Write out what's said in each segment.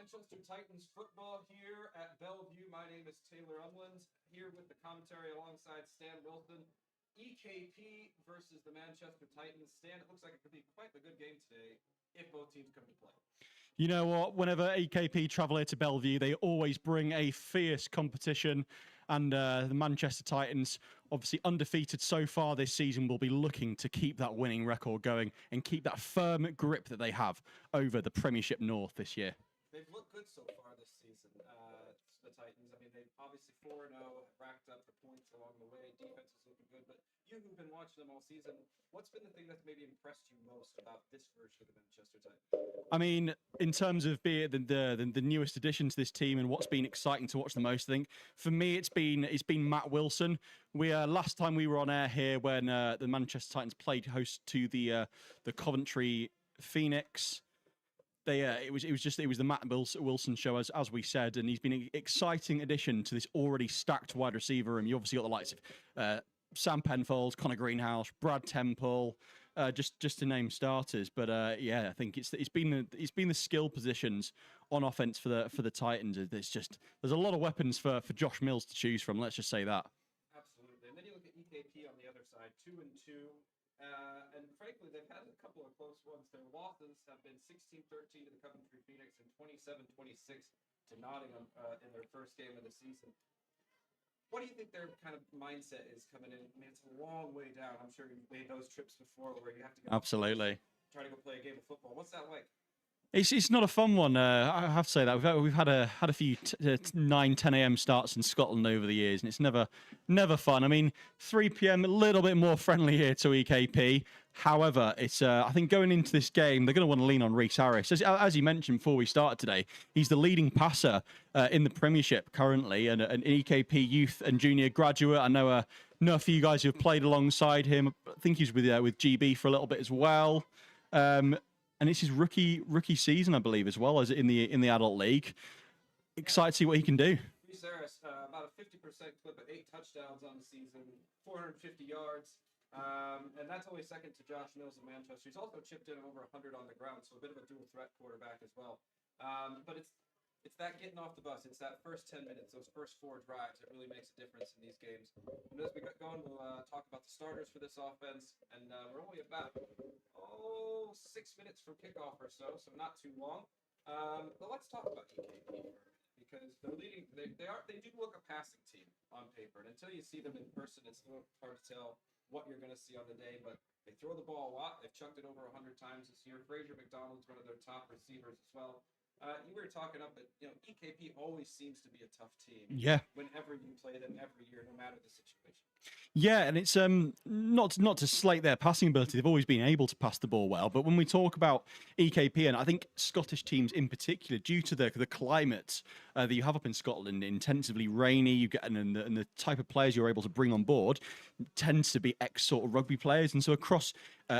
Manchester Titans football here at Belle Vue. My name is Taylor Umland, here with the commentary alongside Stan Wilson. EKP versus the Manchester Titans. Stan, it looks like it could be quite a good game today if both teams come to play. You know what? Whenever EKP travel here to Belle Vue, they always bring a fierce competition. And the Manchester Titans, obviously undefeated so far this season, will be looking to keep that winning record going and keep that firm grip that they have over the Premiership North this year. They've looked good so far this season, the Titans. I mean, they've obviously 4-0, racked up the points along the way. Defense is looking good, but you who've been watching them all season, what's been the thing that's maybe impressed you most about this version of the Manchester Titans? I mean, in terms of being the newest addition to this team and what's been exciting to watch the most, I think for me it's been Matt Wilson. We last time we were on air here when the Manchester Titans played host to the Coventry Phoenix. It was the Matt Wilson show as we said, and he's been an exciting addition to this already stacked wide receiver room. You obviously got the likes of Sam Penfold, Connor Greenhouse, Brad Temple, just to name starters. But yeah, I think it's been the skill positions on offense for the Titans. There's a lot of weapons for Josh Mills to choose from. Let's just say that. Absolutely, and then you look at EKP on the other side, 2-2. And frankly, they've had a couple of close ones. Their losses have been 16-13 to the Coventry Phoenix and 27-26 to Nottingham in their first game of the season. What do you think their kind of mindset is coming in? I mean, it's a long way down. I'm sure you've made those trips before where you have to go Absolutely. Try to go play a game of football. What's that like? It's not a fun one. I have to say that we've had a few 9-10 a.m. starts in Scotland over the years, and it's never fun. I mean, 3 p.m. a little bit more friendly here to EKP. However, it's I think going into this game, they're going to want to lean on Rhys Harris. As you mentioned before we started today, he's the leading passer in the Premiership currently, and an EKP youth and junior graduate. I know a few guys who have played alongside him. I think he's with GB for a little bit as well. And it's his rookie season, I believe, as well as in the adult league. Excited to see what he can do. Rhys Harris, about a 50% clip of 8 touchdowns on the season, 450 yards. And that's only second to Josh Mills in Manchester. He's also chipped in over 100 on the ground, so a bit of a dual threat quarterback as well. But it's that getting off the bus. It's that first 10 minutes, those first 4 drives that really makes a difference in these games. And as we get going, we'll talk about the starters for this offense. And we're only about 6 minutes from kickoff or so not too long. But let's talk about EKP for a minute, because they're leading. They do look a passing team on paper, and until you see them in person, it's a little hard to tell what you're going to see on the day. But they throw the ball a lot. They've chucked it over 100 times this year. Fraser McDonald's one of their top receivers as well. You were talking up, but EKP always seems to be a tough team. Yeah. Whenever you play them every year, no matter the situation. Yeah, and it's not to slate their passing ability. They've always been able to pass the ball well. But when we talk about EKP, and I think Scottish teams in particular, due to the climate that you have up in Scotland, intensively rainy, you get and the type of players you're able to bring on board tends to be ex sort of rugby players, and so across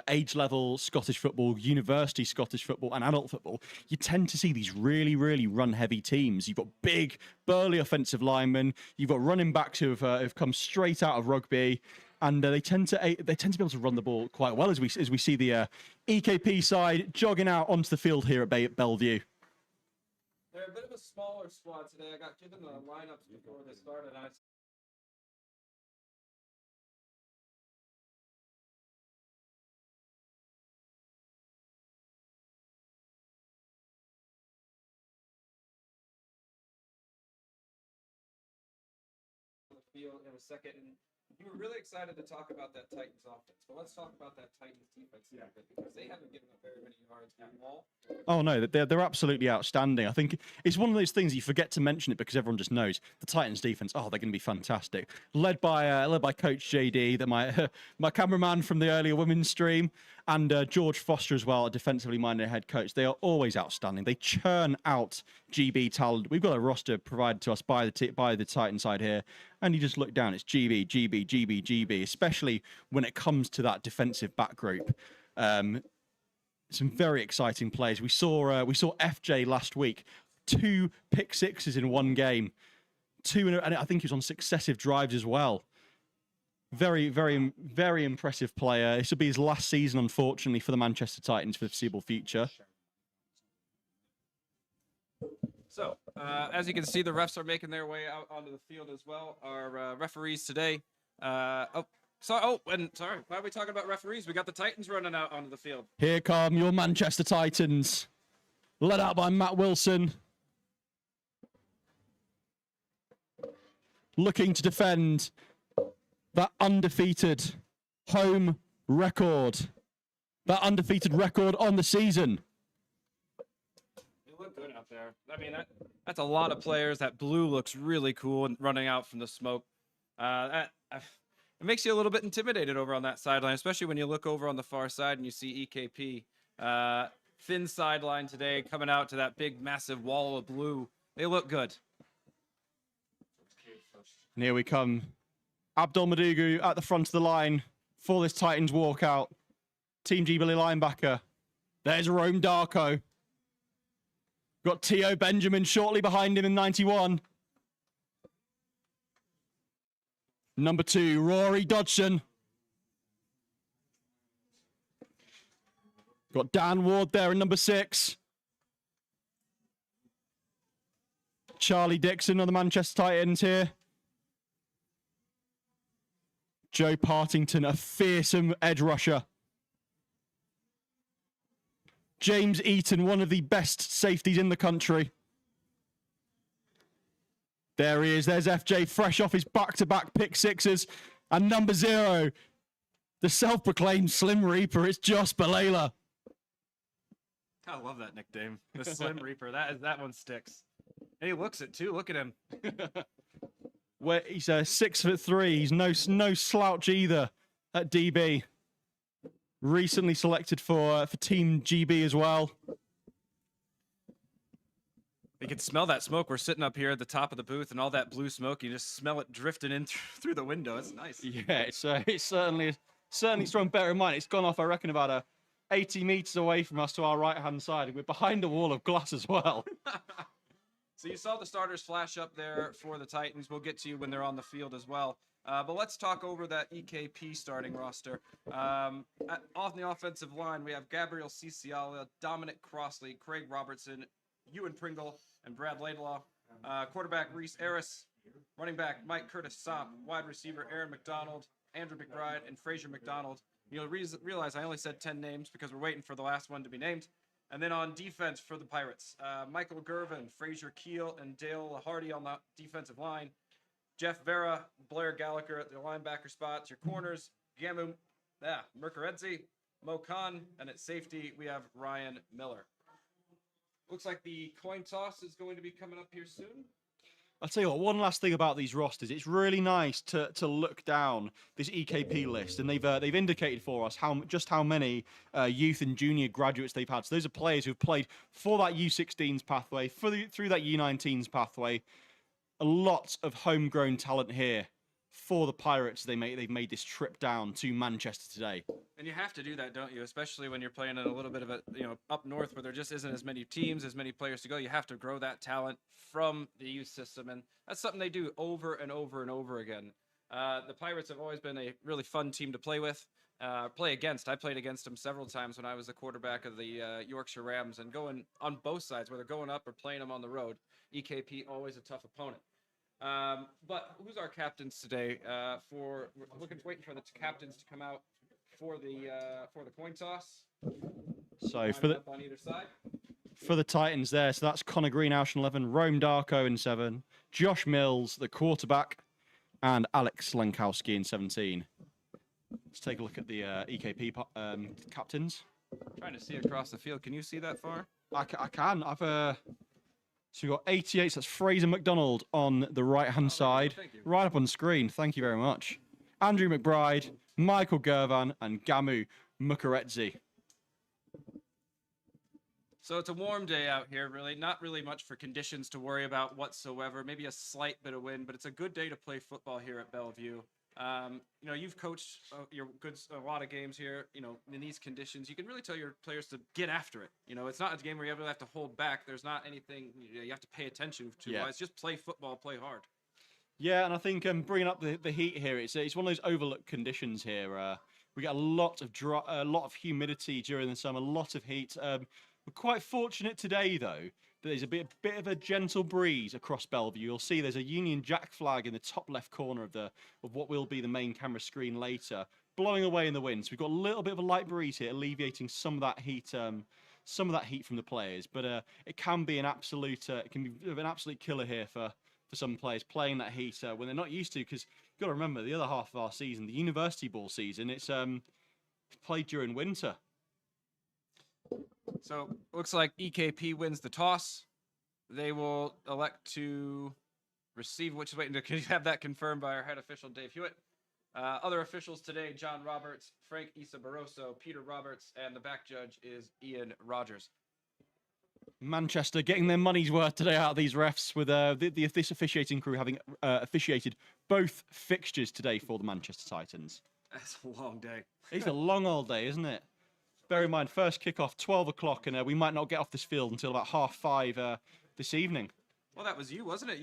age level Scottish football, university Scottish football, and adult football, you tend to see these really, really run-heavy teams. You've got big, burly offensive linemen. You've got running backs who have come straight out of rugby, and they tend to be able to run the ball quite well. As we see the EKP side jogging out onto the field here at Belle Vue. They're a bit of a smaller squad today. I got given the lineups before they started. Field in a second, and you were really excited to talk about that Titans offense, but let's talk about that Titans defense a little bit, because they haven't given up very many yards at all. Oh no, they're absolutely outstanding. I think it's one of those things you forget to mention it because everyone just knows the Titans defense. Oh, they're going to be fantastic. Led by Coach JD, that my cameraman from the earlier women's stream, and George Foster as well, a defensively minded head coach. They are always outstanding. They churn out GB talent. We've got a roster provided to us by the Titan side here, and you just look down. It's GB, especially when it comes to that defensive back group. Some very exciting plays. We saw FJ last week, 2 pick sixes in one game, and I think he was on successive drives as well. Very, very, very impressive player. This will be his last season, unfortunately, for the Manchester Titans for the foreseeable future. So, as you can see, the refs are making their way out onto the field as well. Our referees today. Sorry, why are we talking about referees? We got the Titans running out onto the field. Here come your Manchester Titans, led out by Matt Wilson, looking to defend that undefeated home record, that undefeated record on the season. They look good out there. I mean, that's a lot of players. That blue looks really cool and running out from the smoke. It makes you a little bit intimidated over on that sideline, especially when you look over on the far side and you see EKP. Thin sideline today coming out to that big, massive wall of blue. They look good. And here we come. Abdul Madugu at the front of the line for this Titans walkout. Team Jubilee linebacker. There's Rome Darko. Got T.O. Benjamin shortly behind him in 91. Number 2, Rory Dodson. Got Dan Ward there in number 6. Charlie Dixon on the Manchester Titans here. Joe Partington, a fearsome edge rusher. James Eaton, one of the best safeties in the country. There he is. There's FJ, fresh off his back-to-back pick sixes. And number 0, the self-proclaimed Slim Reaper, it's Josh Balela. I love that nickname, the Slim Reaper. That one sticks. And he looks it too. Look at him. Where he's 6'3". He's no slouch either at DB. Recently selected for Team GB as well. You can smell that smoke. We're sitting up here at the top of the booth, and all that blue smoke, you just smell it drifting in through the window. It's nice. Yeah, it's certainly strong. Bear in mind, it's gone off, I reckon, about 80 meters away from us to our right-hand side. We're behind a wall of glass as well. So you saw the starters flash up there for the Titans. We'll get to you when they're on the field as well. But let's talk over that EKP starting roster. On the offensive line, we have Gabriel Ciciala, Dominic Crossley, Craig Robertson, Ewan Pringle, and Brad Laidlaw. Quarterback Reese Harris, running back Mike Curtis Sopp, wide receiver Aaron McDonald, Andrew McBride, and Fraser McDonald. You'll realize I only said 10 names because we're waiting for the last one to be named. And then on defense for the Pirates, Michael Gervin, Fraser Keel, and Dale Hardy on the defensive line. Jeff Vera, Blair Gallagher at the linebacker spots. Your corners, Gamu Mercaredzi, Mo Khan, and at safety, we have Ryan Miller. Looks like the coin toss is going to be coming up here soon. I'll tell you what, one last thing about these rosters. It's really nice to look down this EKP list, and they've indicated for us just how many youth and junior graduates they've had. So those are players who've played for that U16s pathway, through that U19s pathway. A lot of homegrown talent here for the Pirates. They've made this trip down to Manchester today. And you have to do that, don't you? Especially when you're playing in a little bit of up north where there just isn't as many teams, as many players to go. You have to grow that talent from the youth system, and that's something they do over and over and over again. The Pirates have always been a really fun team to play with, play against. I played against them several times when I was the quarterback of the Yorkshire Rams, and going on both sides, whether going up or playing them on the road. EKP, always a tough opponent. But who's our captains today? We're waiting for the captains to come out for the coin toss. So on either side. For the Titans there, so that's Connor Greenhouse in 11, Rome Darko in 7, Josh Mills, the quarterback, and Alex Lenkowski in 17. Let's take a look at the EKP captains. Trying to see across the field. Can you see that far? I can. So we've got 88, so that's Fraser McDonald on the right-hand side. Right up on screen. Thank you very much. Andrew McBride, Michael Gervan, and Gamu Mukaredzi. So it's a warm day out here, really. Not really much for conditions to worry about whatsoever. Maybe a slight bit of wind, but it's a good day to play football here at Belle Vue. You've coached a lot of games here. In these conditions, you can really tell your players to get after it. It's not a game where you really have to hold back. There's not anything you have to pay attention to. Yeah. It's just play football, play hard. Yeah, and I think bringing up the heat here, it's one of those overlooked conditions here. We get a lot of humidity during the summer, a lot of heat. We're quite fortunate today, though, that there's a bit of a gentle breeze across Belle Vue. You'll see there's a Union Jack flag in the top left corner of what will be the main camera screen later, blowing away in the wind. So we've got a little bit of a light breeze here, alleviating some of that heat from the players. But it can be an absolute killer here for some players playing that heat when they're not used to. Because you've got to remember, the other half of our season, the university ball season, it's played during winter. So looks like EKP wins the toss. They will elect to receive, which is waiting to have that confirmed by our head official, Dave Hewitt. Other officials today, John Roberts, Frank Issa Barroso, Peter Roberts, and the back judge is Ian Rogers. Manchester getting their money's worth today out of these refs with this officiating crew having officiated both fixtures today for the Manchester Titans. That's a long day. It's a long old day, isn't it? Bear in mind, first kickoff 12 o'clock, and we might not get off this field until about 5:30 this evening. Well, that was you, wasn't it?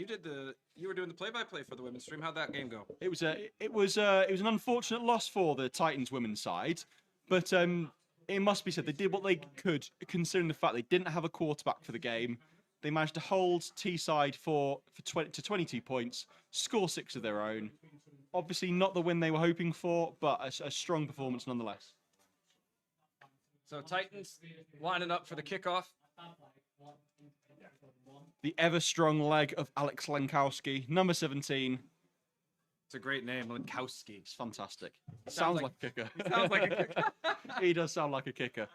You were doing the play-by-play for the women's stream. How'd that game go? It was an unfortunate loss for the Titans women's side, but it must be said they did what they could, considering the fact they didn't have a quarterback for the game. They managed to hold Teesside to 22 points, score 6 of their own. Obviously, not the win they were hoping for, but a strong performance nonetheless. So Titans lining up for the kickoff. The ever-strong leg of Alex Lankowski, number 17. It's a great name, Lankowski. It's fantastic. Sounds like a kicker. Sounds like a kicker. He does sound like a kicker.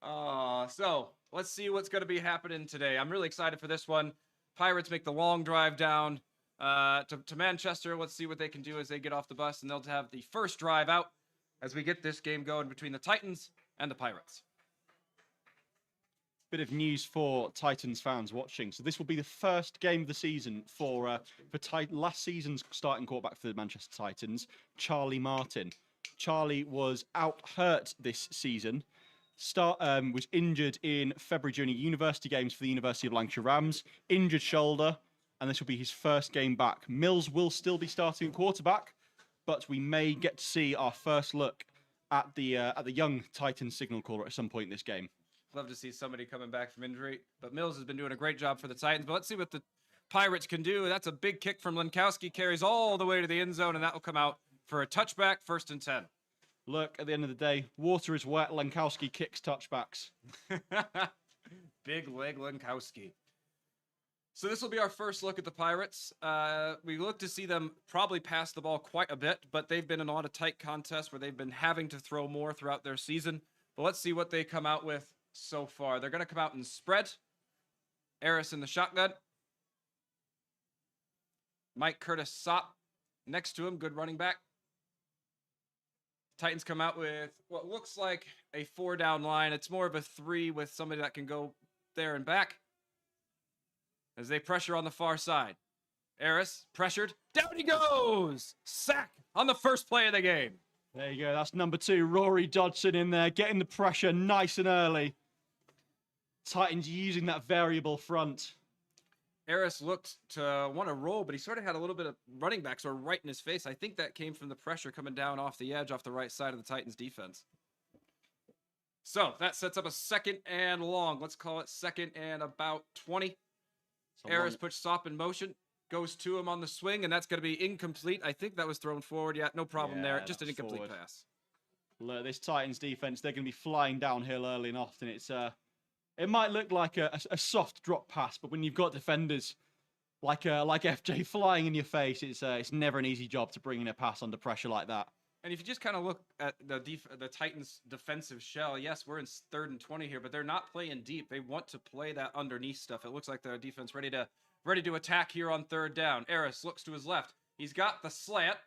So let's see what's going to be happening today. I'm really excited for this one. Pirates make the long drive down to Manchester. Let's see what they can do as they get off the bus, and they'll have the first drive out as we get this game going between the Titans and the Pirates. Bit of news for Titans fans watching. So this will be the first game of the season for last season's starting quarterback for the Manchester Titans, Charlie Martin. Charlie was out hurt this season. Was injured in February during university games for the University of Lancashire Rams. Injured shoulder, and this will be his first game back. Mills will still be starting at quarterback, but we may get to see our first look at the young Titans signal caller at some point in this game. Love to see somebody coming back from injury, but Mills has been doing a great job for the Titans. But let's see what the Pirates can do. That's a big kick from Lankowski, carries all the way to the end zone, and that will come out for a touchback, 1st and 10. Look, at the end of the day, water is wet. Lankowski kicks touchbacks. Big leg Lankowski. So this will be our first look at the Pirates. We look to see them probably pass the ball quite a bit, but they've been in a lot of tight contests where they've been having to throw more throughout their season. But let's see what they come out with so far. They're going to come out and spread. Eris in the shotgun. Mike Curtis Sopp next to him, good running back. Titans come out with what looks like a 4-down line. It's more of a 3 with somebody that can go there and back as they pressure on the far side. Eris pressured. Down he goes! Sack on the first play of the game. There you go. That's number 2, Rory Dodson in there, getting the pressure nice and early. Titans using that variable front. Eris looked to want to roll, but he sort of had a little bit of running back sort of right in his face. I think that came from the pressure coming down off the edge, off the right side of the Titans defense. So that sets up a 2nd and long. Let's call it 2nd and about 20. Eris puts Sopp in motion, goes to him on the swing, and that's going to be incomplete. I think that was thrown forward. Yeah, no problem there. Just an incomplete pass. Look, this Titans defense, they're going to be flying downhill early and often. It might look like a soft drop pass, but when you've got defenders like FJ flying in your face, it's never an easy job to bring in a pass under pressure like that. And if you just kind of look at the Titans' defensive shell, yes, we're in 3rd and 20 here, but they're not playing deep. They want to play that underneath stuff. It looks like their defense ready to attack here on 3rd down. Eris looks to his left. He's got the slant.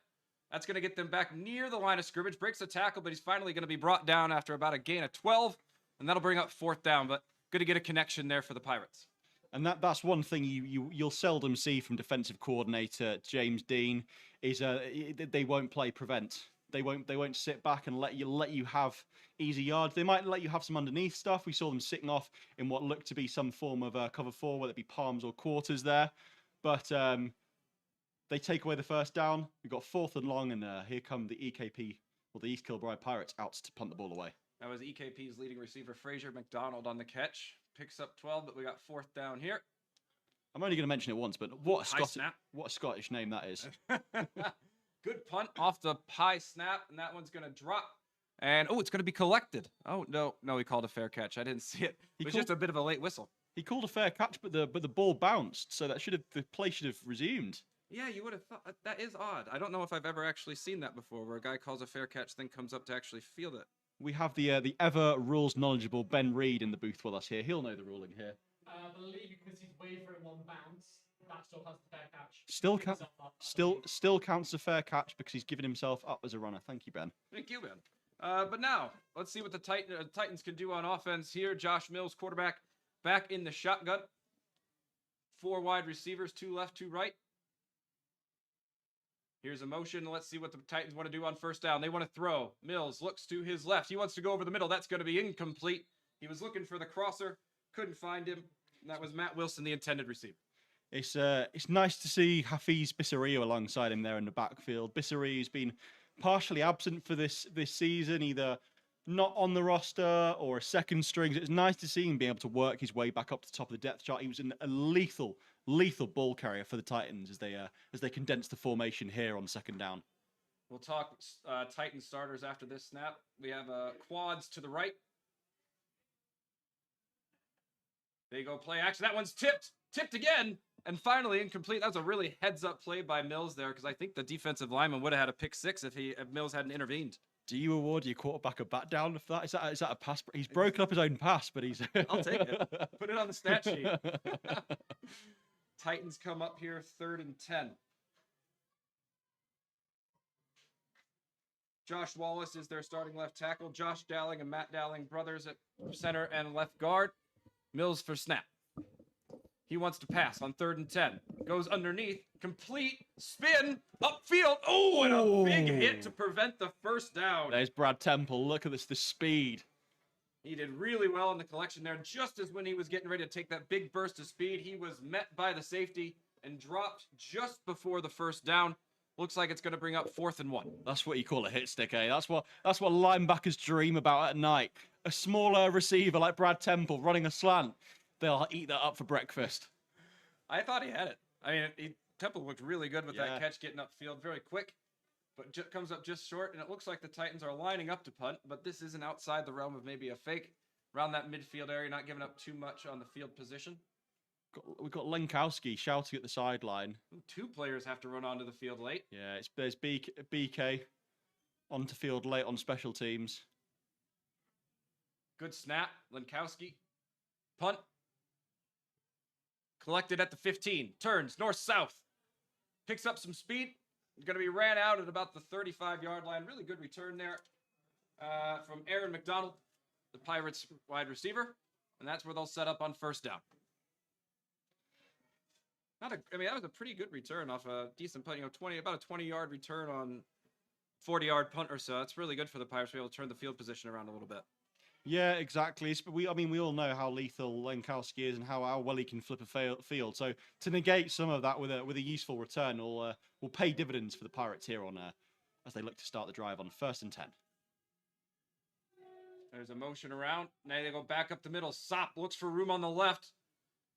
That's going to get them back near the line of scrimmage. Breaks the tackle, but he's finally going to be brought down after about a gain of 12, and that'll bring up 4th down. But good to get a connection there for the Pirates. And that's one thing you'll seldom see from defensive coordinator James Dean is they won't play prevent. They won't sit back and let you have easy yards. They might let you have some underneath stuff. We saw them sitting off in what looked to be some form of cover 4, whether it be palms or quarters there. But they take away the 1st down. We've got 4th and long, and here come the EKP, or the East Kilbride Pirates, out to punt the ball away. That was EKP's leading receiver, Fraser McDonald, on the catch. Picks up 12, but we got 4th down here. I'm only going to mention it once, but what a Scottish name that is. Good punt off the high snap, and that one's going to drop. And, it's going to be collected. Oh, no, he called a fair catch. I didn't see it. It was just a bit of a late whistle. He called a fair catch, but the ball bounced, so the play should have resumed. Yeah, you would have thought. That is odd. I don't know if I've ever actually seen that before, where a guy calls a fair catch, then comes up to actually field it. We have the ever rules knowledgeable Ben Reed in the booth with us here. He'll know the ruling here. I believe because he's wavering one bounce, that still has the fair catch. Still counts as a fair catch because he's given himself up as a runner. Thank you, Ben. Thank you, Ben. But now, let's see what the Titans can do on offense here. Josh Mills, quarterback, back in the shotgun. 4 wide receivers, 2 left, 2 right. Here's a motion. Let's see what the Titans want to do on first down. They want to throw. Mills looks to his left. He wants to go over the middle. That's going to be incomplete. He was looking for the crosser. Couldn't find him. And that was Matt Wilson, the intended receiver. It's nice to see Hafiz Bissario alongside him there in the backfield. Bissary's been partially absent for this season, either not on the roster or a second string. It's nice to see him being able to work his way back up to the top of the depth chart. He was a lethal ball carrier for the Titans as they condense the formation here on second down. We'll talk Titans starters after this snap. We have quads to the right. There you go, play action. That one's tipped again, and finally incomplete. That was a really heads-up play by Mills there, because I think the defensive lineman would have had a pick 6 if Mills hadn't intervened. Do you award your quarterback a bat down for that? Is that a pass? He's broken up his own pass, but he's... I'll take it. Put it on the stat sheet. Titans come up here, 3rd and 10. Josh Wallace is their starting left tackle. Josh Dowling and Matt Dowling, brothers at center and left guard. Mills for snap. He wants to pass on 3rd and 10. Goes underneath. Complete. Spin. Upfield. Oh, and a big hit to prevent the first down. There's Brad Temple. Look at this, the speed. He did really well in the collection there. Just as when he was getting ready to take that big burst of speed, he was met by the safety and dropped just before the first down. Looks like it's going to bring up 4th and 1. That's what you call a hit stick, eh? That's what linebackers dream about at night. A smaller receiver like Brad Temple running a slant. They'll eat that up for breakfast. I thought he had it. I mean, Temple looked really good with that catch, getting upfield very quick, but comes up just short, and it looks like the Titans are lining up to punt, but this isn't outside the realm of maybe a fake. Around that midfield area, not giving up too much on the field position. We've got Lenkowski shouting at the sideline. 2 players have to run onto the field late. Yeah, there's BK onto field late on special teams. Good snap, Lenkowski. Punt. Collected at the 15. Turns north-south. Picks up some speed. He's going to be ran out at about the 35-yard line. Really good return there from Aaron McDonald, the Pirates wide receiver. And that's where they'll set up on first down. That was a pretty good return off a decent punt. About a 20-yard return on 40-yard punt or so. That's really good for the Pirates to be able to turn the field position around a little bit. Yeah, exactly. We all know how lethal Lenkowski is and how well he can flip a field. So to negate some of that with a useful return will pay dividends for the Pirates here on as they look to start the drive on 1st and 10. There's a motion around. Now they go back up the middle. Sop looks for room on the left.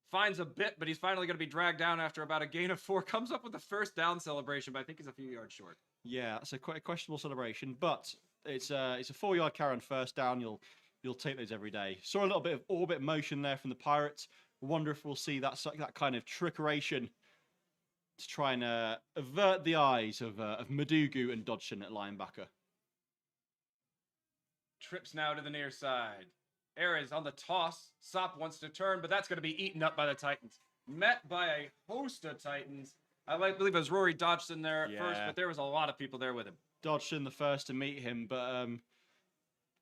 Finds a bit, but he's finally going to be dragged down after about a gain of 4. Comes up with a first down celebration, but I think he's a few yards short. Yeah, it's quite a questionable celebration, but it's a 4-yard carry on first down. You'll take those every day. Saw a little bit of orbit motion there from the Pirates. Wonder if we'll see that kind of trickeration to try and avert the eyes of Madugu and Dodson at linebacker. Trips now to the near side. Ares on the toss. Sop wants to turn, but that's going to be eaten up by the Titans. Met by a host of Titans. I believe it was Rory Dodson there at first, but there was a lot of people there with him. Dodson the first to meet him, but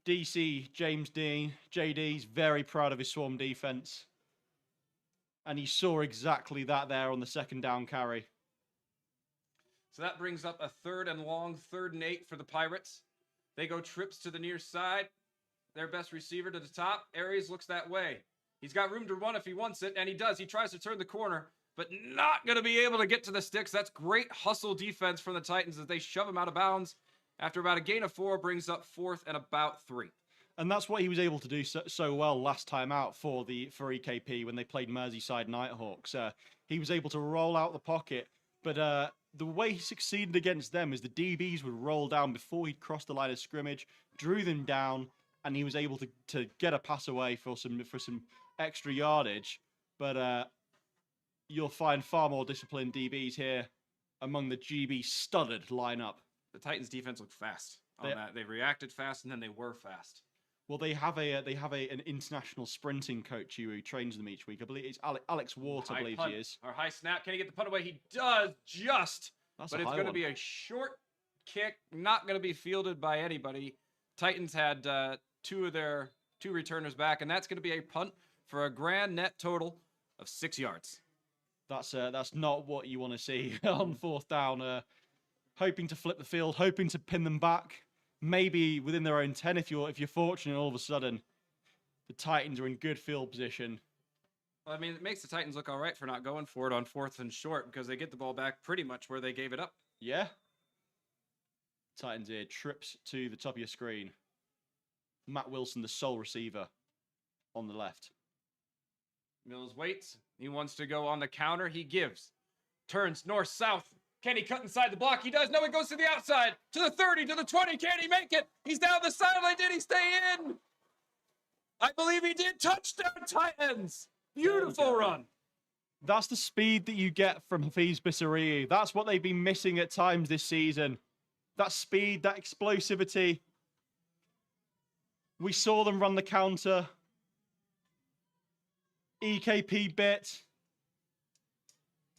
DC, James Dean, JD's very proud of his swarm defense. And he saw exactly that there on the second down carry. So that brings up a 3rd and long, 3rd and 8 for the Pirates. They go trips to the near side. Their best receiver to the top. Aries looks that way. He's got room to run if he wants it, and he does. He tries to turn the corner, but not going to be able to get to the sticks. That's great hustle defense from the Titans as they shove him out of bounds. After about a gain of 4, brings up 4th and about 3. And that's what he was able to do so well last time out for EKP when they played Merseyside Nighthawks. He was able to roll out the pocket, but the way he succeeded against them is the DBs would roll down before he'd crossed the line of scrimmage, drew them down, and he was able to get a pass away for some extra yardage. But you'll find far more disciplined DBs here among the GB studded lineup. The Titans defense looked fast on that. They reacted fast, and then they were fast. Well, they have an international sprinting coach who trains them each week. I believe it's Alex Ward. I believe he is. Our high snap. Can he get the punt away? He does just. But it's going to be a short kick, not going to be fielded by anybody. Titans had two returners back, and that's going to be a punt for a grand net total of 6 yards. That's not what you want to see on fourth down. Hoping to flip the field, hoping to pin them back, maybe within their own 10 if you're fortunate. All of a sudden, the Titans are in good field position. Well, I mean, it makes the Titans look all right for not going for it on fourth and short because they get the ball back pretty much where they gave it up. Yeah. Titans here, trips to the top of your screen. Matt Wilson, the sole receiver on the left. Mills waits. He wants to go on the counter. He gives. Turns north-south. Can he cut inside the block? He does. No, he goes to the outside. To the 30, to the 20. Can he make it? He's down the sideline. Did he stay in? I believe he did. Touchdown, Titans. Beautiful run. That's the speed that you get from Hafiz Bissariyi. That's what they've been missing at times this season. That speed, that explosivity. We saw them run the counter. EKP bit.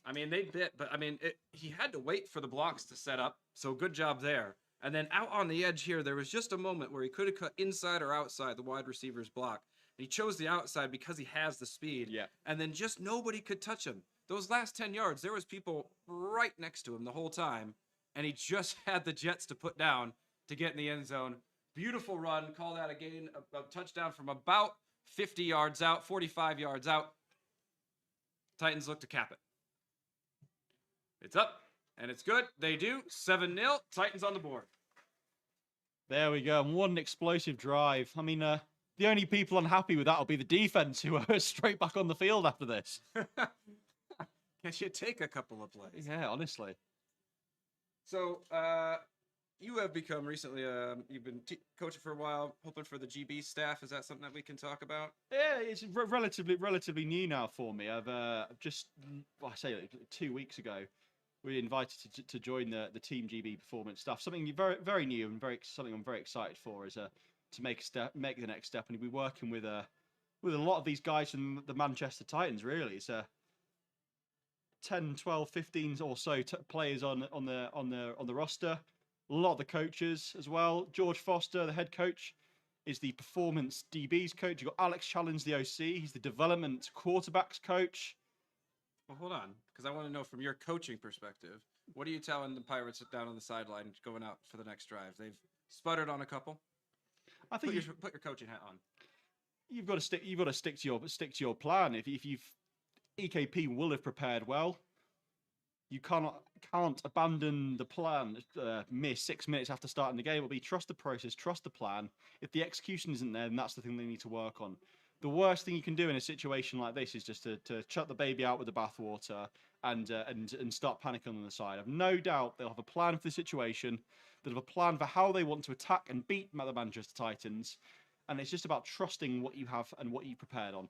I mean, they bit, but I mean, he had to wait for the blocks to set up. So good job there. And then out on the edge here, there was just a moment where he could have cut inside or outside the wide receiver's block. And he chose the outside because he has the speed. Yeah. And then just nobody could touch him. Those last 10 yards, there was people right next to him the whole time. And he just had the jets to put down to get in the end zone. Beautiful run. Call that a gain, a touchdown from about 50 yards out, 45 yards out. Titans look to cap it. It's up, and it's good. They do. 7-0. Titans on the board. There we go. And what an explosive drive. I mean, the only people unhappy with that will be the defense, who are straight back on the field after this. Can you take a couple of plays? Yeah, honestly. So, you have become recently, you've been coaching for a while, hoping for the GB staff. Is that something that we can talk about? Yeah, it's relatively new now for me. I've just, well, I say like 2 weeks ago, we were invited to join the Team GB performance staff. Something very, very new and something I'm very excited for is to make the next step, and be working with a lot of these guys from the Manchester Titans. Really, it's 10, 12, 15 or so players on the roster. A lot of the coaches as well. George Foster, the head coach, is the performance DBs coach. You've got Alex Challenge, the OC. He's the development quarterbacks coach. Well, hold on, because I want to know from your coaching perspective, what are you telling the Pirates down on the sideline going out for the next drive? They've sputtered on a couple. I think put your coaching hat on. You've got to stick to your plan. If you've EKP will have prepared well. You can't abandon the plan. Miss 6 minutes after starting the game. It'll be trust the process, trust the plan. If the execution isn't there, then that's the thing they need to work on. The worst thing you can do in a situation like this is just to chuck the baby out with the bathwater and start panicking on the side. I've no doubt they'll have a plan for the situation. They'll have a plan for how they want to attack and beat the Manchester Titans. And it's just about trusting what you have and what you prepared on.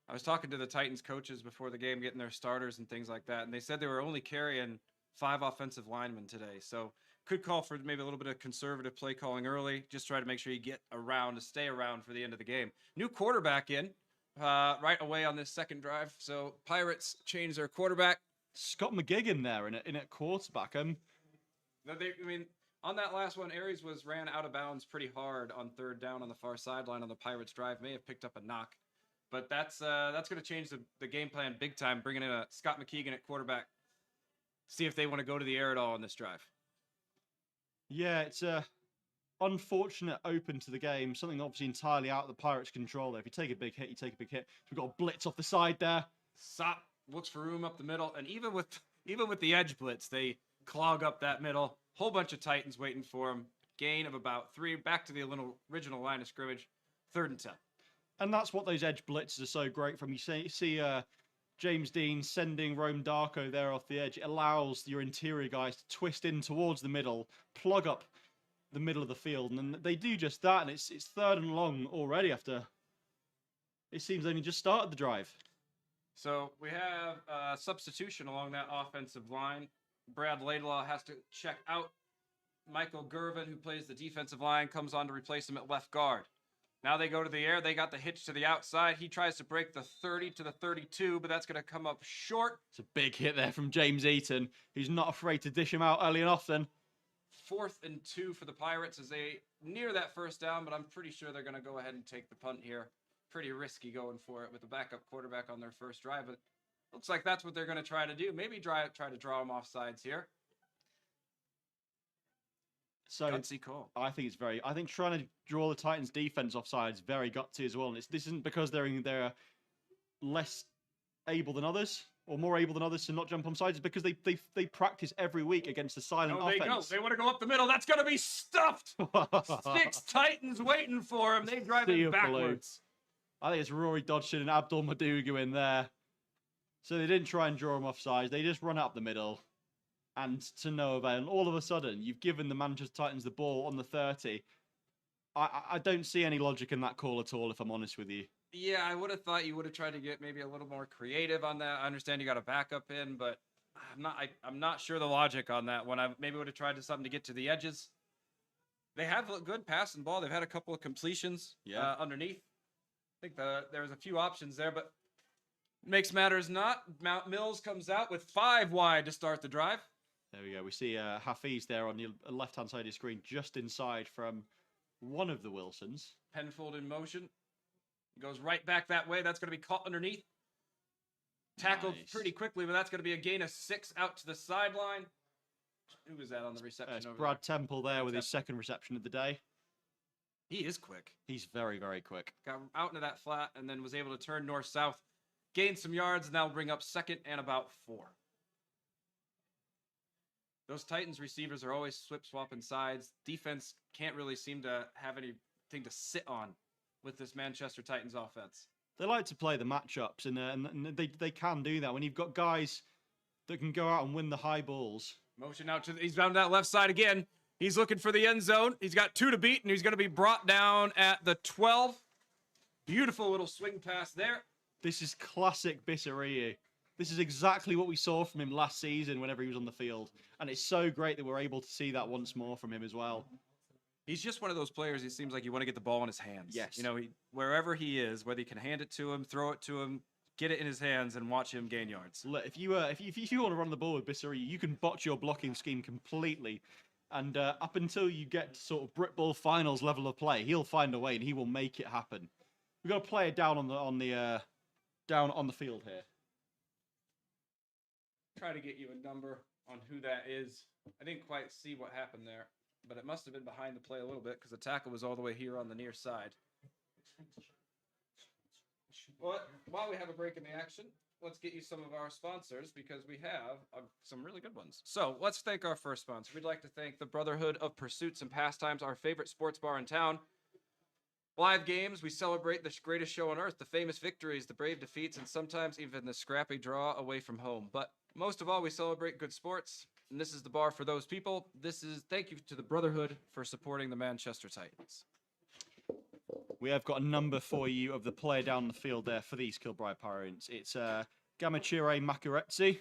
I was talking to the Titans coaches before the game, getting their starters and things like that, and they said they were only carrying 5 offensive linemen today. So could call for maybe a little bit of conservative play calling early. Just try to make sure you get around to stay around for the end of the game. New quarterback in right away on this second drive. So Pirates change their quarterback. Scott McGigan there in at quarterback. On that last one, Aries ran out of bounds pretty hard on third down on the far sideline on the Pirates drive. May have picked up a knock. But that's going to change the game plan big time, bringing in a Scott McKeegan at quarterback. See if they want to go to the air at all on this drive. Yeah, it's a unfortunate open to the game. Something obviously entirely out of the Pirates' control there. If you take a big hit, you take a big hit. So we've got a blitz off the side there. Sop looks for room up the middle. And even with the edge blitz, they clog up that middle. Whole bunch of Titans waiting for him. gain of about 3, back to the original line of scrimmage, 3rd and 10. And that's what those edge blitzes are so great from. You see James Dean sending Rome Darko there off the edge. It allows your interior guys to twist in towards the middle, plug up the middle of the field, and they do just that. And it's 3rd and long already after it seems they only just started the drive. So we have a substitution along that offensive line. Brad Laidlaw has to check out. Michael Gervin, who plays the defensive line, comes on to replace him at left guard. Now they go to the air. They got the hitch to the outside. He tries to break the 30 to the 32, but that's going to come up short. It's a big hit there from James Eaton, who's not afraid to dish him out early and often. 4th and 2 for the Pirates as they near that 1st down, but I'm pretty sure they're going to go ahead and take the punt here. Pretty risky going for it with the backup quarterback on their first drive, but looks like that's what they're going to try to do. Maybe try to draw them off sides here. So gutsy call. I think trying to draw the Titans defense offside is very gutsy as well. And this isn't because they're less able than others or more able than others to not jump on sides. It's because they practice every week against the silent offense. They go. They want to go up the middle. That's going to be stuffed. 6 Titans waiting for him. They drive it backwards. I think it's Rory Dodson and Abdul Madugu in there. So they didn't try and draw him off sides. They just run up the middle. And to no avail. And all of a sudden, you've given the Manchester Titans the ball on the 30. I don't see any logic in that call at all, if I'm honest with you. Yeah, I would have thought you would have tried to get maybe a little more creative on that. I understand you got a backup in, but I'm not sure the logic on that one. I maybe would have tried something to get to the edges. They have a good passing ball. They've had a couple of completions underneath. I think there's a few options there, but makes matters not. Mount Mills comes out with 5 wide to start the drive. There we go. We see Hafiz there on the left-hand side of the screen, just inside from one of the Wilsons. Penfold in motion. Goes right back that way. That's going to be caught underneath. Tackled pretty quickly, but that's going to be a gain of 6 out to the sideline. Who was that on the reception over Brad there? Temple there with his 2nd reception of the day. He is quick. He's very, very quick. Got out into that flat and then was able to turn north-south. Gain some yards, and that'll bring up 2nd and about 4. Those Titans receivers are always swip-swapping sides. Defense can't really seem to have anything to sit on with this Manchester Titans offense. They like to play the matchups, and they can do that. When you've got guys that can go out and win the high balls. Motion out he's down that left side again. He's looking for the end zone. He's got 2 to beat, and he's going to be brought down at the 12. Beautiful little swing pass there. This is classic Bissariu. This is exactly what we saw from him last season whenever he was on the field. And it's so great that we're able to see that once more from him as well. He's just one of those players, he seems like you want to get the ball in his hands. Yes. You know, wherever he is, whether you can hand it to him, throw it to him, get it in his hands, and watch him gain yards. Look, if you want to run the ball with Bissariu, you can botch your blocking scheme completely. And up until you get to sort of Brit Ball finals level of play, he'll find a way and he will make it happen. We've got to play it down on the field here. Try to get you a number on who that is. I didn't quite see what happened there, but it must have been behind the play a little bit because the tackle was all the way here on the near side. But while we have a break in the action, let's get you some of our sponsors because we have some really good ones. So let's thank our first sponsor. We'd like to thank the Brotherhood of Pursuits and Pastimes, our favorite sports bar in town. Live games, we celebrate the greatest show on earth, the famous victories, the brave defeats, and sometimes even the scrappy draw away from home. But most of all, we celebrate good sports, and this is the bar for those people. Thank you to the Brotherhood for supporting the Manchester Titans. We have got a number for you of the player down the field there for the East Kilbride Pirates. It's Gamachire Makarezzi.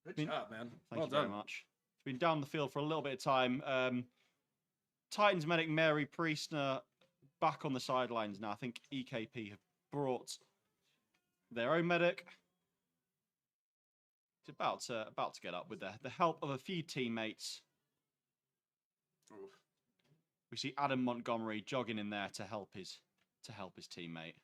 Good job, man. Thank you very much. He's been down the field for a little bit of time. Titans medic Mary Priestner back on the sidelines now. I think EKP have brought their own medic. He's about to get up with the help of a few teammates. Oof. We see Adam Montgomery jogging in there to help his teammate.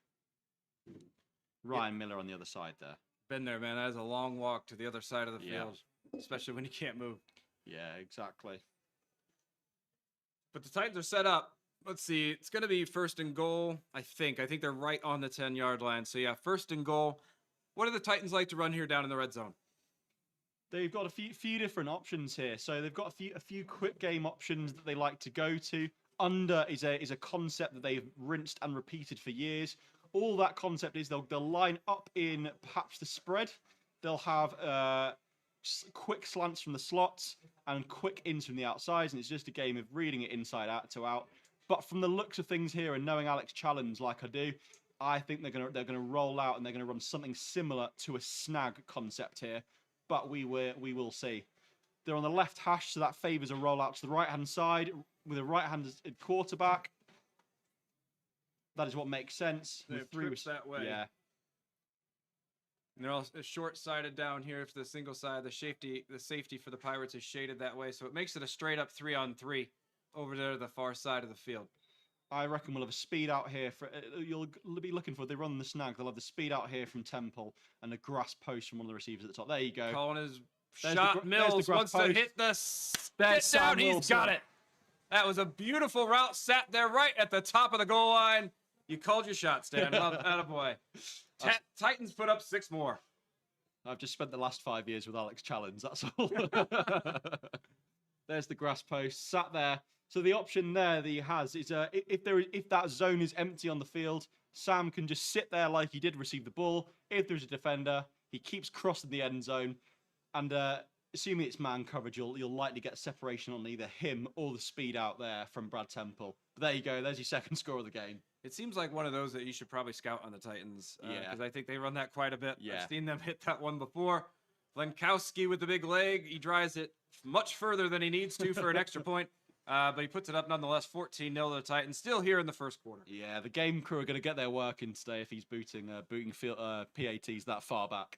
Ryan Miller on the other side there. Been there, man. That is a long walk to the other side of the field, especially when you can't move. Yeah, exactly. But the Titans are set up. Let's see. It's going to be 1st and goal, I think. I think they're right on the 10-yard line. So, yeah, 1st and goal. What do the Titans like to run here down in the red zone? They've got a few different options here. So they've got a few quick game options that they like to go to. Under is a concept that they've rinsed and repeated for years. All that concept is they'll line up in perhaps the spread. They'll have quick slants from the slots and quick ins from the outsides, and it's just a game of reading it inside out to out. But from the looks of things here and knowing Alex Challenge like I do, I think they're gonna roll out and they're gonna run something similar to a snag concept here. But we will see. They're on the left hash, so that favours a rollout to the right-hand side with a right-handed quarterback. That is what makes sense. They're trips that way. Yeah. And they're also short-sided down here for the single side. The safety for the Pirates is shaded that way, so it makes it a straight-up 3-on-3 over there to the far side of the field. I reckon we'll have a speed out here. You'll be looking for, they run the snag, they'll have the speed out here from Temple and a grass post from one of the receivers at the top. There you go. Calling his There's shot. Mills wants to hit the sit down. He's got it. That was a beautiful route, sat there right at the top of the goal line. You called your shot, Stan. Attaboy. Titans put up 6 more. I've just spent the last 5 years with Alex Challenge, that's all. There's the grass post, sat there. So the option there that he has is if that zone is empty on the field, Sam can just sit there like he did receive the ball. If there's a defender, he keeps crossing the end zone. And assuming it's man coverage, you'll likely get separation on either him or the speed out there from Brad Temple. But there you go. There's your second score of the game. It seems like one of those that you should probably scout on the Titans. Yeah. Because I think they run that quite a bit. Yeah. I've seen them hit that one before. Lenkowski with the big leg. He drives it much further than he needs to for an extra point. But he puts it up nonetheless, 14-0 to the Titans. Still here in the first quarter. Yeah, the game crew are going to get their work in today if he's booting PATs that far back.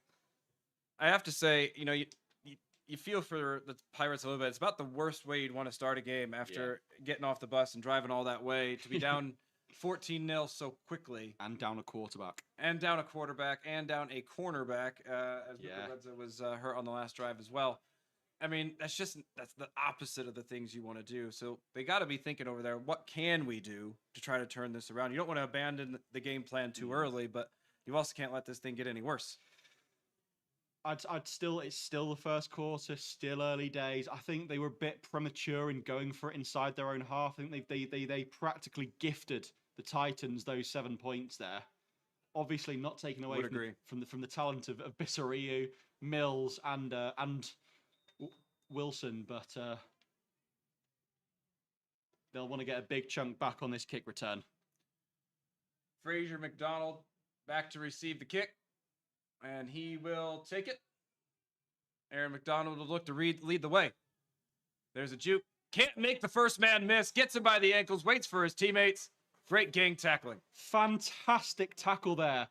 I have to say, you feel for the Pirates a little bit. It's about the worst way you'd want to start a game after getting off the bus and driving all that way to be down 14-0 so quickly. And down a quarterback. And down a quarterback and down a cornerback, as Reza was hurt on the last drive as well. I mean, that's the opposite of the things you want to do. So they got to be thinking over there, what can we do to try to turn this around? You don't want to abandon the game plan too early, but you also can't let this thing get any worse. It's still the first quarter, still early days. I think they were a bit premature in going for it inside their own half. I think they practically gifted the Titans those 7 points there. Obviously, not taken away from the talent of Bissariu, Mills, and Wilson, but they'll want to get a big chunk back on this kick return. Fraser McDonald back to receive the kick, and he will take it. Aaron McDonald will look to lead the way. There's a juke. Can't make the first man miss. Gets him by the ankles. Waits for his teammates. Great gang tackling. Fantastic tackle there.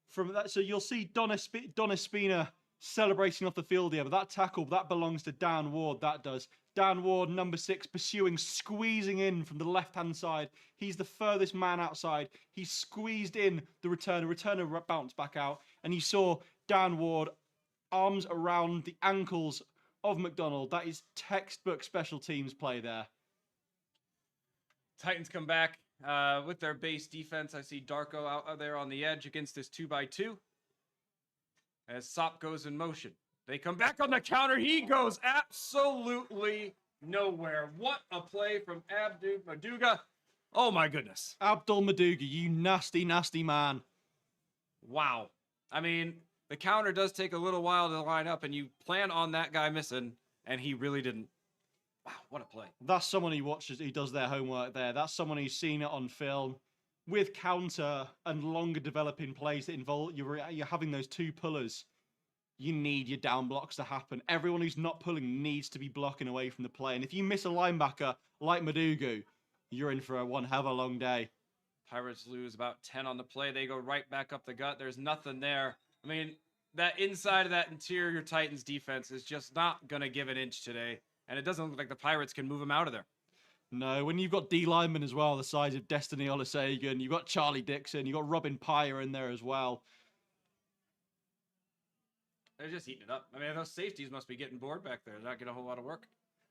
From that, so you'll see Don Espina celebrating off the field here, but that tackle, that belongs to Dan Ward, that does. Dan Ward, number 6, pursuing, squeezing in from the left-hand side. He's the furthest man outside. He squeezed in the returner bounced back out, and you saw Dan Ward, arms around the ankles of McDonald. That is textbook special teams play there. Titans come back with their base defense. I see Darko out there on the edge against this 2x2. As Sop goes in motion. They come back on the counter. He goes absolutely nowhere. What a play from Abdul Maduga. Oh, my goodness. Abdul Maduga, you nasty, nasty man. Wow. I mean, the counter does take a little while to line up, and you plan on that guy missing, and he really didn't. Wow, what a play. That's someone who does their homework there. That's someone who's seen it on film. With counter and longer developing plays that involve you're having those 2 pullers, you need your down blocks to happen. Everyone who's not pulling needs to be blocking away from the play. And if you miss a linebacker like Madugu, you're in for one hell of a long day. Pirates lose about 10 on the play. They go right back up the gut. There's nothing there. I mean, that inside of that interior Titans defense is just not going to give an inch today. And it doesn't look like the Pirates can move them out of there. No, when you've got D linemen as well, the size of Destiny Olusegun, you've got Charlie Dixon, you've got Robin Pryor in there as well. They're just eating it up. I mean, those safeties must be getting bored back there. They're not getting a whole lot of work.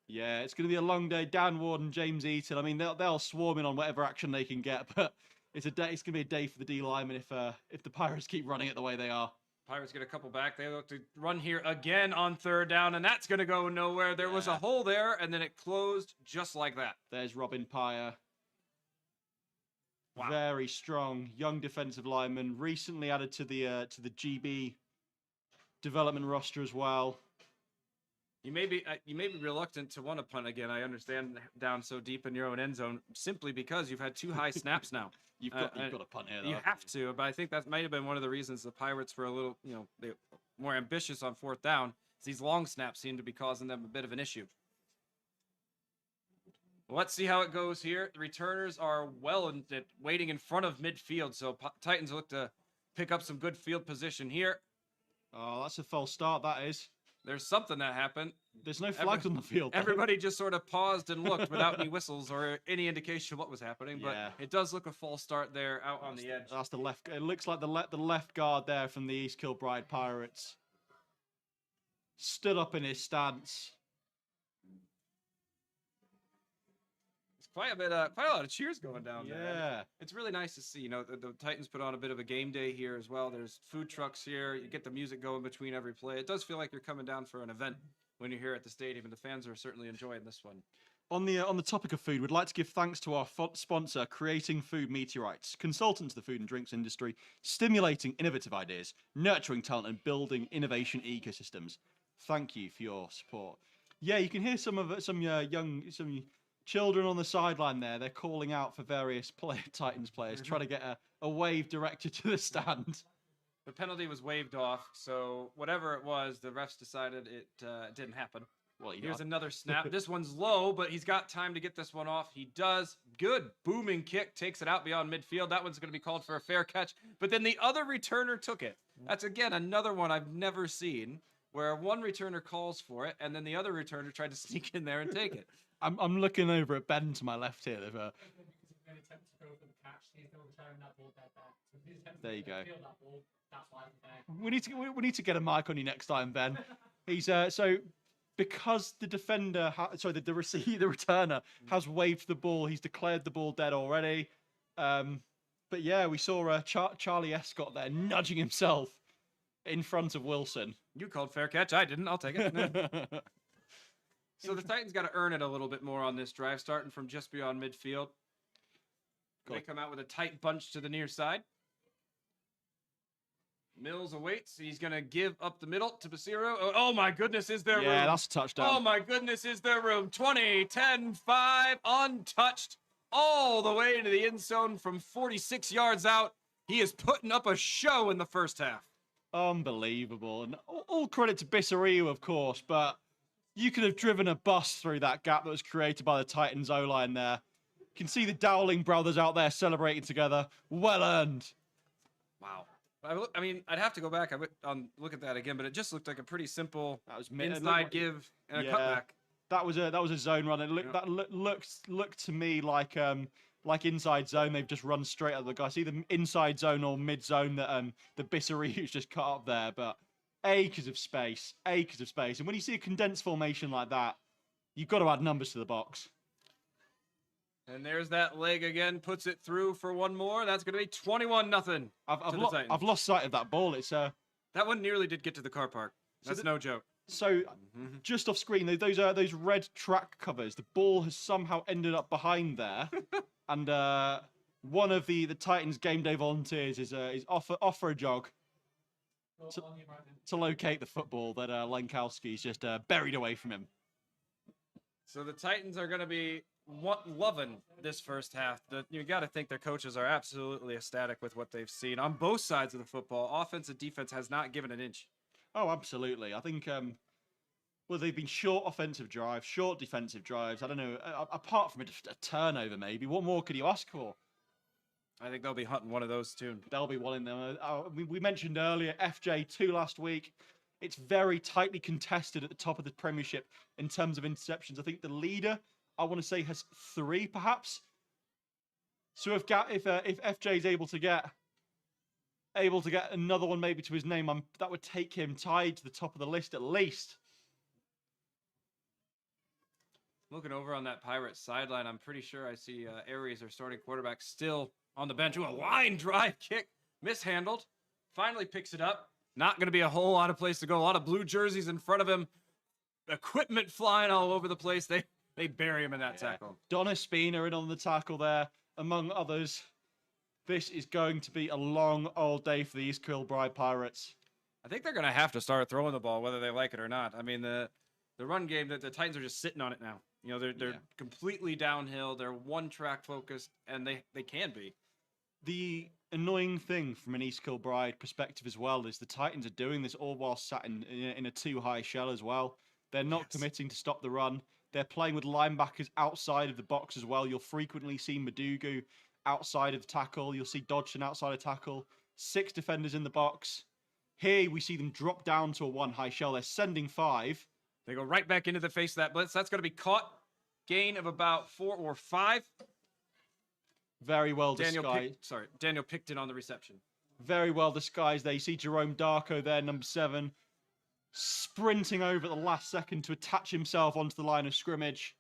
Yeah, it's going to be a long day. Dan Ward and James Eaton, I mean, they'll swarm in on whatever action they can get, but it's going to be a day for the D linemen if the Pirates keep running it the way they are. Pirates get a couple back. They look to run here again on third down, and that's going to go nowhere. There was a hole there, and then it closed just like that. There's Robin Pyer. Wow. Very strong, young defensive lineman. Recently added to the GB development roster as well. You may be reluctant to want to punt again. I understand down so deep in your own end zone, simply because you've had 2 high snaps now. You've got to punt here, though. You have to, but I think that might have been one of the reasons the Pirates were a little, they more ambitious on fourth down. These long snaps seem to be causing them a bit of an issue. Let's see how it goes here. The returners are waiting in front of midfield, so Titans look to pick up some good field position here. Oh, that's a false start, that is. There's something that happened. There's no flags on the field. Everybody just sort of paused and looked without any whistles or any indication of what was happening, but it does look a false start there out on the edge. That's the left. It looks like the left guard there from the East Kilbride Pirates. Stood up in his stance. Quite a lot of cheers going down there. Yeah. It's really nice to see. The Titans put on a bit of a game day here as well. There's food trucks here. You get the music going between every play. It does feel like you're coming down for an event when you're here at the stadium, and the fans are certainly enjoying this one. On the topic of food, we'd like to give thanks to our sponsor, Creating Food Meteorites, consultant to the food and drinks industry, stimulating innovative ideas, nurturing talent, and building innovation ecosystems. Thank you for your support. Yeah, you can hear some children on the sideline there. They're calling out for various Titans players, trying to get a wave directed to the stand. The penalty was waved off, so whatever it was, the refs decided it didn't happen. Well, here's another snap. This one's low, but he's got time to get this one off. He does. Good booming kick, takes it out beyond midfield. That one's going to be called for a fair catch, but then the other returner took it. That's, again, another one I've never seen, where one returner calls for it, and then the other returner tried to sneak in there and take it. I'm looking over at Ben to my left here. There you go. We need to get a mic on you next time, Ben. He's so because the defender, the returner has waved the ball. He's declared the ball dead already. But yeah, we saw Charlie Escott there nudging himself in front of Wilson. You called fair catch. I didn't. I'll take it. So the Titans got to earn it a little bit more on this drive, starting from just beyond midfield. They come out with a tight bunch to the near side. Mills awaits. He's going to give up the middle to Basiro. Oh, my goodness, is there room? Yeah, that's a touchdown. Oh, my goodness, is there room? 20, 10, 5, untouched, all the way into the end zone from 46 yards out. He is putting up a show in the first half. Unbelievable. And all credit to Bissariu, of course, but you could have driven a bus through that gap that was created by the Titans O-line there. You can see the Dowling brothers out there celebrating together. Well earned. Wow. I mean, I'd have to go back and look at that again, but it just looked like a pretty simple inside give and a cutback. That was a zone run. That looked to me like inside zone. They've just run straight at the guy. See the inside zone or mid zone that the Bissariu's just cut up there, but acres of space. And when you see a condensed formation like that, you've got to add numbers to the box. And there's that leg again, puts it through for one more. That's going to be 21-0. I've lost sight of that ball. It's that one nearly did get to the car park. That's no joke. So just off screen, those red track covers. The ball has somehow ended up behind there, and one of the Titans game day volunteers is off for a jog to locate the football that Lenkowski's just buried away from him. So the Titans are going to be loving this first half. You got to think their coaches are absolutely ecstatic with what they've seen on both sides of the football. Offense and defense has not given an inch. Oh, absolutely. I think they've been short offensive drives, short defensive drives. I don't know. Apart from a turnover, maybe. What more could you ask for? I think they'll be hunting one of those too. They'll be one in them. We mentioned earlier FJ2 last week. It's very tightly contested at the top of the Premiership in terms of interceptions. I think the leader, I want to say, has 3 perhaps. So if FJ is able to get another one maybe to his name, that would take him tied to the top of the list at least. Looking over on that Pirates sideline, I'm pretty sure I see Aries, their starting quarterback, still on the bench. Ooh, a line drive kick, mishandled. Finally picks it up. Not going to be a whole lot of place to go. A lot of blue jerseys in front of him. Equipment flying all over the place. They bury him in that tackle. Donna Spina in on the tackle there, among others. This is going to be a long old day for the East Kilbride Pirates. I think they're going to have to start throwing the ball, whether they like it or not. I mean, the run game, the Titans are just sitting on it now. You know, they're completely downhill. They're one-track focused, and they can be. The annoying thing from an East Kilbride perspective as well is the Titans are doing this all while sat in a too-high shell as well. They're not committing to stop the run. They're playing with linebackers outside of the box as well. You'll frequently see Madugu outside of the tackle. You'll see Dodgson outside of tackle. 6 defenders in the box. Here we see them drop down to a 1-high shell. They're sending 5. They go right back into the face of that blitz. That's going to be caught. Gain of about 4 or 5. Very well disguised. Daniel Picton on the reception. Very well disguised there. You see Jerome Darko there, number 7, sprinting over at the last second to attach himself onto the line of scrimmage.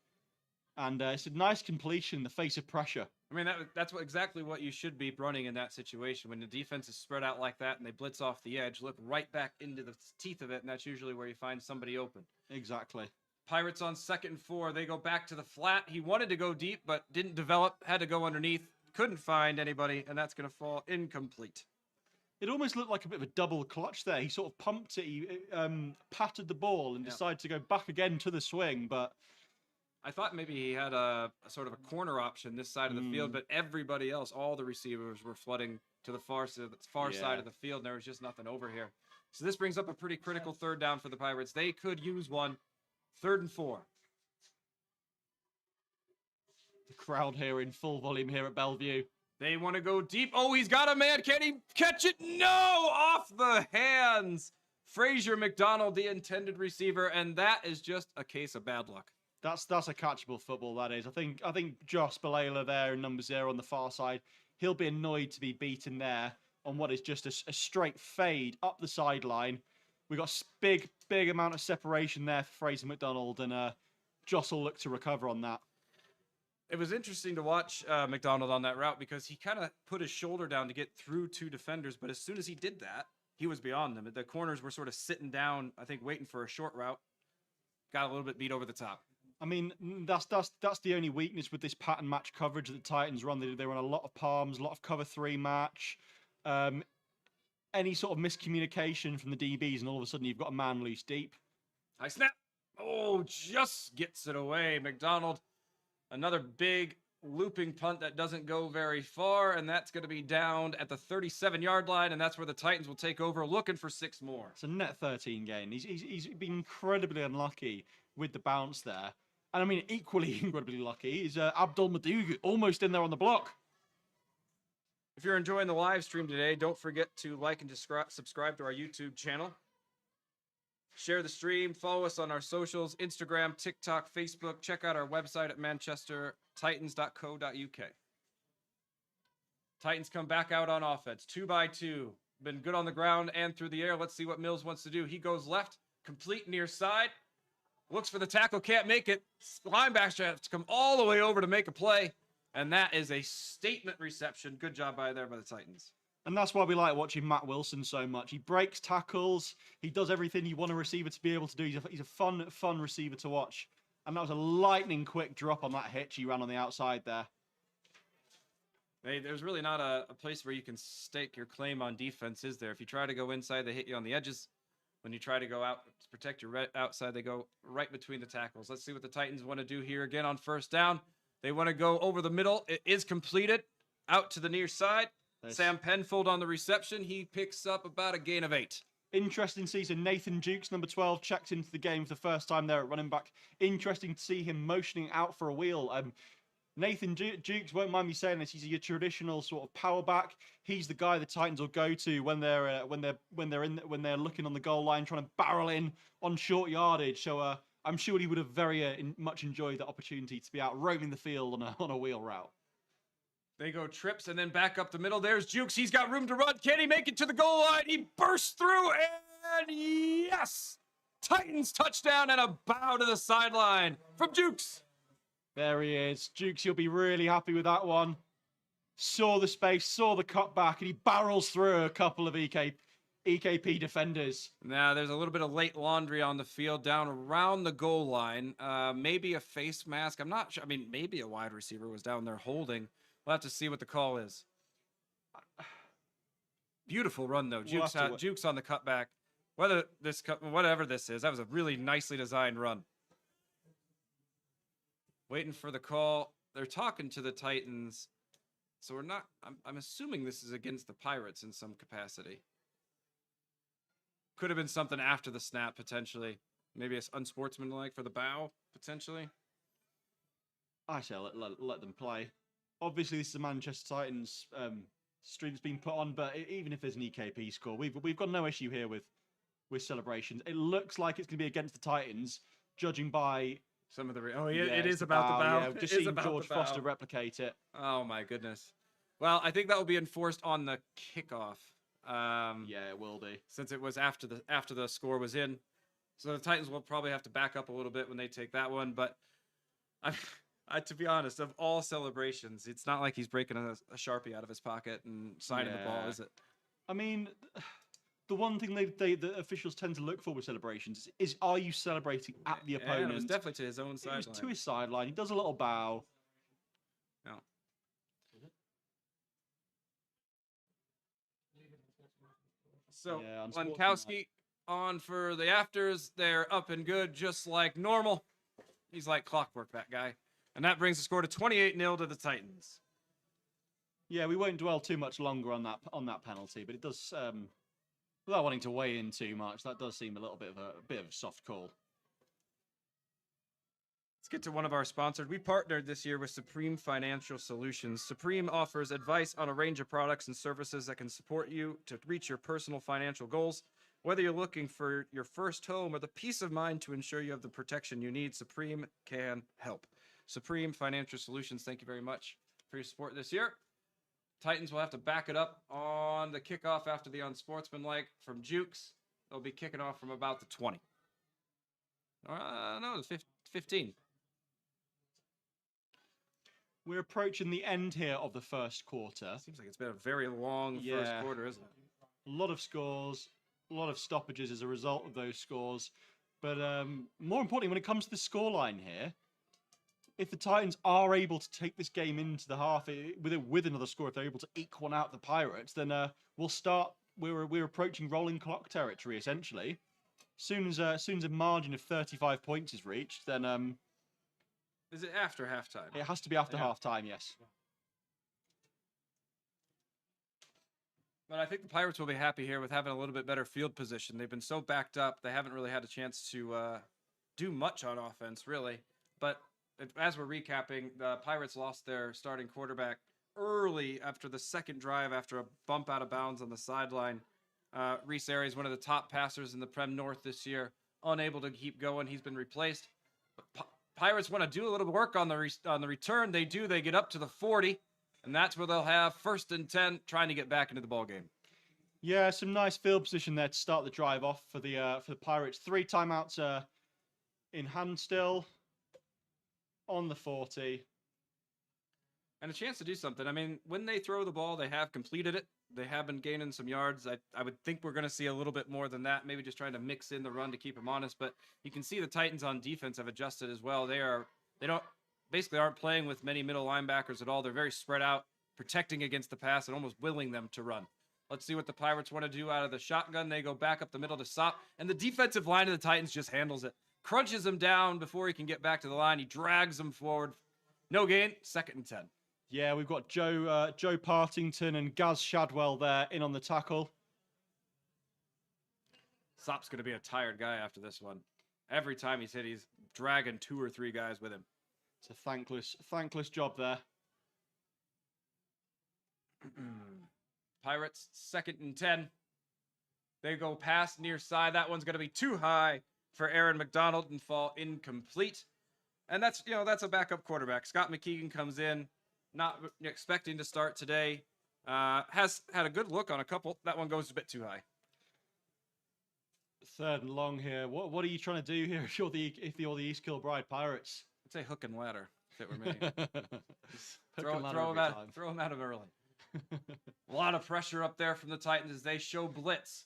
And it's a nice completion in the face of pressure. I mean, that's exactly what you should be running in that situation. When the defense is spread out like that and they blitz off the edge, look right back into the teeth of it, and that's usually where you find somebody open. Exactly. Pirates on 2nd and 4. They go back to the flat. He wanted to go deep, but didn't develop. Had to go underneath. Couldn't find anybody, and that's going to fall incomplete. It almost looked like a bit of a double clutch there. He sort of pumped it. He patted the ball and decided to go back again to the swing, but I thought maybe he had a sort of a corner option this side of the field, but everybody else, all the receivers were flooding to the far side of the field, and there was just nothing over here. So this brings up a pretty critical 3rd down for the Pirates. They could use one. 3rd and 4. The crowd here in full volume here at Belle Vue. They want to go deep. Oh, he's got a man. Can he catch it? No! Off the hands. Frazier McDonald, the intended receiver, and that is just a case of bad luck. That's a catchable football, that is. I think Josh Balela there in number 0 on the far side, he'll be annoyed to be beaten there on what is just a straight fade up the sideline. We got big amount of separation there for Fraser McDonald, and Joss will look to recover on that. It was interesting to watch McDonald on that route because he kind of put his shoulder down to get through 2 defenders, but as soon as he did that, he was beyond them. The corners were sort of sitting down, I think, waiting for a short route. Got a little bit beat over the top. I mean, that's the only weakness with this pattern match coverage that the Titans run. They run a lot of palms, a lot of cover 3 match. Any sort of miscommunication from the DBs, and all of a sudden you've got a man loose deep. High snap. Oh, just gets it away. McDonald, another big looping punt that doesn't go very far, and that's going to be down at the 37-yard line, and that's where the Titans will take over, looking for 6 more. It's a net 13 gain. He's been incredibly unlucky with the bounce there. And I mean, equally incredibly lucky is Abdul Madugu, almost in there on the block. If you're enjoying the live stream today, don't forget to like and subscribe to our YouTube channel. Share the stream. Follow us on our socials, Instagram, TikTok, Facebook. Check out our website at manchestertitans.co.uk. Titans come back out on offense. 2-by-2. Been good on the ground and through the air. Let's see what Mills wants to do. He goes left, complete near side. Looks for the tackle, can't make it. Linebacker has to come all the way over to make a play. And that is a statement reception. Good job by the Titans. And that's why we like watching Matt Wilson so much. He breaks tackles. He does everything you want a receiver to be able to do. He's a fun receiver to watch. And that was a lightning quick drop on that hitch he ran on the outside there. There's really not a place where you can stake your claim on defense, is there? If you try to go inside, they hit you on the edges. When you try to go out to protect your outside, they go right between the tackles. Let's see what the Titans want to do here again on 1st down. They want to go over the middle. It is completed. Out to the near side. Sam Penfold on the reception. He picks up about a gain of 8. Interesting season. Nathan Jukes, number 12, checked into the game for the first time there at running back. Interesting to see him motioning out for a wheel. Nathan Jukes, won't mind me saying this, he's your traditional sort of power back. He's the guy the Titans will go to when they're looking on the goal line, trying to barrel in on short yardage. So I'm sure he would have very much enjoyed the opportunity to be out roaming the field on a wheel route. They go trips and then back up the middle. There's Jukes. He's got room to run. Can he make it to the goal line? He bursts through, and yes! Titans touchdown and a bow to the sideline from Jukes. There he is. Jukes, you'll be really happy with that one. Saw the space, saw the cutback, and he barrels through a couple of EKP defenders. Now, there's a little bit of late laundry on the field down around the goal line. Maybe a face mask. I'm not sure. I mean, maybe a wide receiver was down there holding. We'll have to see what the call is. Beautiful run, though. Jukes on the cutback. Whatever this is, that was a really nicely designed run. Waiting for the call. They're talking to the Titans. So we're not... I'm assuming this is against the Pirates in some capacity. Could have been something after the snap, potentially. Maybe it's unsportsmanlike for the bow, potentially. I say let them play. Obviously, this is a Manchester Titans streak that's been put on, but even if there's an EKP score, we've got no issue here with celebrations. It looks like it's going to be against the Titans, judging by some of the... it is about the bow. Yeah, just seeing George Foster replicate it. Oh, my goodness. Well, I think that will be enforced on the kickoff. Yeah, it will be, since it was after the score was in. So the Titans will probably have to back up a little bit when they take that one. But to be honest, of all celebrations, it's not like he's breaking a Sharpie out of his pocket and signing the ball, is it? I mean, the one thing the officials tend to look for with celebrations is are you celebrating at the opponent? It was definitely to his own sideline. It was to his sideline. He does a little bow. No. So, Lankowski on for the afters. They're up and good, just like normal. He's like clockwork, that guy. And that brings the score to 28-0 to the Titans. Yeah, we won't dwell too much longer on that penalty, but it does, without wanting to weigh in too much, that does seem a little bit of a soft call. Let's get to one of our sponsors. We partnered this year with Supreme Financial Solutions. Supreme offers advice on a range of products and services that can support you to reach your personal financial goals. Whether you're looking for your first home or the peace of mind to ensure you have the protection you need, Supreme can help. Supreme Financial Solutions, thank you very much for your support this year. Titans will have to back it up on the kickoff after the unsportsmanlike from Jukes. They'll be kicking off from about the 20. No, the 15. We're approaching the end here of the first quarter. Seems like it's been a very long first quarter, isn't it? A lot of scores, a lot of stoppages as a result of those scores. But more importantly, when it comes to the scoreline here, if the Titans are able to take this game into the half with another score, if they're able to eke one out the Pirates, then we'll start. We're approaching rolling clock territory essentially. Soon as a margin of 35 points is reached, then is it after halftime? It has to be after halftime, yes. But I think the Pirates will be happy here with having a little bit better field position. They've been so backed up, they haven't really had a chance to do much on offense, really. But as we're recapping, the Pirates lost their starting quarterback early after the second drive after a bump out of bounds on the sideline. Reese Ayres, one of the top passers in the Prem North this year, unable to keep going. He's been replaced. But Pirates want to do a little work on the return. They do. They get up to the 40, and that's where they'll have 1st and 10, trying to get back into the ball game. Yeah, some nice field position there to start the drive off for the Pirates. 3 timeouts in hand still on the 40. And a chance to do something. I mean, when they throw the ball, they have completed it. They have been gaining some yards. I would think we're going to see a little bit more than that, maybe just trying to mix in the run to keep them honest. But you can see the Titans on defense have adjusted as well. They aren't playing with many middle linebackers at all. They're very spread out, protecting against the pass and almost willing them to run. Let's see what the Pirates want to do out of the shotgun. They go back up the middle to Sop, and the defensive line of the Titans just handles it. Crunches him down before he can get back to the line. He drags him forward. No gain, 2nd and 10. Yeah, we've got Joe Partington and Gaz Shadwell there in on the tackle. Sop's going to be a tired guy after this one. Every time he's hit, he's dragging 2 or 3 guys with him. It's a thankless job there. Pirates, 2nd and 10. They go past near side. That one's going to be too high for Aaron McDonald and fall incomplete. And that's a backup quarterback. Scott McKeegan comes in, not expecting to start today. Has had a good look on a couple. That one goes a bit too high. 3rd and long here. What are you trying to do here if you're the East Kilbride Pirates? I'd say hook and ladder if it were me. throw him out of early. A lot of pressure up there from the Titans as they show blitz.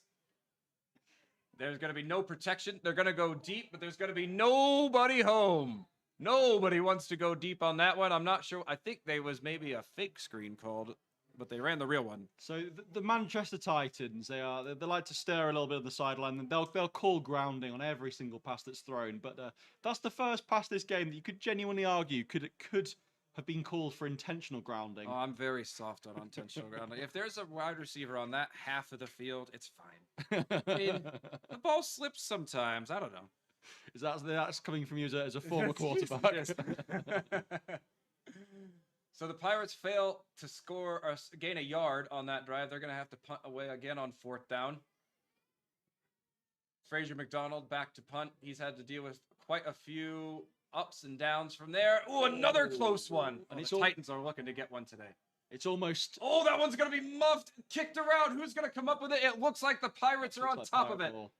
There's going to be no protection. They're going to go deep, but there's going to be nobody home. Nobody wants to go deep on that one. I'm not sure. I think there was maybe a fake screen called, but they ran the real one. So the Manchester Titans, they like to stir a little bit on the sideline, and they'll call grounding on every single pass that's thrown. But that's the first pass this game that you could genuinely argue could have been called for intentional grounding. Oh, I'm very soft on intentional grounding. If there's a wide receiver on that half of the field, it's fine. I mean, the ball slips sometimes. I don't know. Is that's coming from you as a former quarterback? Yes. So the Pirates fail to score or gain a yard on that drive. They're going to have to punt away again on 4th down. Fraser McDonald back to punt. He's had to deal with quite a few ups and downs from there. Ooh, another close one. And the Titans are looking to get one today. It's almost... Oh, that one's going to be muffed, kicked around. Who's going to come up with it? It looks like the Pirates are on top of it. Ball.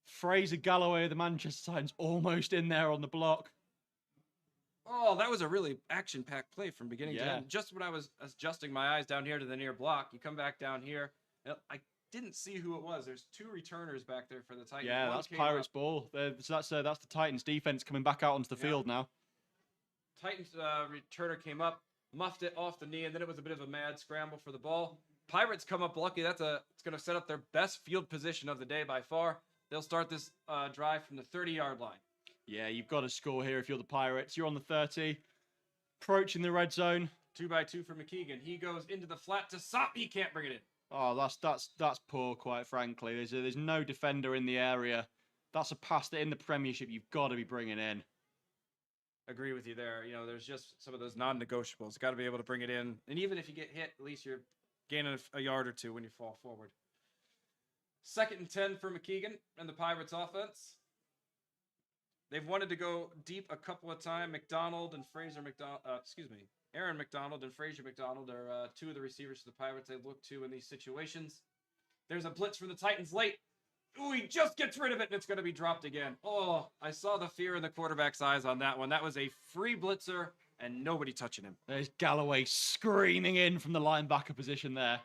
Fraser Galloway of the Manchester Titans almost in there on the block. Oh, that was a really action-packed play from beginning to end. Just when I was adjusting my eyes down here to the near block, you come back down here. I didn't see who it was. There's 2 returners back there for the Titans. Yeah, that's Pirates ball. So that's the Titans defense coming back out onto the field now. Titans returner came up, muffed it off the knee, and then it was a bit of a mad scramble for the ball. Pirates come up lucky. It's going to set up their best field position of the day by far. They'll start this drive from the 30-yard line. Yeah, you've got to score here if you're the Pirates. You're on the 30, approaching the red zone. 2-by-2 for McKeegan. He goes into the flat to Sop. He can't bring it in. Oh, that's poor, quite frankly. There's no defender in the area. That's a pass that in the Premiership you've got to be bringing in. Agree with you there. You know, there's just some of those non-negotiables. Got to be able to bring it in. And even if you get hit, at least you're gaining a yard or two when you fall forward. 2nd and 10 for McKeegan and the Pirates offense. They've wanted to go deep a couple of times. Aaron McDonald and Fraser McDonald are 2 of the receivers for the Pirates they look to in these situations. There's a blitz from the Titans late. Ooh, he just gets rid of it, and it's going to be dropped again. Oh, I saw the fear in the quarterback's eyes on that one. That was a free blitzer, and nobody touching him. There's Galloway screaming in from the linebacker position there.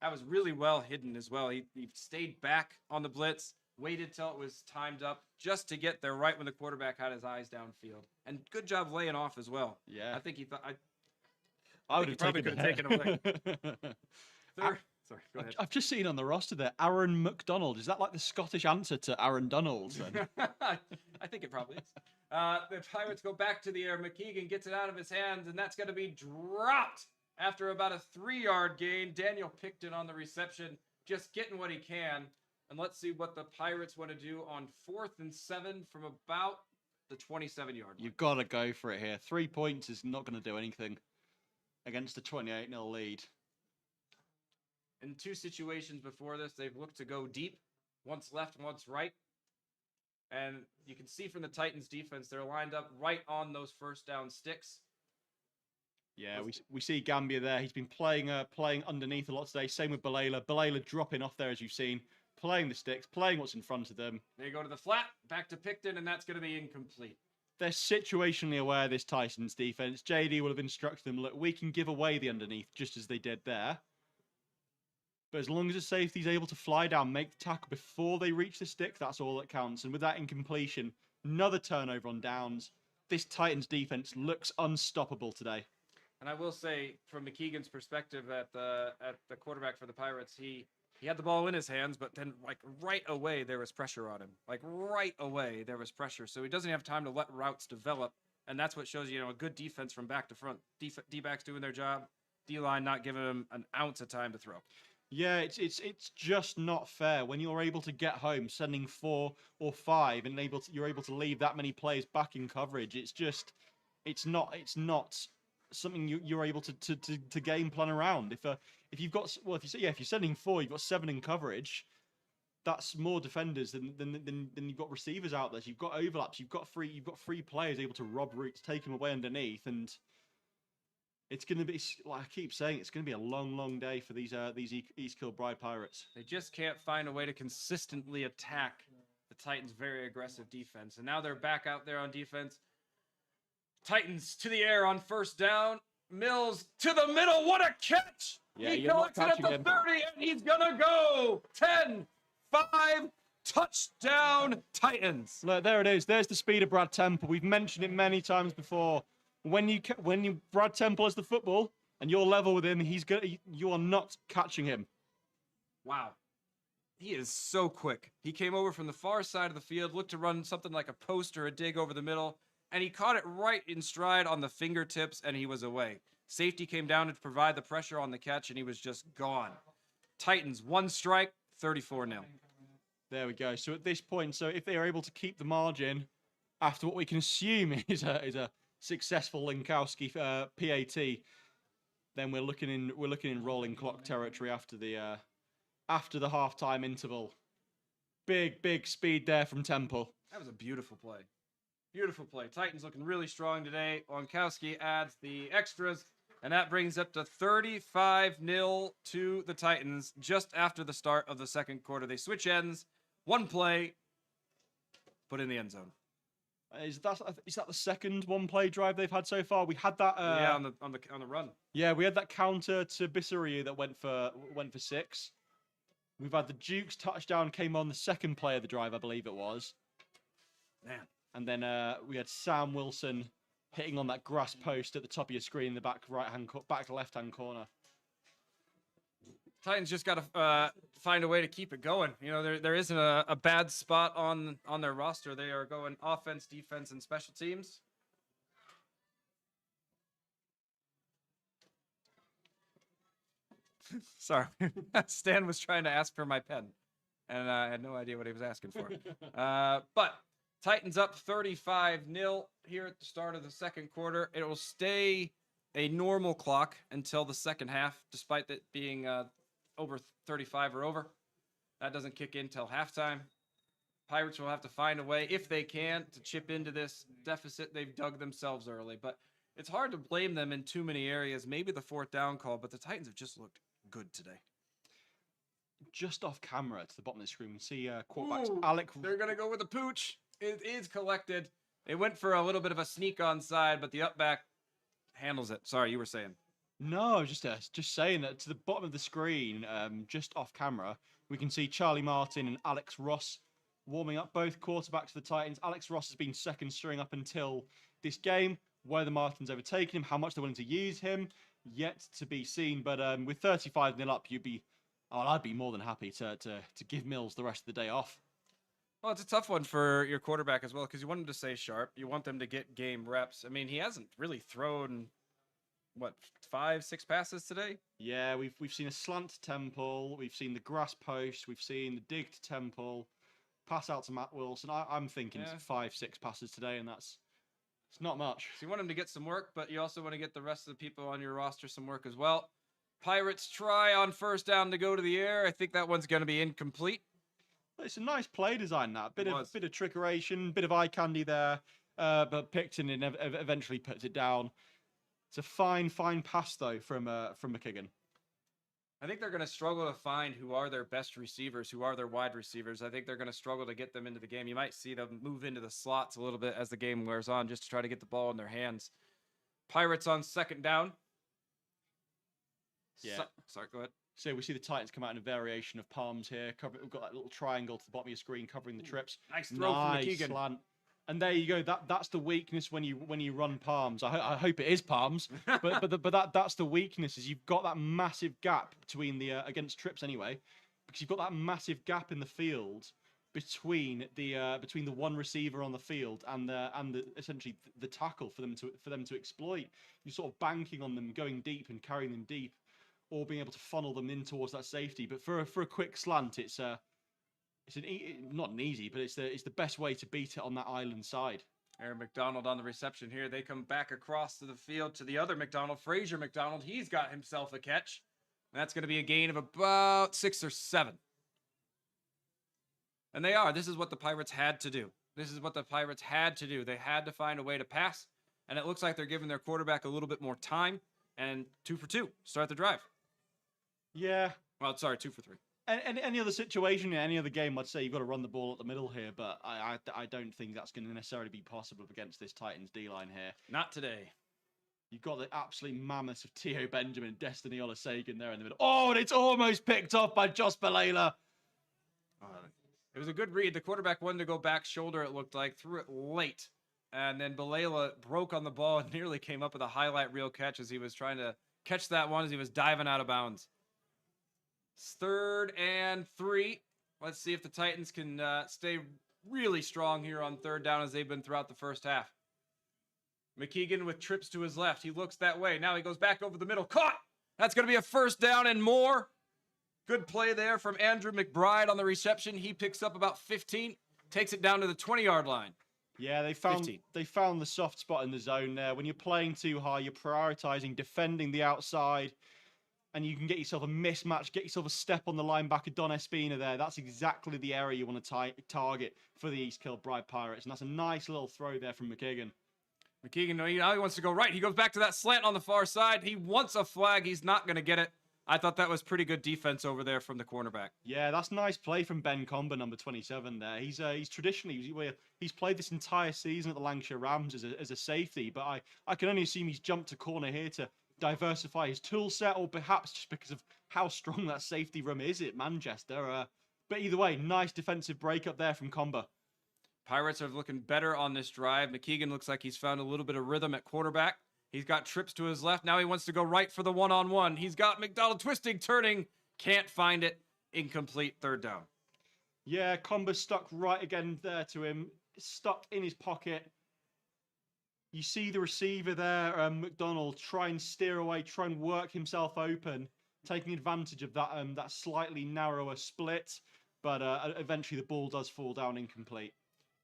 That was really well hidden as well. He stayed back on the blitz, waited till it was timed up just to get there right when the quarterback had his eyes downfield. And good job laying off as well. Yeah. I think he thought... I would have probably could have taken him away. Sorry, go ahead. I've just seen on the roster there, Aaron McDonald. Is that like the Scottish answer to Aaron Donald? I think it probably is. The Pirates go back to the air. McKeegan gets it out of his hands, and that's going to be dropped after about a 3-yard gain. Daniel Picton on the reception, just getting what he can. And let's see what the Pirates want to do on 4th and 7 from about the 27-yard line. You've got to go for it here. 3 points is not going to do anything against a 28-0 lead. In 2 situations before this, they've looked to go deep, once left, once right. And you can see from the Titans defense, they're lined up right on those first down sticks. Yeah, we see Gambia there. He's been playing underneath a lot today. Same with Balela. Balela dropping off there, as you've seen. Playing the sticks, playing what's in front of them. They go to the flat, back to Picton, and that's going to be incomplete. They're situationally aware, this Titans defense. JD will have instructed them, look, we can give away the underneath just as they did there. But as long as the safety's able to fly down, make the tackle before they reach the stick, that's all that counts. And with that incompletion, another turnover on downs. This Titans defense looks unstoppable today. And I will say, from McKeegan's perspective at the quarterback for the Pirates, he had the ball in his hands, but then right away there was pressure on him. Right away there was pressure. So he doesn't have time to let routes develop. And that's what shows you, a good defense from back to front. D-backs doing their job. D-line not giving him an ounce of time to throw. Yeah, it's just not fair when you're able to get home, sending 4 or 5, and you're able to leave that many players back in coverage. It's not something you're able to game plan around. If you're sending 4, you've got 7 in coverage. That's more defenders than you've got receivers out there. So you've got overlaps. You've got free players able to rob routes, take them away underneath, and it's going to be, like I keep saying, it's going to be a long, long day for these East Kilbride Pirates. They just can't find a way to consistently attack the Titans' very aggressive defense, and now they're back out there on defense. Titans to the air on first down. Mills to the middle. What a catch! Yeah, he collects it at the 30, and he's gonna go 10, 35. Touchdown Titans. Look, there it is. There's the speed of Brad Temple. We've mentioned it many times before. When you Brad Temple has the football and you're level with him, you are not catching him. Wow. He is so quick. He came over from the far side of the field, looked to run something like a post or a dig over the middle, and he caught it right in stride on the fingertips, and he was away. Safety came down to provide the pressure on the catch, and he was just gone. Titans, 1 strike, 34-0. There we go. So at this point, if they are able to keep the margin after what we can assume is a successful Linkowski PAT, then we're looking in rolling clock territory after the halftime interval. Big speed there from Temple. That was a beautiful play. Beautiful play. Titans looking really strong today. Linkowski adds the extras, and that brings up to 35-0 to the Titans just after the start of the second quarter. They switch ends. 1 play, put in the end zone. Is that the second 1-play drive they've had so far? We had that on the run. Yeah, we had that counter to Bissariu that went for 6. We've had the Duke's touchdown came on the second play of the drive, I believe it was. Man. And then we had Sam Wilson hitting on that grass post at the top of your screen in the back left-hand corner. Titans just got to find a way to keep it going. You know, there isn't a bad spot on their roster. They are going offense, defense, and special teams. Sorry. Stan was trying to ask for my pen, and I had no idea what he was asking for. But Titans up 35-0 here at the start of the second quarter. It will stay a normal clock until the second half, despite it being over 35 or over. That doesn't kick in till halftime. Pirates will have to find a way, if they can, to chip into this deficit. They've dug themselves early, but it's hard to blame them in too many areas. Maybe the 4th down call, but the Titans have just looked good today. Just off camera to the bottom of the screen, we see quarterbacks Alec. They're going to go with the pooch. It is collected. They went for a little bit of a sneak onside, but the up back handles it. Sorry, you were saying. No, I was just saying that to the bottom of the screen, just off camera, we can see Charlie Martin and Alex Ross warming up, both quarterbacks for the Titans. Alex Ross has been second string up until this game. Whether Martin's overtaken him, how much they're willing to use him, yet to be seen. But with 35-0 up, I'd be more than happy to give Mills the rest of the day off. Well, it's a tough one for your quarterback as well, because you want him to stay sharp. You want them to get game reps. I mean, he hasn't really thrown, 5-6 passes today? Yeah, we've seen a slant to Temple. We've seen the grass post. We've seen the dig to Temple. Pass out to Matt Wilson. I'm thinking 5-6 passes today, and it's not much. So you want him to get some work, but you also want to get the rest of the people on your roster some work as well. Pirates try on 1st down to go to the air. I think that one's going to be incomplete. It's a nice play design, that. Bit of trickeration, bit of eye candy there, but Picton eventually puts it down. It's a fine pass, though, from McKigan. I think they're going to struggle to find who are their best receivers, who are their wide receivers. I think they're going to struggle to get them into the game. You might see them move into the slots a little bit as the game wears on, just to try to get the ball in their hands. Pirates on 2nd down. Yeah. Sorry, go ahead. So we see the Titans come out in a variation of palms here. We've got that little triangle to the bottom of your screen covering the trips. Nice throw from McKeegan. Slant. And there you go. That's the weakness when you run palms. I hope it is palms, but that's the weakness, is you've got that massive gap between the against trips anyway, because you've got that massive gap in the field between the one receiver on the field and the essentially the tackle for them to exploit. You're sort of banking on them going deep and carrying them deep, or being able to funnel them in towards that safety. But for a quick slant, it's not an easy, but it's the best way to beat it on that island side. Aaron McDonald on the reception here. They come back across to the field to the other McDonald, Frazier McDonald. He's got himself a catch. That's going to be a gain of about 6 or 7. And they are. This is what the Pirates had to do. They had to find a way to pass, and it looks like they're giving their quarterback a little bit more time. And 2 for 2. Start the drive. Yeah. Well, sorry, 2 for 3. Any other situation, any other game, I'd say you've got to run the ball at the middle here, but I don't think that's going to necessarily be possible against this Titans D-line here. Not today. You've got the absolute mammoths of Tio Benjamin and Destiny Olusegun there in the middle. Oh, and it's almost picked off by Josh Balela. It was a good read. The quarterback wanted to go back shoulder, it looked like, threw it late. And then Balela broke on the ball and nearly came up with a highlight reel catch as he was trying to catch that one as he was diving out of bounds. 3rd and 3. Let's see if the Titans can stay really strong here on 3rd down as they've been throughout the first half. McKeegan with trips to his left. He looks that way. Now he goes back over the middle. Caught! That's going to be a 1st down and more. Good play there from Andrew McBride on the reception. He picks up about 15, takes it down to the 20-yard line. Yeah, they found the soft spot in the zone there. When you're playing too high, you're prioritizing defending the outside, and you can get yourself a mismatch, get yourself a step on the linebacker, Don Espina there. That's exactly the area you want to target for the East Kilbride Pirates, and that's a nice little throw there from McKeegan. McKeegan, now he wants to go right. He goes back to that slant on the far side. He wants a flag. He's not going to get it. I thought that was pretty good defense over there from the cornerback. Yeah, that's nice play from Ben Comber, number 27 there. He's traditionally, he's played this entire season at the Lancashire Rams as a safety, but I can only assume he's jumped to corner here to diversify his tool set, or perhaps just because of how strong that safety room is at Manchester. But either way, nice defensive break up there from Comber. Pirates are looking better on this drive. McKeegan looks like he's found a little bit of rhythm at quarterback. He's got trips to his left. Now he wants to go right for the one-on-one. He's got McDonald twisting, turning. Can't find it. Incomplete 3rd down. Yeah, Comber stuck right again there to him. Stuck in his pocket. You see the receiver there, McDonald, try and steer away, try and work himself open, taking advantage of that slightly narrower split. But eventually the ball does fall down incomplete.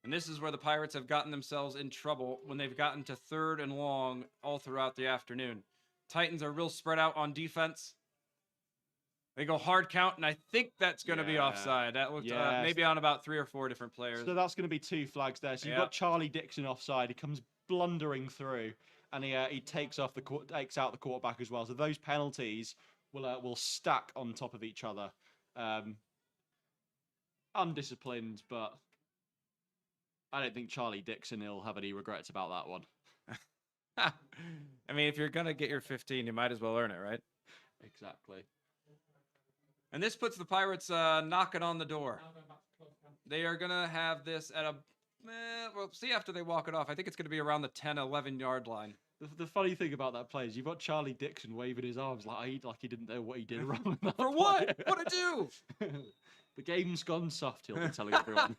And this is where the Pirates have gotten themselves in trouble when they've gotten to 3rd and long all throughout the afternoon. Titans are real spread out on defense. They go hard count, and I think that's going to be offside. That looked maybe on about 3 or 4 different players. So that's going to be 2 flags there. So you've got Charlie Dixon offside. He comes blundering through, and he takes out the quarterback as well. So those penalties will stack on top of each other. Undisciplined, but I don't think Charlie Dixon will have any regrets about that one. I mean, if you're going to get your 15, you might as well earn it, right? Exactly. And this puts the Pirates knocking on the door. They are going to have this at we'll see after they walk it off. I think it's going to be around the 10, 11-yard line. The funny thing about that play is you've got Charlie Dixon waving his arms like he didn't know what he did wrong. For what? What'd I do? The game's gone soft, he'll be telling everyone.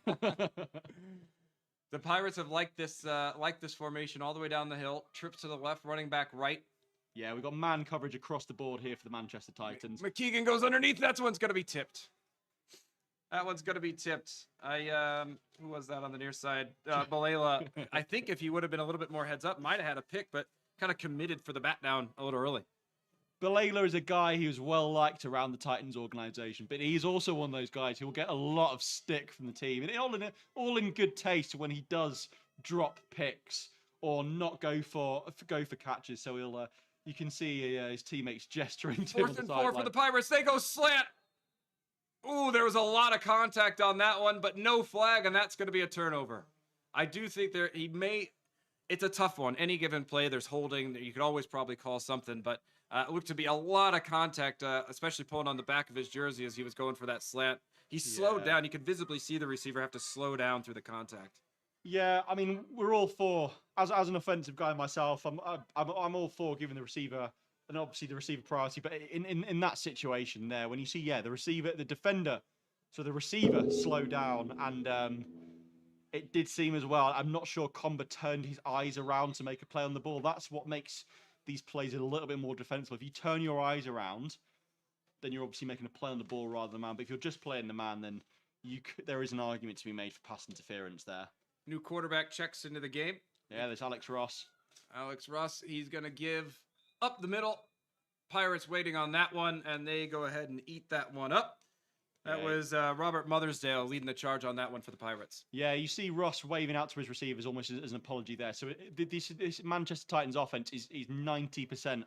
The Pirates have liked this formation all the way down the hill. Trips to the left, running back right. Yeah, we've got man coverage across the board here for the Manchester Titans. McKeegan goes underneath. That one's going to be tipped. That one's going to be tipped. Who was that on the near side? Balela. I think if he would have been a little bit more heads up, might have had a pick, but kind of committed for the bat down a little early. Balela is a guy who's well liked around the Titans organization, but he's also one of those guys who will get a lot of stick from the team, and all in good taste when he does drop picks or not go for catches. So you can see his teammates gesturing to him on the 4th for the Pirates. They go slant. Ooh, there was a lot of contact on that one, but no flag, and that's going to be a turnover. I do think it's a tough one. Any given play, there's holding. You could always probably call something, but it looked to be a lot of contact, especially pulling on the back of his jersey as he was going for that slant. He slowed down. You could visibly see the receiver have to slow down through the contact. Yeah, I mean, we're all for, as an offensive guy myself, I'm all for giving the receiver, and obviously the receiver priority, but in that situation there, when you see, the defender, so the receiver slowed down, and it did seem as well, I'm not sure Comber turned his eyes around to make a play on the ball. That's what makes these plays a little bit more defensive. If you turn your eyes around, then you're obviously making a play on the ball rather than the man. But if you're just playing the man, then there is an argument to be made for pass interference there. New quarterback checks into the game. Yeah, there's Alex Ross. He's going to give up the middle. Pirates waiting on that one, and they go ahead and eat that one up. That was Robert Mothersdale leading the charge on that one for the Pirates. Yeah, you see Ross waving out to his receivers almost as an apology there. So this Manchester Titans offense is 90%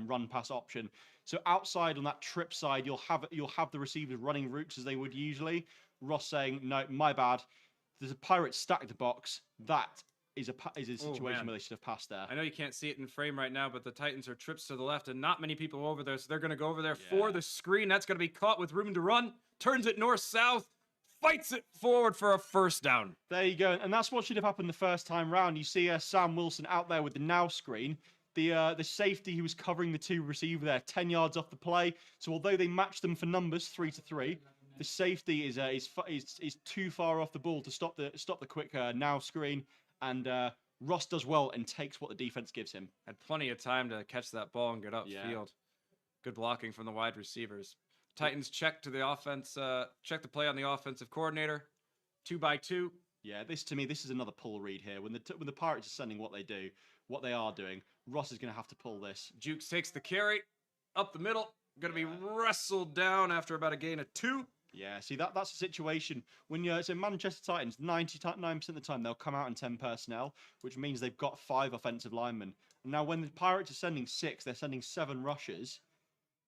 run-pass option. So outside on that trip side, you'll have the receivers running routes as they would usually. Ross saying, no, my bad. There's a Pirates stacked the box. That is a situation where they should have passed there. I know you can't see it in frame right now, but the Titans are trips to the left and not many people over there. So they're going to go over there for the screen. That's going to be caught with room to run. Turns it north-south. fights it forward for a first down. There you go. And that's what should have happened the first time round. You see Sam Wilson out there with the now screen. The safety who was covering the two receiver there, 10 yards off the play. So although they matched them for numbers 3-3, the safety is too far off the ball to stop the quick now screen. And Ross does well and takes what the defense gives him. Had plenty of time to catch that ball and get upfield. Good blocking from the wide receivers. Titans check to the offense, check the play on the offensive coordinator. 2-by-2. Yeah, this is another pull read here. When the Pirates are sending what they are doing, Ross is going to have to pull this. Jukes takes the carry up the middle. Going to be wrestled down after about a gain of 2. Yeah, see that's a situation when you're Manchester Titans 99% of the time they'll come out in 10 personnel, which means they've got 5 offensive linemen. Now when the Pirates are sending 6, they're sending 7 rushers.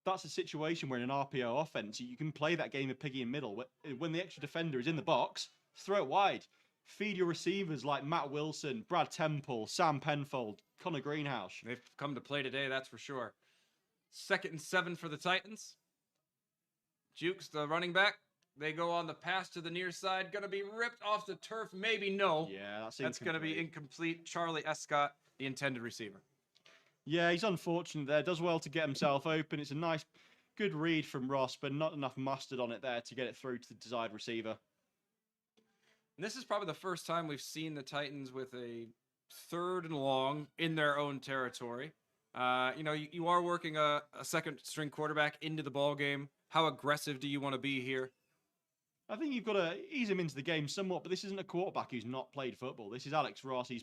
That's a situation where in an RPO offense you can play that game of piggy in middle. When the extra defender is in the box, throw it wide. Feed your receivers like Matt Wilson, Brad Temple, Sam Penfold, Connor Greenhouse. They've come to play today, that's for sure. 2nd and 7 for the Titans. Jukes, the running back. They go on the pass to the near side. Going to be ripped off the turf. Maybe no. Yeah, that's going to be incomplete. Charlie Escott, the intended receiver. Yeah, he's unfortunate there. Does well to get himself open. It's a nice, good read from Ross, but not enough mustard on it there to get it through to the desired receiver. And this is probably the first time we've seen the Titans with a 3rd and long in their own territory. You are working a second string quarterback into the ball game. How aggressive do you want to be here? I think you've got to ease him into the game somewhat, but this isn't a quarterback who's not played football. This is Alex Ross. He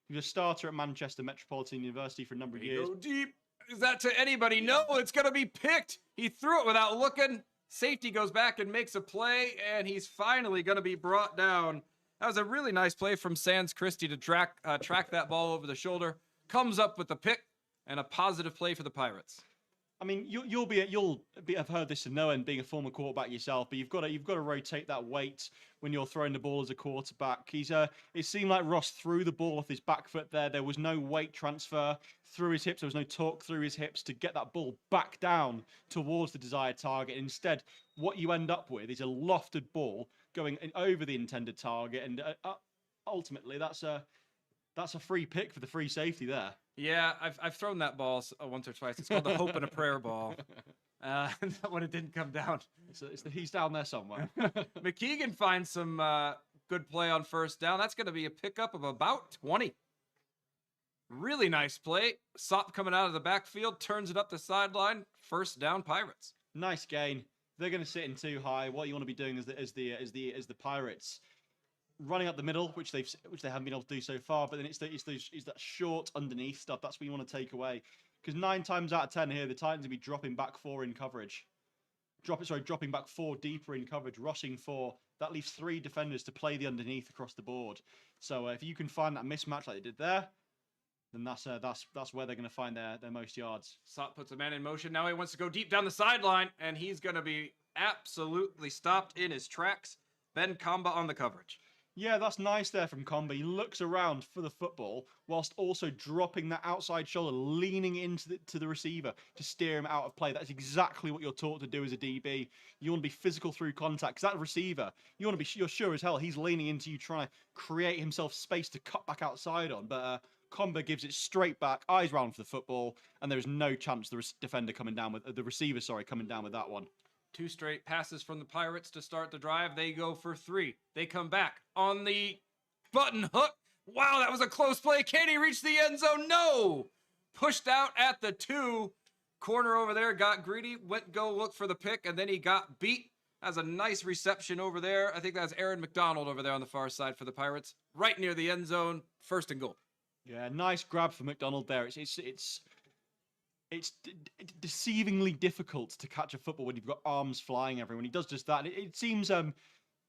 was a starter at Manchester Metropolitan University for a number of years. Go deep. Is that to anybody? No, it's going to be picked. He threw it without looking. Safety goes back and makes a play, and he's finally going to be brought down. That was a really nice play from Sans Christie to track that ball over the shoulder. Comes up with the pick and a positive play for the Pirates. I mean, you'll have heard this to no end, being a former quarterback yourself, but you've got to rotate that weight when you're throwing the ball as a quarterback. It seemed like Ross threw the ball off his back foot there. There was no weight transfer through his hips. There was no torque through his hips to get that ball back down towards the desired target. Instead, what you end up with is a lofted ball going over the intended target, and ultimately that's a free pick for the free safety there. Yeah, I've thrown that ball once or twice. It's called the hope and a prayer ball. When it didn't come down. He's down there somewhere. McKeegan finds some good play on first down. That's going to be a pickup of about 20. Really nice play. Sop coming out of the backfield, turns it up the sideline. First down, Pirates. Nice gain. They're going to sit in too high. What you want to be doing is the Pirates running up the middle, which they haven't been able to do so far. But then it's that short underneath stuff. That's what you want to take away. Because 9 times out of 10 here, the Titans will be dropping back 4 in coverage. Dropping back 4 deeper in coverage, rushing 4. That leaves 3 defenders to play the underneath across the board. So if you can find that mismatch like they did there, then that's where they're going to find their most yards. Sop puts a man in motion. Now he wants to go deep down the sideline, and he's going to be absolutely stopped in his tracks. Ben Kamba on the coverage. Yeah, that's nice there from Comba. He looks around for the football whilst also dropping that outside shoulder, leaning into the receiver to steer him out of play. That's exactly what you're taught to do as a DB. You want to be physical through contact. Because that receiver, you're sure as hell he's leaning into you, trying to create himself space to cut back outside on. But Comba gives it straight back, eyes round for the football, and there is no chance the receiver coming down with that one. 2 straight passes from the Pirates to start the drive. They go for 3. They come back on the button hook. Wow, that was a close play. Can he reach the end zone? No! Pushed out at the 2. Corner over there got greedy. Went go look for the pick, and then he got beat. Has a nice reception over there. I think that's Aaron McDonald over there on the far side for the Pirates. Right near the end zone. 1st and goal. Yeah, nice grab for McDonald there. It's deceivingly difficult to catch a football when you've got arms flying everywhere. When he does just that, it seems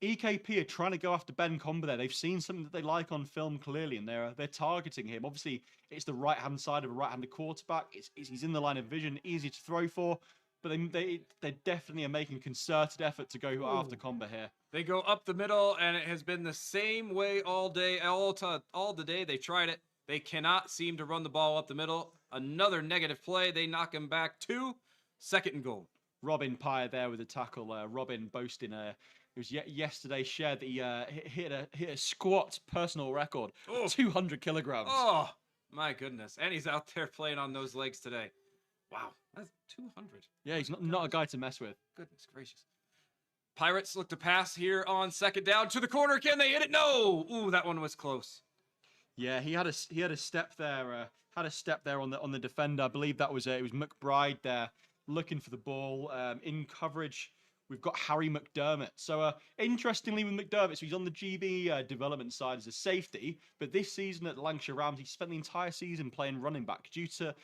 EKP are trying to go after Ben Comba there. They've seen something that they like on film clearly, and they're targeting him. Obviously, it's the right-hand side of a right-handed quarterback. He's in the line of vision, easy to throw for, but they definitely are making concerted effort to go after Comba here. They go up the middle, and it has been the same way all day, all the day. They tried it. They cannot seem to run the ball up the middle. Another negative play. They knock him back 2. 2nd and goal. Robin Pye there with the tackle. Robin boasting It was yesterday shared that he hit a squat personal record Oh. of 200 kilograms. Oh, my goodness. And he's out there playing on those legs today. Wow, that's 200. Yeah, he's not a guy to mess with. Goodness gracious. Pirates look to pass here on second down to the corner. Can they hit it? No. Ooh, that one was close. Yeah, he had a step there. Had a step there on the defender. I believe that was it was McBride there looking for the ball in coverage. We've got Harry McDermott. So interestingly with McDermott, so he's on the GB development side as a safety, but this season at the Lancashire Rams, he spent the entire season playing running back due to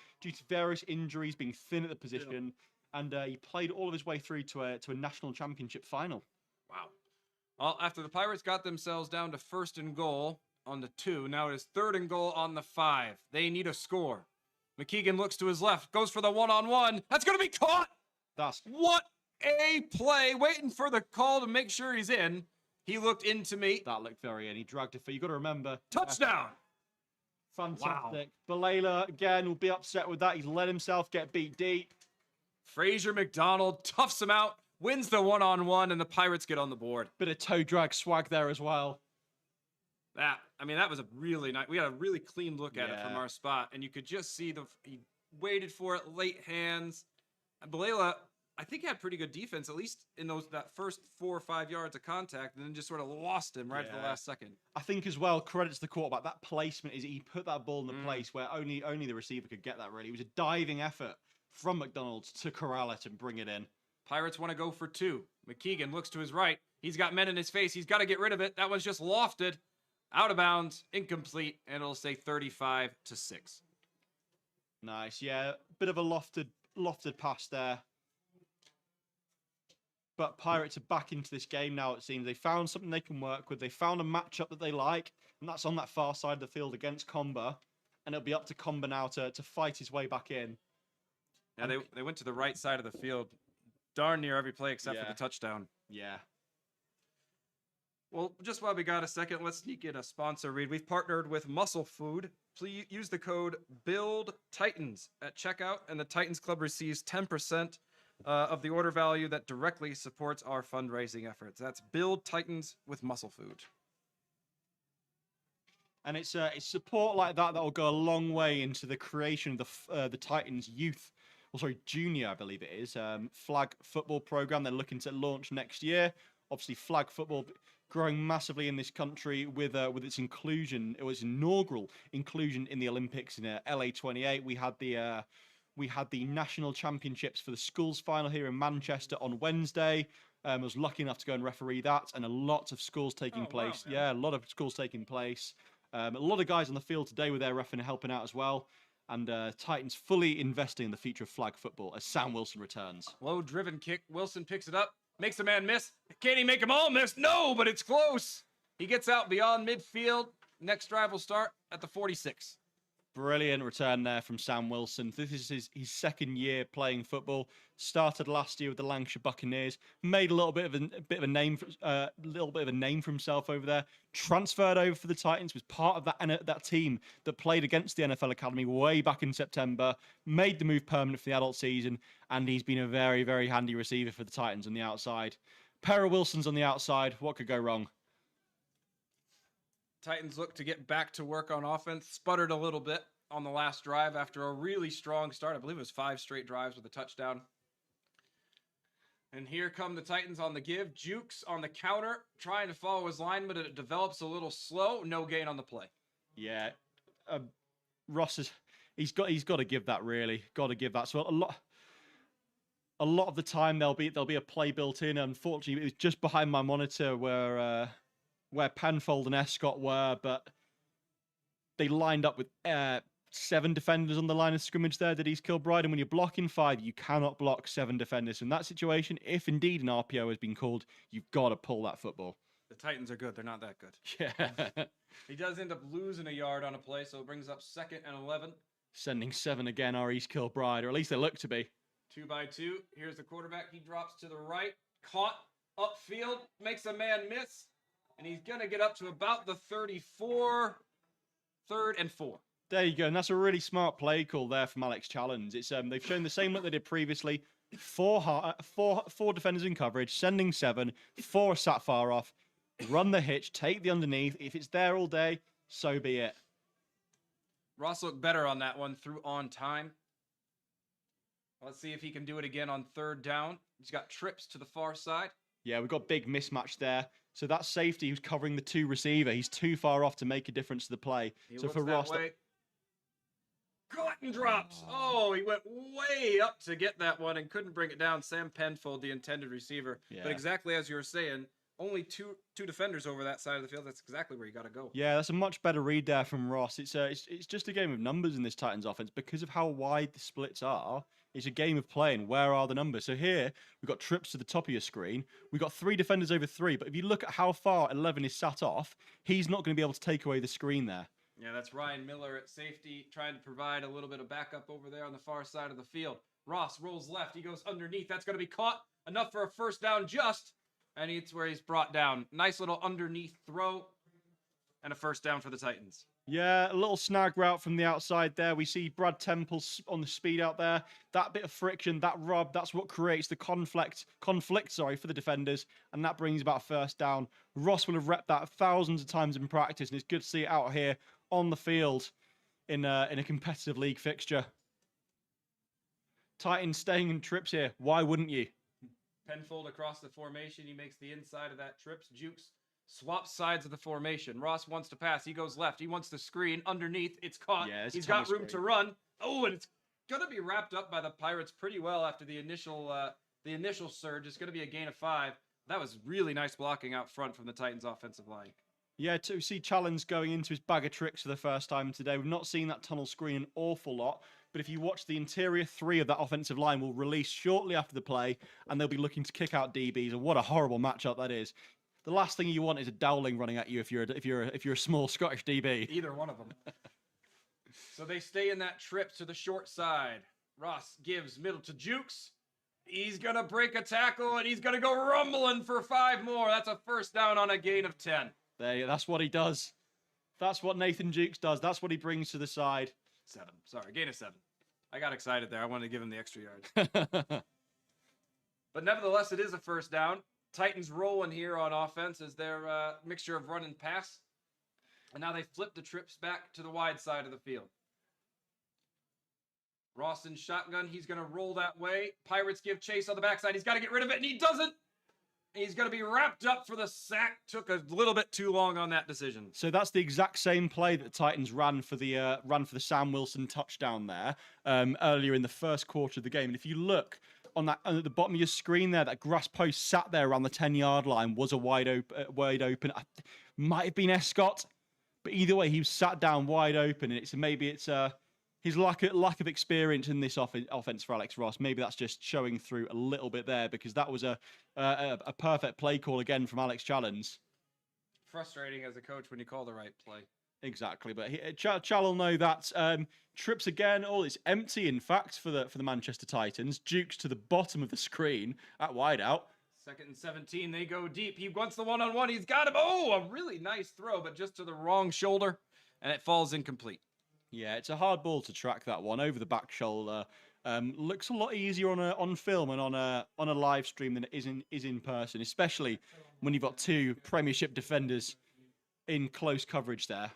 various injuries, being thin at the position, and he played all of his way through to a national championship final. Wow. Well, after the Pirates got themselves down to 1st and goal on the 2, now it is 3rd and goal on the 5. They need a score. McKeegan looks to his left, goes for the one-on-one. That's going to be caught. What a play, waiting for the call to make sure he's in. He looked into me. That looked very in. He dragged it for you. Got to remember. Touchdown. Fantastic. Wow. Balela, again, will be upset with that. He's let himself get beat deep. Fraser McDonald toughs him out, wins the one-on-one, and the Pirates get on the board. Bit of toe drag swag there as well. That was a really nice. We had a really clean look at it from our spot, and you could just see he waited for it, late hands. And Balela, I think, had pretty good defense, at least in that first 4 or 5 yards of contact, and then just sort of lost him right at the last second. I think as well, credit to the quarterback. That placement is he put that ball in the place where only the receiver could get that. Really, it was a diving effort from McDonald's to corral it and bring it in. Pirates want to go for 2. McKeegan looks to his right. He's got men in his face. He's got to get rid of it. That one's just lofted. Out of bounds, incomplete, and it'll say 35-6. Nice, yeah. Bit of a lofted pass there. But Pirates are back into this game now, it seems. They found something they can work with. They found a matchup that they like, and that's on that far side of the field against Comber. And it'll be up to Comber now to fight his way back in. Yeah, they went to the right side of the field darn near every play except for the touchdown. Yeah. Well, just while we got a second, let's sneak in a sponsor read. We've partnered with Muscle Food. Please use the code BUILDTITANS at checkout, and the Titans Club receives 10% of the order value that directly supports our fundraising efforts. That's Build Titans with Muscle Food. And it's support like that will go a long way into the creation of the Titans youth, junior, I believe it is, flag football program. They're looking to launch next year. Obviously, flag football growing massively in this country with its inclusion. It was inaugural inclusion in the Olympics in LA 28. We had the national championships for the schools final here in Manchester on Wednesday. I was lucky enough to go and referee that, and a lot of schools taking place. Wow, yeah, a lot of schools taking place. A lot of guys on the field today were there reffing and helping out as well. And Titans fully investing in the future of flag football as Sam Wilson returns. Low driven kick. Wilson picks it up, makes a man miss. Can he make them all miss? No, but it's close. He gets out beyond midfield. Next drive will start at the 46. Brilliant return there from Sam Wilson. This is his second year playing football. Started last year with the Lancashire Buccaneers. Made a little bit of a name for himself over there. Transferred over for the Titans. Was part of that team that played against the NFL Academy way back in September. Made the move permanent for the adult season, and he's been a very, very handy receiver for the Titans on the outside. Pair of Wilsons on the outside. What could go wrong? Titans look to get back to work on offense. Sputtered a little bit on the last drive after a really strong start. I believe it was 5 straight drives with a touchdown. And here come the Titans on the give. Jukes on the counter, trying to follow his line, but it develops a little slow. No gain on the play. Yeah, Ross he's got to give that, really. Got to give that. So a lot of the time there'll be a play built in. Unfortunately, it was just behind my monitor where Penfold and Escott were, but they lined up with 7 defenders on the line of scrimmage there at East Kilbride, and when you're blocking 5, you cannot block 7 defenders. In that situation, if indeed an RPO has been called, you've got to pull that football. The Titans are good. They're not that good. Yeah. He does end up losing a yard on a play, so it brings up 2nd and 11. Sending 7 again, our East Kilbride, or at least they look to be. 2 by 2. Here's the quarterback. He drops to the right. Caught upfield. Makes a man miss. And he's going to get up to about the 34, 3rd and 4. There you go. And that's a really smart play call there from Alex Challenge. It's they've shown the same look they did previously. Four defenders in coverage, sending 7, 4 sat far off, run the hitch, take the underneath. If it's there all day, so be it. Ross looked better on that one through on time. Let's see if he can do it again on third down. He's got trips to the far side. Yeah, we've got big mismatch there. So that safety who's covering the 2 receiver, he's too far off to make a difference to the play. He so looks for that Ross, way. Caught and drops. Oh, he went way up to get that one and couldn't bring it down. Sam Penfold, the intended receiver. Yeah. But exactly as you were saying, only two defenders over that side of the field. That's exactly where you got to go. Yeah, that's a much better read there from Ross. It's just a game of numbers in this Titans offense because of how wide the splits are. It's a game of playing. Where are the numbers? So here we've got trips to the top of your screen. We've got 3 defenders over 3. But if you look at how far 11 is sat off, he's not going to be able to take away the screen there. Yeah, that's Ryan Miller at safety, trying to provide a little bit of backup over there on the far side of the field. Ross rolls left. He goes underneath. That's going to be caught. Enough for a first down just. And it's where he's brought down. Nice little underneath throw. And a first down for the Titans. Yeah, a little snag route from the outside there. We see Brad Temple on the speed out there. That bit of friction, that rub, that's what creates the conflict, for the defenders. And that brings about a first down. Ross will have repped that thousands of times in practice. And it's good to see it out here on the field in a competitive league fixture. Titans staying in trips here. Why wouldn't you? Penfold across the formation. He makes the inside of that trips. Jukes swaps sides of the formation. Ross wants to pass. He goes left. He wants the screen underneath. It's caught. Yeah, he's got room to run. Oh, and it's going to be wrapped up by the Pirates pretty well after the initial surge. It's going to be a gain of 5. That was really nice blocking out front from the Titans offensive line. Yeah, to see Challenge going into his bag of tricks for the first time today. We've not seen that tunnel screen an awful lot, but if you watch the interior 3 of that offensive line will release shortly after the play, and they'll be looking to kick out DBs. And what a horrible matchup that is. The last thing you want is a Dowling running at you if you're a small Scottish DB. Either one of them. So they stay in that trip to the short side. Ross gives middle to Jukes. He's going to break a tackle, and he's going to go rumbling for 5 more. That's a first down on a gain of 10. That's what he does. That's what Nathan Jukes does. That's what he brings to the side. 7. Sorry, gain of 7. I got excited there. I wanted to give him the extra yard. But nevertheless, it is a first down. Titans rolling here on offense as their mixture of run and pass. And now they flip the trips back to the wide side of the field. Ross in shotgun. He's going to roll that way. Pirates give chase on the backside. He's got to get rid of it, and he doesn't. He's going to be wrapped up for the sack. Took a little bit too long on that decision. So that's the exact same play that the Titans ran for the Sam Wilson touchdown there earlier in the first quarter of the game. And if you look on that at the bottom of your screen there, that grass post sat there around the 10-yard line was a wide open. Might have been Escott, but either way, he was sat down wide open. And maybe it's his lack of experience in this offense for Alex Ross. Maybe that's just showing through a little bit there because that was a perfect play call again from Alex Challens. Frustrating as a coach when you call the right play. Exactly, but Chal will know that. Trips again. Oh, it's empty, in fact, for the Manchester Titans. Jukes to the bottom of the screen at wide out. 2nd and 17. They go deep. He wants the one-on-one. He's got him. Oh, a really nice throw, but just to the wrong shoulder, and it falls incomplete. Yeah, it's a hard ball to track that one over the back shoulder. Looks a lot easier on film and on a live stream than it is in person, especially when you've got 2 Premiership defenders in close coverage there.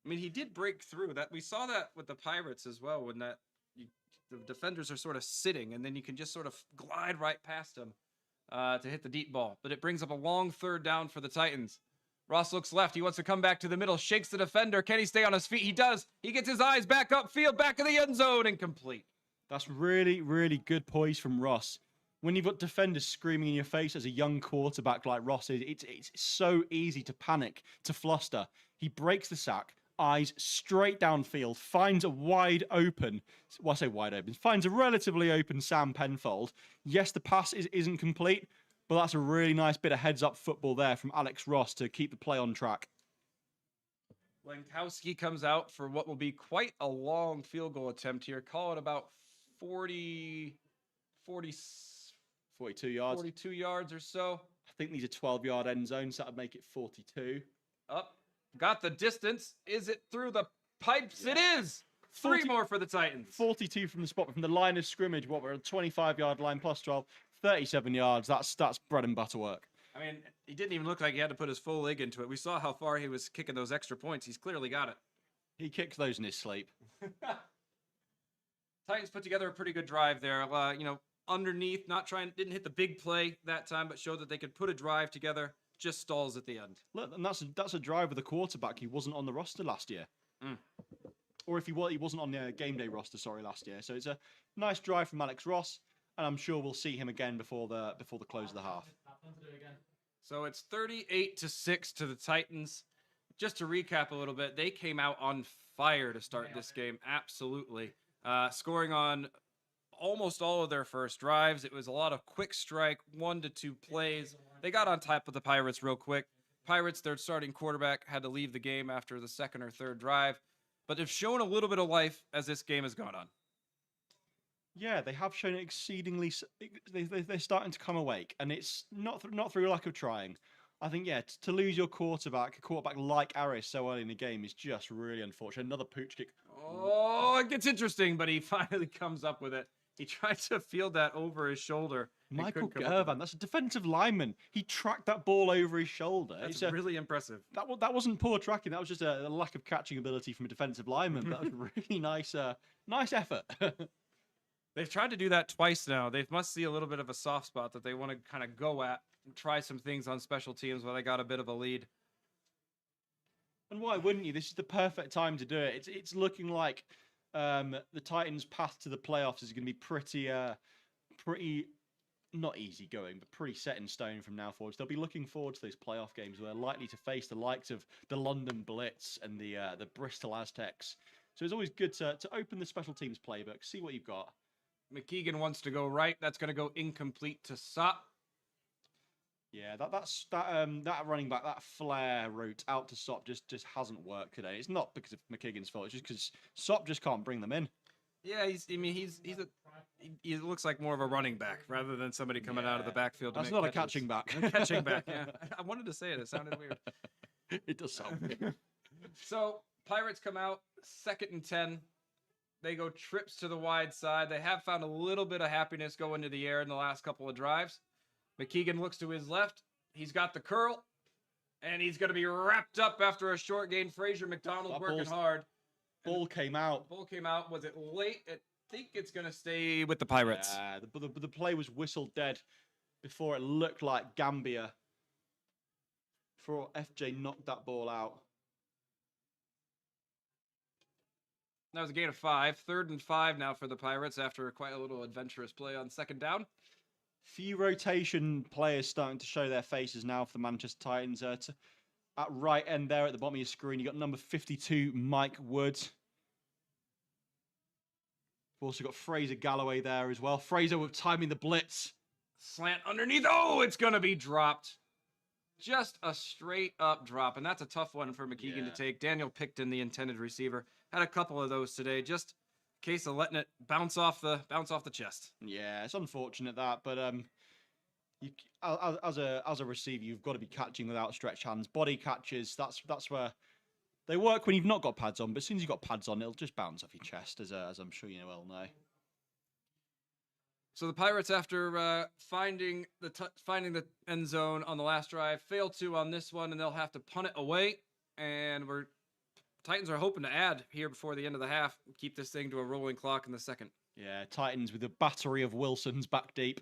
I mean, he did break through that. We saw that with the Pirates as well, when the defenders are sort of sitting, and then you can just sort of glide right past them to hit the deep ball. But it brings up a long third down for the Titans. Ross looks left. He wants to come back to the middle, shakes the defender. Can he stay on his feet? He does. He gets his eyes back upfield, back of the end zone, incomplete. That's really, really good poise from Ross. When you've got defenders screaming in your face as a young quarterback like Ross is, it's so easy to panic, to fluster. He breaks the sack, eyes straight downfield, finds a wide open, well, I say wide open, finds a relatively open Sam Penfold. Yes, the pass isn't complete, but that's a really nice bit of heads-up football there from Alex Ross to keep the play on track. Lankowski comes out for what will be quite a long field goal attempt here. Call it about 42 yards or so. I think these are 12-yard end zones. That would make it 42. Up. Got the distance. Is it through the pipes? Yeah. It is. Three 40 more for the Titans. 42 from the spot, but from the line of scrimmage, what, we're a 25-yard line plus 12, 37 yards. That's bread and butter work. I mean, he didn't even look like he had to put his full leg into it. We saw how far he was kicking those extra points. He's clearly got it. He kicks those in his sleep. Titans put together a pretty good drive there. Underneath, didn't hit the big play that time, but showed that they could put a drive together. Just stalls at the end. Look, and that's a drive with a quarterback. He wasn't on the roster last year. Or if he wasn't on the game day roster, last year. So it's a nice drive from Alex Ross, and I'm sure we'll see him again before the close of the half. So it's 38-6 to the Titans. Just to recap a little bit, they came out on fire to start this game. Absolutely. Scoring on almost all of their first drives. It was a lot of quick strike, 1 to 2 plays. They got on top of the Pirates real quick. Pirates, their starting quarterback, had to leave the game after the second or third drive. But they've shown a little bit of life as this game has gone on. Yeah, they have shown exceedingly. They're starting to come awake, and it's not through lack of trying. I think, to lose your quarterback, a quarterback like Aris so early in the game is just really unfortunate. Another pooch kick. Oh, it gets interesting, but he finally comes up with it. He tried to field that over his shoulder. Michael Gervan, that's a defensive lineman. He tracked that ball over his shoulder. That's really impressive. That wasn't poor tracking. That was just a lack of catching ability from a defensive lineman. That was really nice effort. They've tried to do that twice now. They must see a little bit of a soft spot that they want to kind of go at and try some things on special teams while they got a bit of a lead. And why wouldn't you? This is the perfect time to do it. It's looking like the Titans' path to the playoffs is going to be pretty not easy going, but pretty set in stone from now forwards. They'll be looking forward to those playoff games where they're likely to face the likes of the London Blitz and the Bristol Aztecs. So it's always good to open the special teams playbook, see what you've got. McKeegan wants to go right. That's going to go incomplete to Sop. Yeah, that running back, that flare route out to Sop just hasn't worked today. It's not because of McKeegan's fault. It's just because Sop just can't bring them in. Yeah, he looks like more of a running back rather than somebody coming out of the backfield. That's not a catching back. Catching back. Yeah, I wanted to say it. It sounded weird. It does sound weird. So Pirates come out 2nd and 10. They go trips to the wide side. They have found a little bit of happiness going to the air in the last couple of drives. McKeegan looks to his left. He's got the curl, and he's going to be wrapped up after a short gain. Fraser McDonald working hard. Ball came out. Was it late? I think it's going to stay with the Pirates. Yeah, the play was whistled dead before it looked like Gambia. Before FJ knocked that ball out. That was a gain of 5. 3rd and 5 now for the Pirates after quite a little adventurous play on 2nd down. Few rotation players starting to show their faces now for the Manchester Titans. At right end there at the bottom of your screen, you got number 52, Mike Wood. We've also got Fraser Galloway there as well. Fraser with timing the blitz. Slant underneath. Oh, it's going to be dropped. Just a straight up drop. And that's a tough one for McKeegan to take. Daniel Picton, the intended receiver, had a couple of those today. Just a case of letting it bounce off the chest. Yeah, it's unfortunate that, but as a receiver, you've got to be catching with outstretched hands. Body catches, that's where they work when you've not got pads on. But as soon as you've got pads on, it'll just bounce off your chest, as I'm sure you well know. So the Pirates, after finding the end zone on the last drive, fail to on this one, and they'll have to punt it away. And Titans are hoping to add here before the end of the half, keep this thing to a rolling clock in the second. Yeah, Titans with a battery of Wilsons back deep.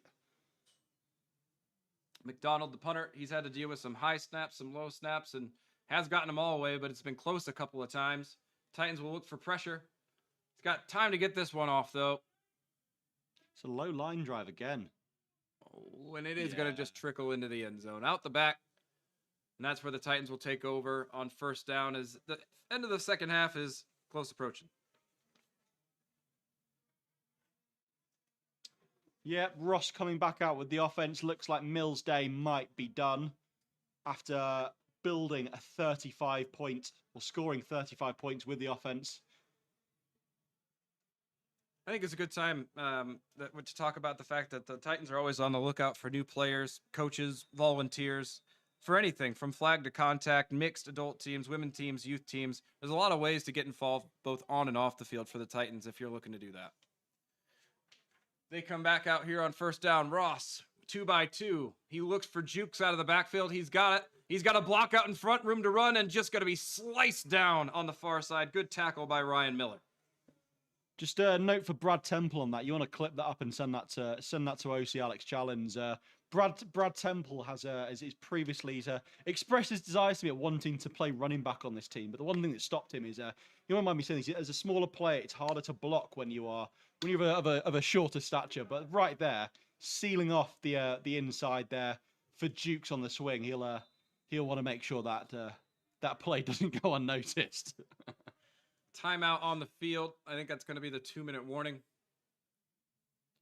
McDonald, the punter, he's had to deal with some high snaps, some low snaps, and has gotten them all away, but it's been close a couple of times. Titans will look for pressure. He's got time to get this one off, though. It's a low line drive again. Oh, and it is going to just trickle into the end zone. Out the back. And that's where the Titans will take over on 1st down as the end of the second half is close approaching. Yeah, Ross coming back out with the offense. Looks like Mills' day might be done after building a 35-point, or scoring 35 points with the offense. I think it's a good time to talk about the fact that the Titans are always on the lookout for new players, coaches, volunteers. for anything from flag to contact, mixed adult teams, women teams, youth teams. There's a lot of ways to get involved both on and off the field for the Titans if you're looking to do that. They come back out here on first down. Ross, 2x2. He looks for Jukes out of the backfield. He's got it. He's got a block out in front, room to run, and just going to be sliced down on the far side. Good tackle by Ryan Miller. Just a note for Brad Temple on that. You want to clip that up and send that to OC Alex Challenge. Brad Temple has previously expressed his desires to be wanting to play running back on this team, but the one thing that stopped him is you won't mind me saying this, as a smaller player, it's harder to block when you're of a shorter stature. But right there, sealing off the inside there for Jukes on the swing, he'll want to make sure that that play doesn't go unnoticed. Timeout on the field. I think that's going to be the 2-minute warning.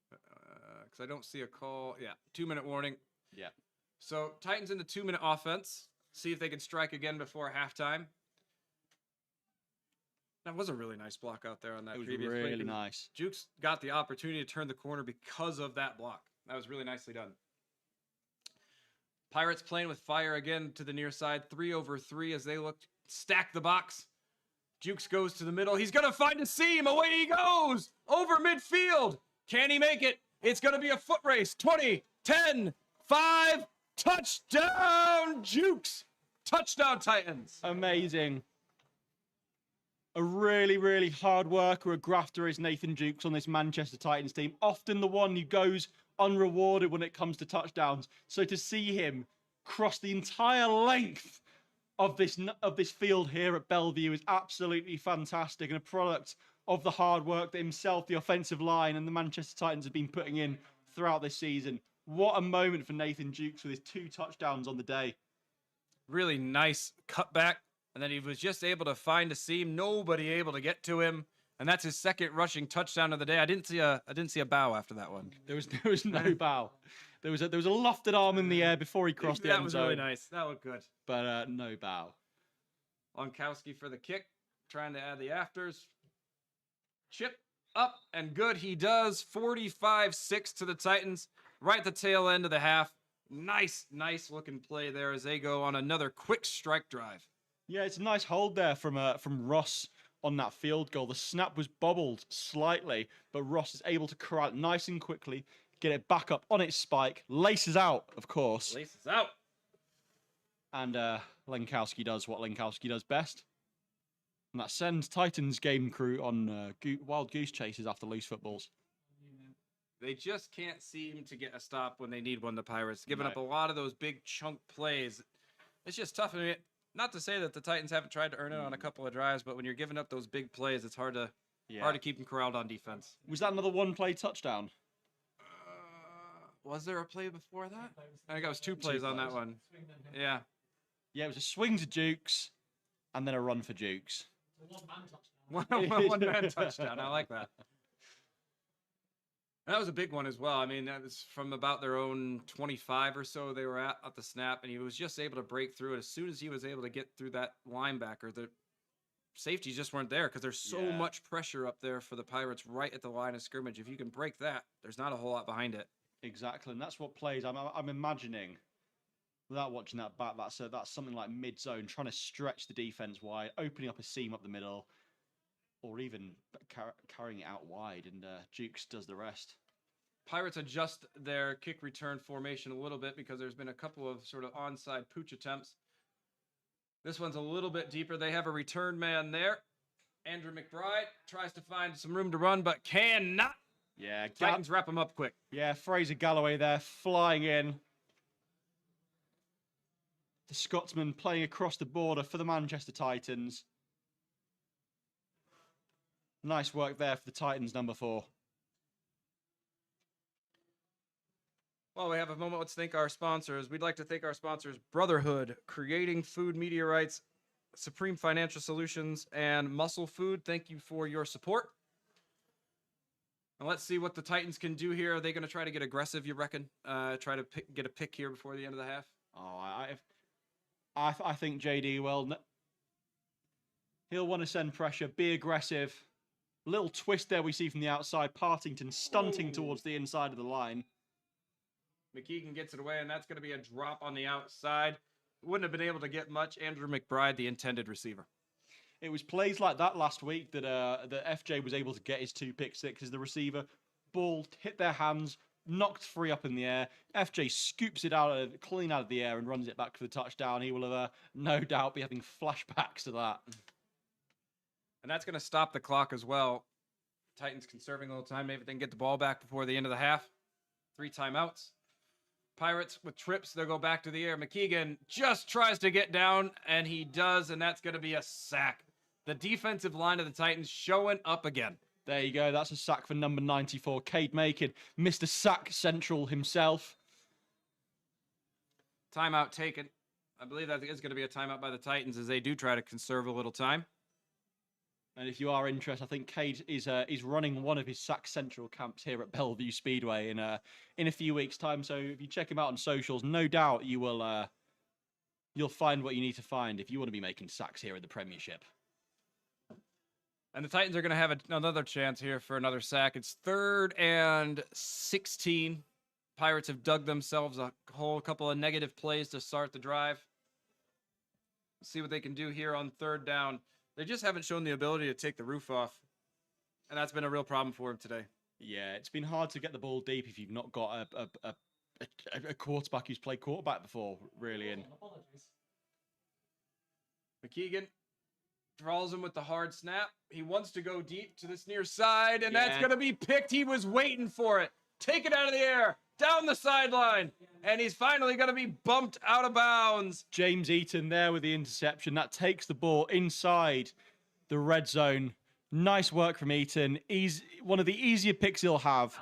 Because I don't see a call. Yeah, 2-minute warning. Yeah. So Titans in the 2-minute offense. See if they can strike again before halftime. That was a really nice block out there on that previous play. It was really nice. Jukes got the opportunity to turn the corner because of that block. That was really nicely done. Pirates playing with fire again to the near side. 3 over 3 as they look stack the box. Jukes goes to the middle. He's going to find a seam. Away he goes. Over midfield. Can he make it? It's going to be a foot race. 20, 10, 5. Touchdown, Jukes. Touchdown, Titans. Amazing. A really, really hard worker, a grafter is Nathan Jukes on this Manchester Titans team. Often the one who goes unrewarded when it comes to touchdowns. So to see him cross the entire length of this field here at Belle Vue is absolutely fantastic, and a product of the hard work that himself, the offensive line, and the Manchester Titans have been putting in throughout this season. What a moment for Nathan Jukes with his 2 touchdowns on the day. Really nice cutback, and then he was just able to find a seam. Nobody able to get to him, and that's his second rushing touchdown of the day. I didn't see a bow after that one. There was no bow. There was a lofted arm in the air before he crossed the end zone. That was really nice. That looked good. But no bow. Onkowski for the kick, trying to add the afters. Chip up and good. He does. 45-6 to the Titans. Right at the tail end of the half. Nice looking play there as they go on another quick strike drive. Yeah, it's a nice hold there from Ross on that field goal. The snap was bobbled slightly, but Ross is able to corral it nice and quickly, get it back up on its spike, laces out, of course. Laces out. And Lenkowski does what Lenkowski does best. And that sends Titans game crew on wild goose chases after loose footballs. They just can't seem to get a stop when they need one, the Pirates. Giving up a lot of those big chunk plays. It's just tough. I mean, not to say that the Titans haven't tried to earn it on a couple of drives, but when you're giving up those big plays, it's hard to keep them corralled on defense. Was that another one-play touchdown? Was there a play before that? I think it was 2 plays on that one. Yeah. Yeah, it was a swing to Jukes and then a run for Jukes. One-man touchdown. I like that. And that was a big one as well. I mean, that was from about their own 25 or so they were at the snap, and he was just able to break through it. As soon as he was able to get through that linebacker, the safeties just weren't there because there's so much pressure up there for the Pirates right at the line of scrimmage. If you can break that, there's not a whole lot behind it. Exactly, and that's what plays I'm imagining. Without watching that back, that's something like mid-zone, trying to stretch the defense wide, opening up a seam up the middle, or even carrying it out wide, and Jukes does the rest. Pirates adjust their kick return formation a little bit because there's been a couple of sort of onside pooch attempts. This one's a little bit deeper. They have a return man there. Andrew McBride tries to find some room to run, but cannot. Yeah, Titans wrap him up quick. Yeah, Fraser Galloway there, flying in. The Scotsman playing across the border for the Manchester Titans. Nice work there for the Titans, number 4. Well, we have a moment. Let's thank our sponsors. We'd like to thank our sponsors, Brotherhood, Creating Food Media Rights, Supreme Financial Solutions, and Muscle Food. Thank you for your support. And let's see what the Titans can do here. Are they going to try to get aggressive, you reckon? Try to get a pick here before the end of the half? Oh, I think JD will. He'll want to send pressure, be aggressive. Little twist there we see from the outside. Partington stunting towards the inside of the line. McKeegan gets it away, and that's going to be a drop on the outside. wouldn't have been able to get much. Andrew McBride, the intended receiver. It was plays like that last week that that FJ was able to get his 2 pick sixes. The receiver, ball hit their hands, knocked free up in the air. FJ scoops it clean out of the air and runs it back for the touchdown. He will have no doubt be having flashbacks to that. And that's going to stop the clock as well. Titans conserving a little time. Maybe they can get the ball back before the end of the half. 3 timeouts. Pirates with trips. They'll go back to the air. McKeegan just tries to get down, and he does, and that's going to be a sack. The defensive line of the Titans showing up again. There you go. That's a sack for number 94, Cade Macon, Mr. Sack Central himself. Timeout taken. I believe that is going to be a timeout by the Titans as they do try to conserve a little time. And if you are interested, I think Cade is running one of his Sack Central camps here at Belle Vue Speedway in a few weeks' time. So if you check him out on socials, no doubt you will you'll find what you need to find if you want to be making sacks here in the Premiership. And the Titans are going to have another chance here for another sack. It's 3rd and 16. Pirates have dug themselves a whole couple of negative plays to start the drive. Let's see what they can do here on 3rd down. They just haven't shown the ability to take the roof off. And that's been a real problem for them today. Yeah, it's been hard to get the ball deep if you've not got a quarterback who's played quarterback before, really. And Apologies. McKeegan draws him with the hard snap. He wants to go deep to this near side, and that's going to be picked. He was waiting for it. Take it out of the air, down the sideline, and he's finally going to be bumped out of bounds. James Eaton there with the interception. That takes the ball inside the red zone. Nice work from Eaton. He's one of the easier picks he'll have,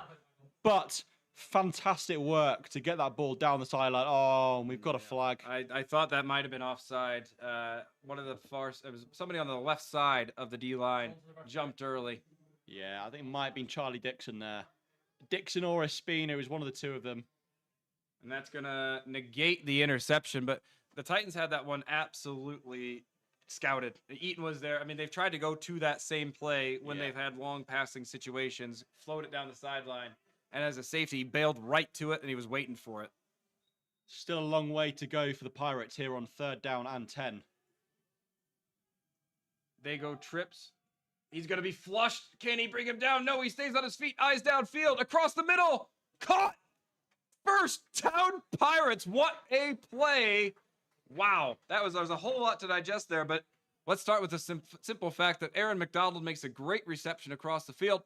but fantastic work to get that ball down the sideline. Oh, and we've got a flag. I thought that might have been offside. One of the it was somebody on the left side of the D-line jumped early. Yeah, I think it might have been Charlie Dixon there. Dixon or Espino is one of the two of them. And that's going to negate the interception. But the Titans had that one absolutely scouted. Eaton was there. I mean, they've tried to go to that same play when they've had long passing situations, float it down the sideline. And as a safety, he bailed right to it, and he was waiting for it. Still a long way to go for the Pirates here on 3rd down and 10. They go trips. He's going to be flushed. Can he bring him down? No, he stays on his feet. Eyes downfield. Across the middle. Caught. First down Pirates. What a play. Wow. There was a whole lot to digest there, but let's start with the simple fact that Aaron McDonald makes a great reception across the field.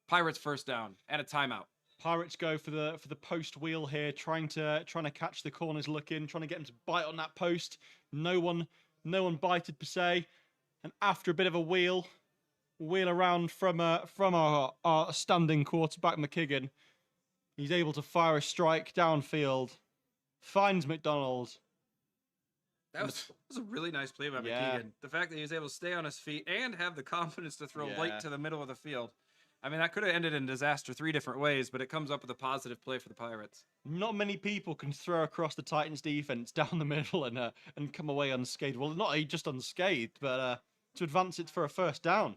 Pirates first down and a timeout. Pirates go for the post wheel here, trying to catch the corners looking, trying to get him to bite on that post. No one bited per se. And after a bit of a wheel around from our standing quarterback McKeegan, he's able to fire a strike downfield, finds McDonald. That was a really nice play by McKeegan. The fact that he was able to stay on his feet and have the confidence to throw late to the middle of the field. I mean, that could have ended in disaster 3 different ways, but it comes up with a positive play for the Pirates. Not many people can throw across the Titans defense down the middle and come away unscathed. Well, not just unscathed, but to advance it for a first down.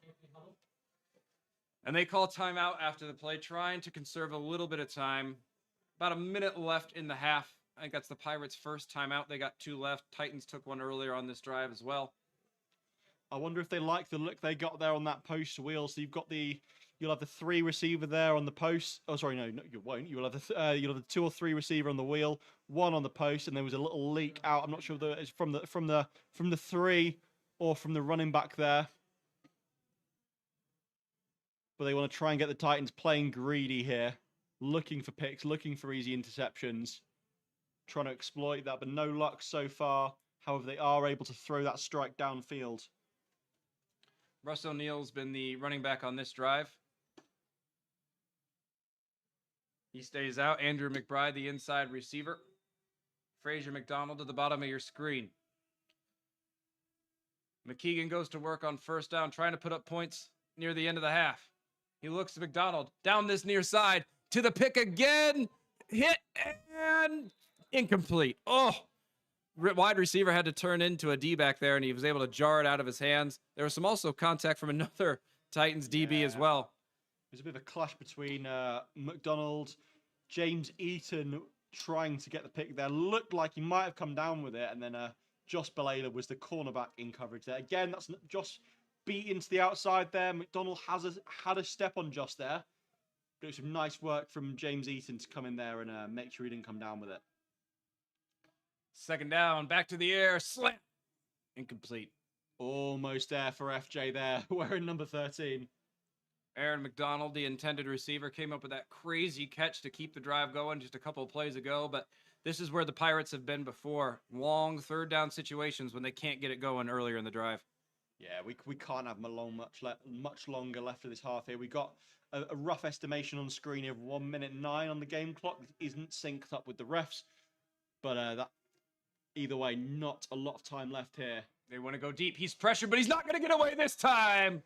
And they call timeout after the play, trying to conserve a little bit of time. About a minute left in the half. I think that's the Pirates' first timeout. They got 2 left. Titans took one earlier on this drive as well. I wonder if they like the look they got there on that post wheel. So you'll have the 3 receiver there on the post. Oh, sorry, no, you won't. You'll have the 2 or 3 receiver on the wheel, 1 on the post, and there was a little leak out. I'm not sure whether it's from the 3 or from the running back there. But they want to try and get the Titans playing greedy here, looking for picks, looking for easy interceptions, trying to exploit that, but no luck so far. However, they are able to throw that strike downfield. Russ O'Neill's been the running back on this drive. He stays out. Andrew McBride, the inside receiver. Frazier McDonald at the bottom of your screen. McKeegan goes to work on first down, trying to put up points near the end of the half. He looks to McDonald, down this near side, to the pick again. Hit and incomplete. Oh, wide receiver had to turn into a D-back there, and he was able to jar it out of his hands. There was some also contact from another Titans DB as well. There's a bit of a clash between McDonald, James Eaton trying to get the pick there. Looked like he might have come down with it, and then Josh Balala was the cornerback in coverage there. Again, that's Josh beat into the outside there. McDonald had a step on Josh there. But it was some nice work from James Eaton to come in there and make sure he didn't come down with it. Second down, back to the air, slam. Incomplete. Almost there for FJ there, wearing number 13. Aaron McDonald, the intended receiver, came up with that crazy catch to keep the drive going just a couple of plays ago. But this is where the Pirates have been before. Long third down situations when they can't get it going earlier in the drive. Yeah, we can't have much longer left of this half here. We got a rough estimation on screen of 1 minute 9 on the game clock. It isn't synced up with the refs. But that either way, not a lot of time left here. They want to go deep. He's pressured, but he's not going to get away this time.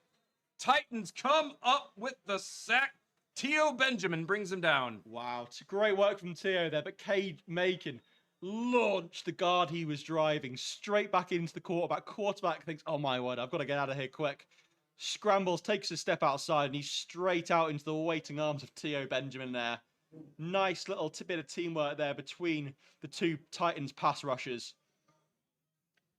Titans come up with the sack. Tio Benjamin brings him down. Wow, it's great work from Tio there, but Cade Macon launched the guard he was driving straight back into the quarterback. Quarterback thinks, oh my word, I've got to get out of here quick. Scrambles, takes a step outside, and he's straight out into the waiting arms of Tio Benjamin there. Nice little bit of teamwork there between the two Titans pass rushers.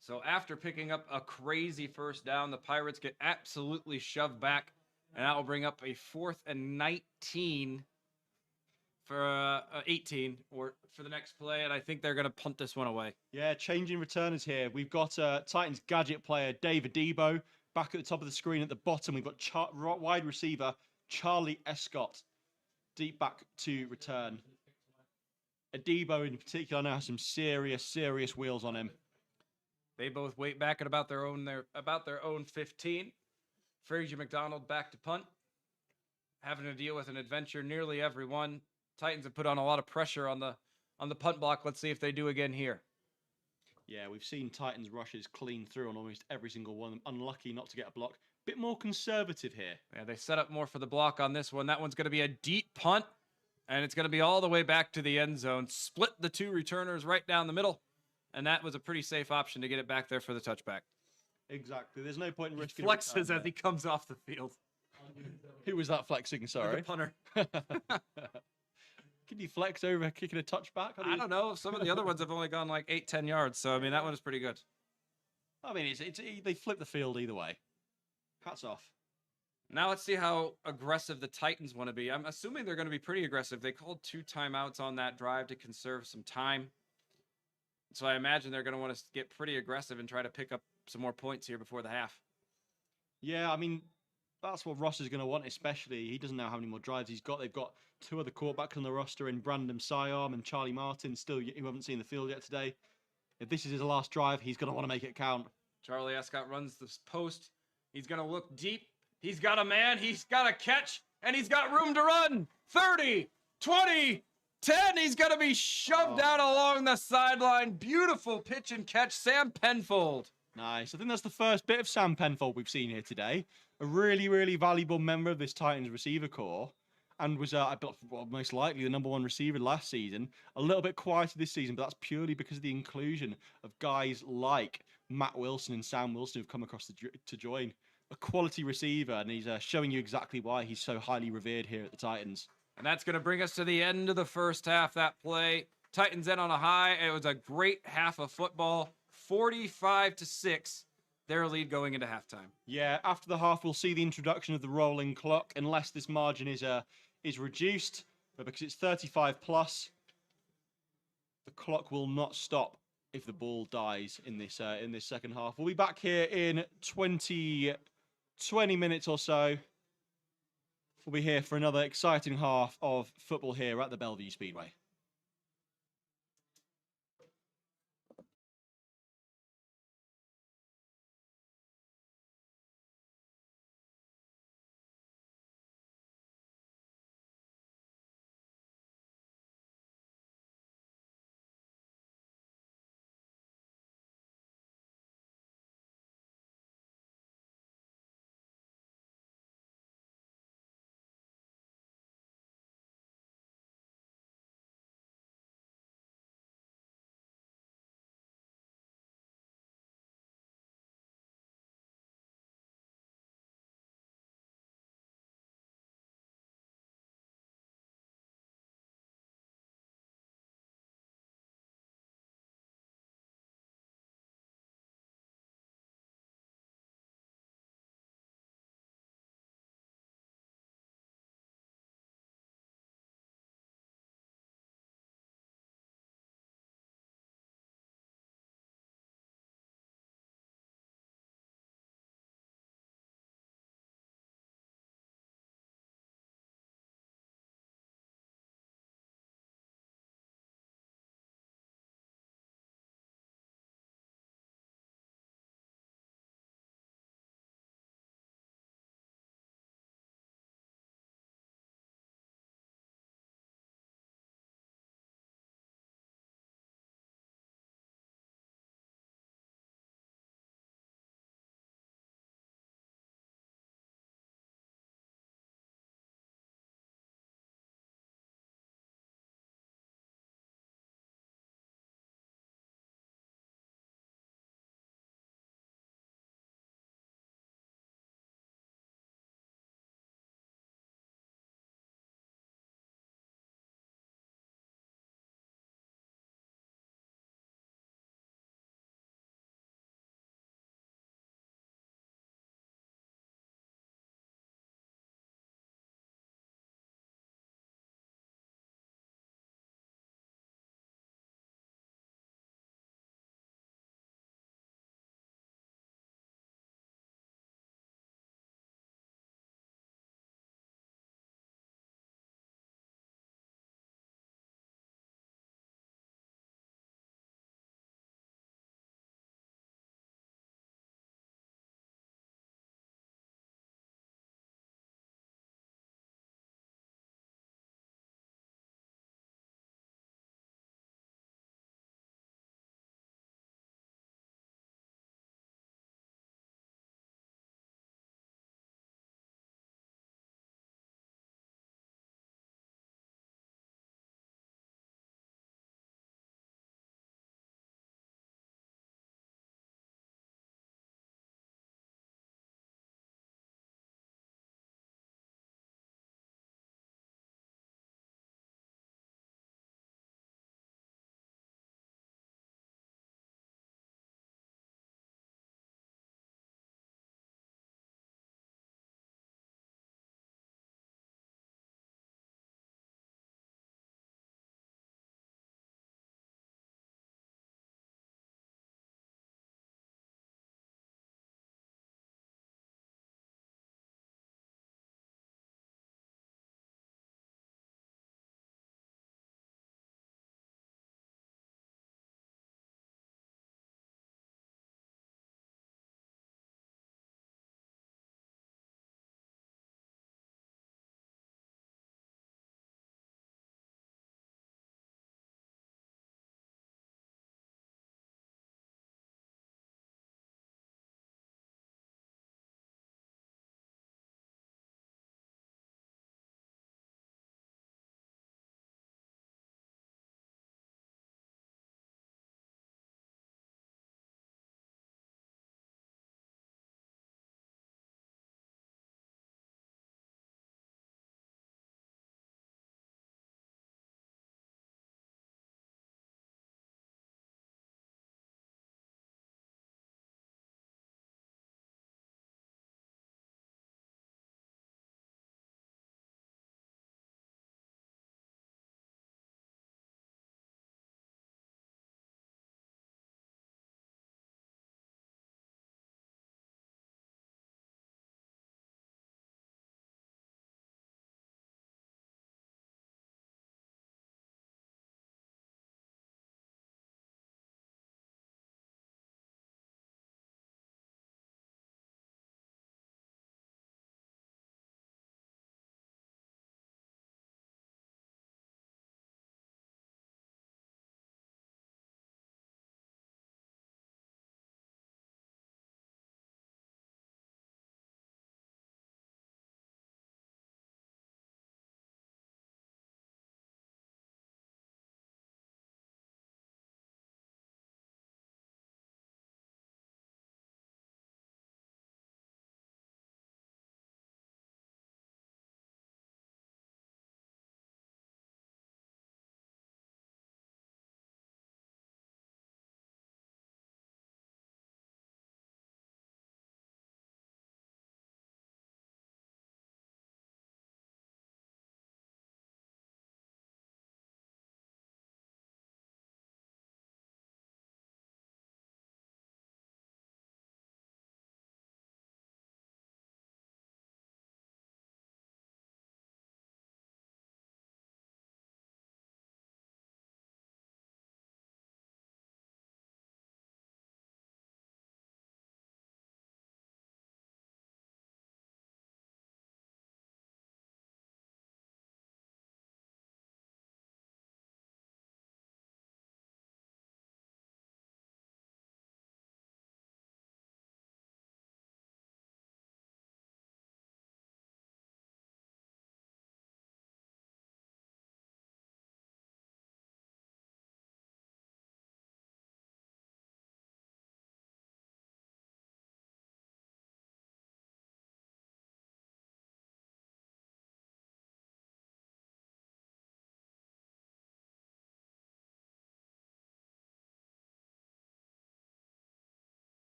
So after picking up a crazy first down, the Pirates get absolutely shoved back, and that will bring up a 4th and 19 for 18 or for the next play, and I think they're going to punt this one away. Yeah, changing returners here. We've got Titans gadget player David Debo back at the top of the screen. At the bottom, we've got wide receiver Charlie Escott deep back to return. Adebo in particular now has some serious wheels on him. They both wait back at about their own 15. Frazier McDonald back to punt, having to deal with an adventure nearly every one. Titans have put on a lot of pressure on the punt block. Let's see if they do again here. Yeah, we've seen Titans rushes clean through on almost every single one. Unlucky not to get a block. Bit more conservative here. Yeah, they set up more for the block on this one. That one's going to be a deep punt, and it's going to be all the way back to the end zone. Split the two returners right down the middle, and that was a pretty safe option to get it back there for the touchback. Exactly. There's no point in risking. He flexes as he comes off the field. Who was that flexing? Sorry. The punter. Can you flex over kicking a touchback? I don't know. Some of the other ones have only gone like 8-10 yards. So, I mean, that one is pretty good. I mean, they flip the field either way. Hats off. Now let's see how aggressive the Titans want to be. I'm assuming they're going to be pretty aggressive. They called 2 timeouts on that drive to conserve some time. So I imagine they're going to want to get pretty aggressive and try to pick up some more points here before the half. Yeah, I mean, that's what Ross is going to want, especially. He doesn't know how many more drives he's got. They've got 2 other quarterbacks on the roster in Brandon Syarm and Charlie Martin, still who haven't seen the field yet today. If this is his last drive, he's going to want to make it count. Charlie Escott runs the post. He's going to look deep. He's got a man. He's got a catch. And he's got room to run. 30, 20, 10. He's going to be shoved out along the sideline. Beautiful pitch and catch. Sam Penfold. Nice. I think that's the first bit of Sam Penfold we've seen here today. A really valuable member of this Titans receiver corps. And was, most likely, the number 1 receiver last season. A little bit quieter this season, but that's purely because of the inclusion of guys like Matt Wilson and Sam Wilson who've come across to join. A quality receiver, and he's showing you exactly why he's so highly revered here at the Titans. And that's going to bring us to the end of the first half, that play. Titans end on a high. It was a great half of football. 45-6. Their lead going into halftime. Yeah, after the half, we'll see the introduction of the rolling clock, unless this margin is reduced. But because it's 35 plus, the clock will not stop if the ball dies in this second half. We'll be back here in 20 minutes or so. We'll be here for another exciting half of football here at the Belle Vue Speedway.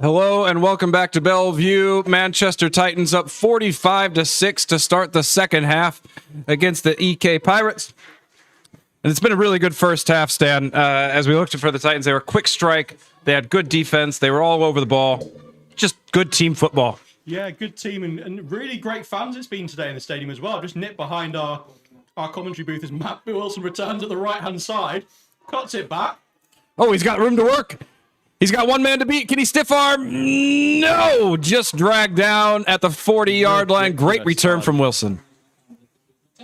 Hello and welcome back to Belle Vue. Manchester Titans up 45-6 to start the second half against the EK Pirates. And it's been a really good first half, Stan. As we looked for the Titans, they were quick strike. They had good defense. They were all over the ball. Just good team football. Yeah, good team and really great fans it's been today in the stadium as well. I've just nipped behind our commentary booth as Matt Wilson returns at the right-hand side. Cuts it back. Oh, he's got room to work. He's got one man to beat. Can he stiff arm? No! Just dragged down at the 40-yard line. Great return from Wilson.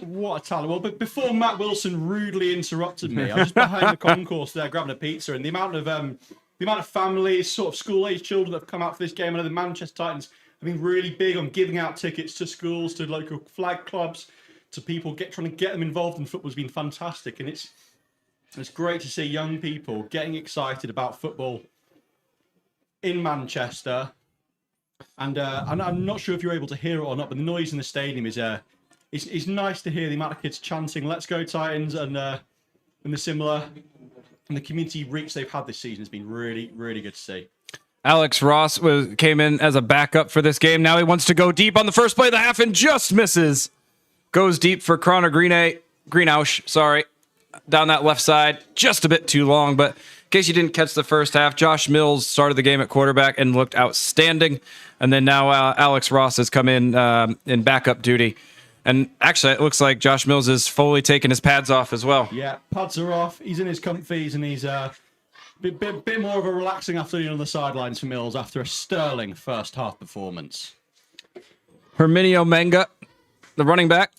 What a talent. Well, but before Matt Wilson rudely interrupted me, I was just behind the concourse there grabbing a pizza, and the amount of families, sort of school-age children that have come out for this game. I know the Manchester Titans have been really big on giving out tickets to schools, to local flag clubs, to people trying to get them involved in football has been fantastic, and it's great to see young people getting excited about football in Manchester. And I'm not sure if you're able to hear it or not, but the noise in the stadium is it's nice to hear the amount of kids chanting "Let's go Titans" and the similar, and the community reach they've had this season has been really, really good to see. Alex Ross came in as a backup for this game. Now he wants to go deep on the first play of the half and just misses. Goes deep for Connor Greenausch, down that left side. Just a bit too long, but in case you didn't catch the first half, Josh Mills started the game at quarterback and looked outstanding. And then now Alex Ross has come in backup duty. And actually, it looks like Josh Mills is fully taking his pads off as well. Yeah, pads are off. He's in his comfies, and he's bit more of a relaxing afternoon on the sidelines for Mills after a sterling first half performance. Herminio Menga, the running back.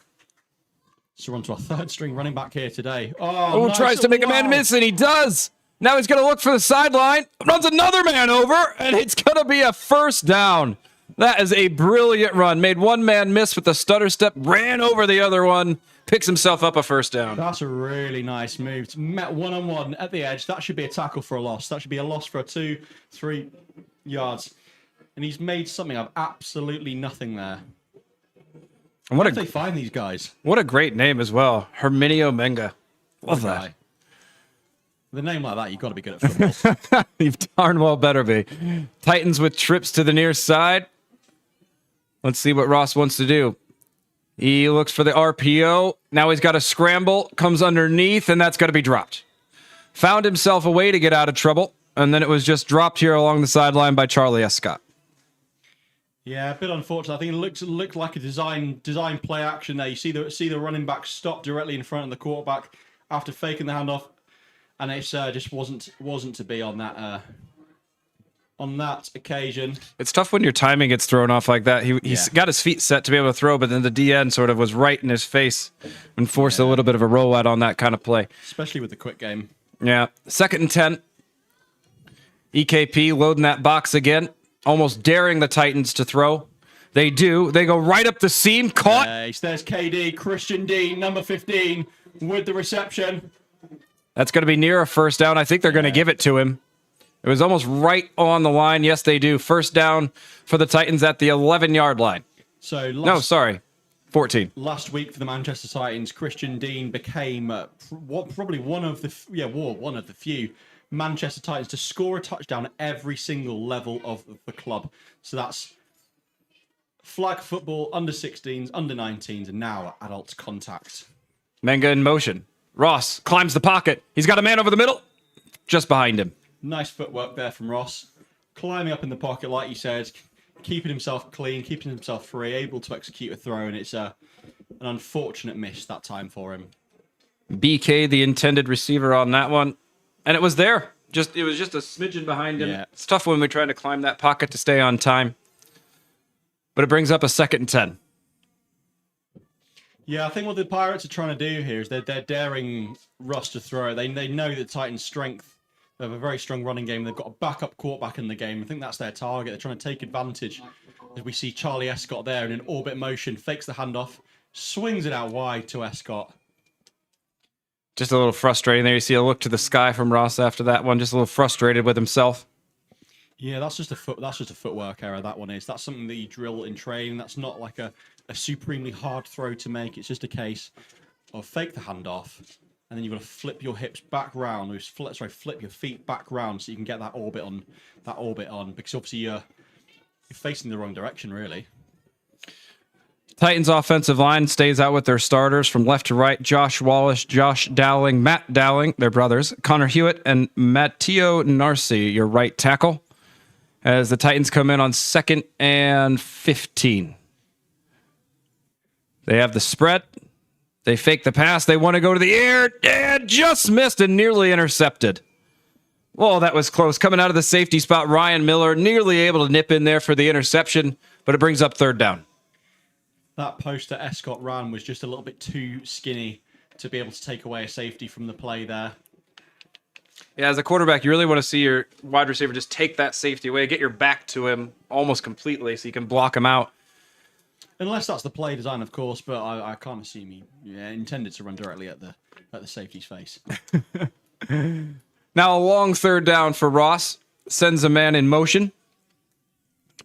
So we're on to our third string running back here today. Nice. Tries to make a man miss, and he does. Now he's going to look for the sideline. Runs another man over, and it's going to be a first down. That is a brilliant run. Made one man miss with a stutter step, ran over the other one, picks himself up a first down. That's a really nice move. Met one-on-one at the edge. That should be a tackle for a loss. That should be a loss for 2-3 yards. And he's made something of absolutely nothing there. And How do they find these guys? What a great name as well. Herminio Menga. Love that. With a name like that, you've got to be good at football. You darn well better be. Titans with trips to the near side. Let's see what Ross wants to do. He looks for the RPO. Now he's got a scramble, comes underneath, and that's got to be dropped. Found himself a way to get out of trouble, and then it was just dropped here along the sideline by Charlie S. Scott. Yeah, a bit unfortunate. I think it looked like a design play action there. You see the running back stop directly in front of the quarterback after faking the handoff, and it just wasn't to be on that occasion. It's tough when your timing gets thrown off like that. He's got his feet set to be able to throw, but then the DN sort of was right in his face and forced a little bit of a rollout on that kind of play. Especially with the quick game. Yeah. 2nd and 10. EKP loading that box again, almost daring the Titans to throw. They do. They go right up the seam. Caught. Nice. There's KD, Christian Dean, number 15, with the reception. That's going to be near a first down. I think they're going to give it to him. It was almost right on the line. Yes, they do. First down for the Titans at the 11-yard line. 14. Last week for the Manchester Titans, Christian Dean became probably one of the few Manchester Titans to score a touchdown at every single level of the club. So that's flag football, under 16s, under 19s, and now adult contact. Menga in motion. Ross climbs the pocket. He's got a man over the middle, just behind him. Nice footwork there from Ross. Climbing up in the pocket, like you said, keeping himself clean, keeping himself free, able to execute a throw, and it's an unfortunate miss that time for him. BK, the intended receiver on that one. And it was there. It was just a smidgen behind him. Yeah. It's tough when we're trying to climb that pocket to stay on time. But it brings up a 2nd and 10. Yeah, I think what the Pirates are trying to do here is they're daring Ross to throw. They know the Titans' strength. They have a very strong running game. They've got a backup quarterback in the game. I think that's their target. They're trying to take advantage. As we see Charlie Escott there in an orbit motion, fakes the handoff, swings it out wide to Escott. Just a little frustrating there. You see a look to the sky from Ross after that one. Just a little frustrated with himself. Yeah, that's just a footwork error. That one is. That's something that you drill in training. That's not like a supremely hard throw to make. It's just a case of fake the handoff and then you've got to flip your hips back round. Flip your feet back round so you can get that orbit on. Because obviously you're facing the wrong direction, really. Titans offensive line stays out with their starters from left to right. Josh Wallace, Josh Dowling, Matt Dowling, their brothers, Connor Hewitt, and Matteo Narci, your right tackle, as the Titans come in on 2nd and 15. They have the spread. They fake the pass. They want to go to the air and just missed and nearly intercepted. Well, that was close. Coming out of the safety spot, Ryan Miller nearly able to nip in there for the interception, but it brings up 3rd down. That post that Escott ran was just a little bit too skinny to be able to take away a safety from the play there. Yeah, as a quarterback, you really want to see your wide receiver just take that safety away, get your back to him almost completely so you can block him out. Unless that's the play design, of course, but I can't assume he intended to run directly at the safety's face. Now a long 3rd down for Ross. Sends a man in motion.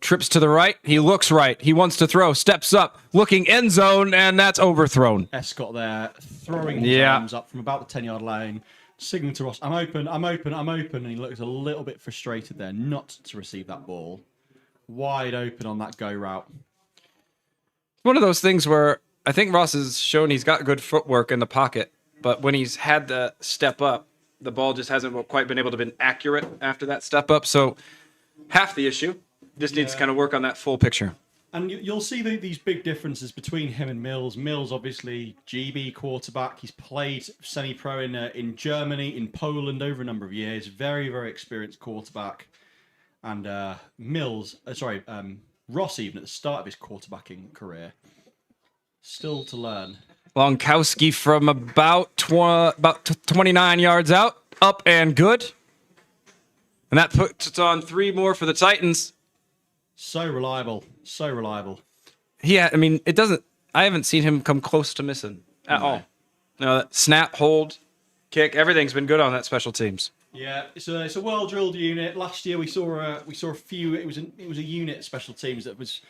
Trips to the right. He looks right. He wants to throw. Steps up. Looking end zone, and that's overthrown. Escott there, throwing his arms up from about the 10-yard line, signaling to Ross, I'm open. And he looks a little bit frustrated there not to receive that ball. Wide open on that go route. One of those things where I think Ross has shown he's got good footwork in the pocket, but when he's had the step up, the ball just hasn't quite been able to be accurate after that step up. So half the issue just needs to kind of work on that full picture. And you'll see these big differences between him and Mills. Mills, obviously, GB quarterback. He's played semi-pro in Germany, in Poland over a number of years. Very, very experienced quarterback. And Ross, even at the start of his quarterbacking career, still to learn. Lonkowski from about 29 yards out, up and good. And that puts on 3 more for the Titans. So reliable. Yeah, I mean, I haven't seen him come close to missing at all. No, snap, hold, kick, everything's been good on that special teams. Yeah, it's a well-drilled unit. Last year we saw a few. It was a unit special teams that was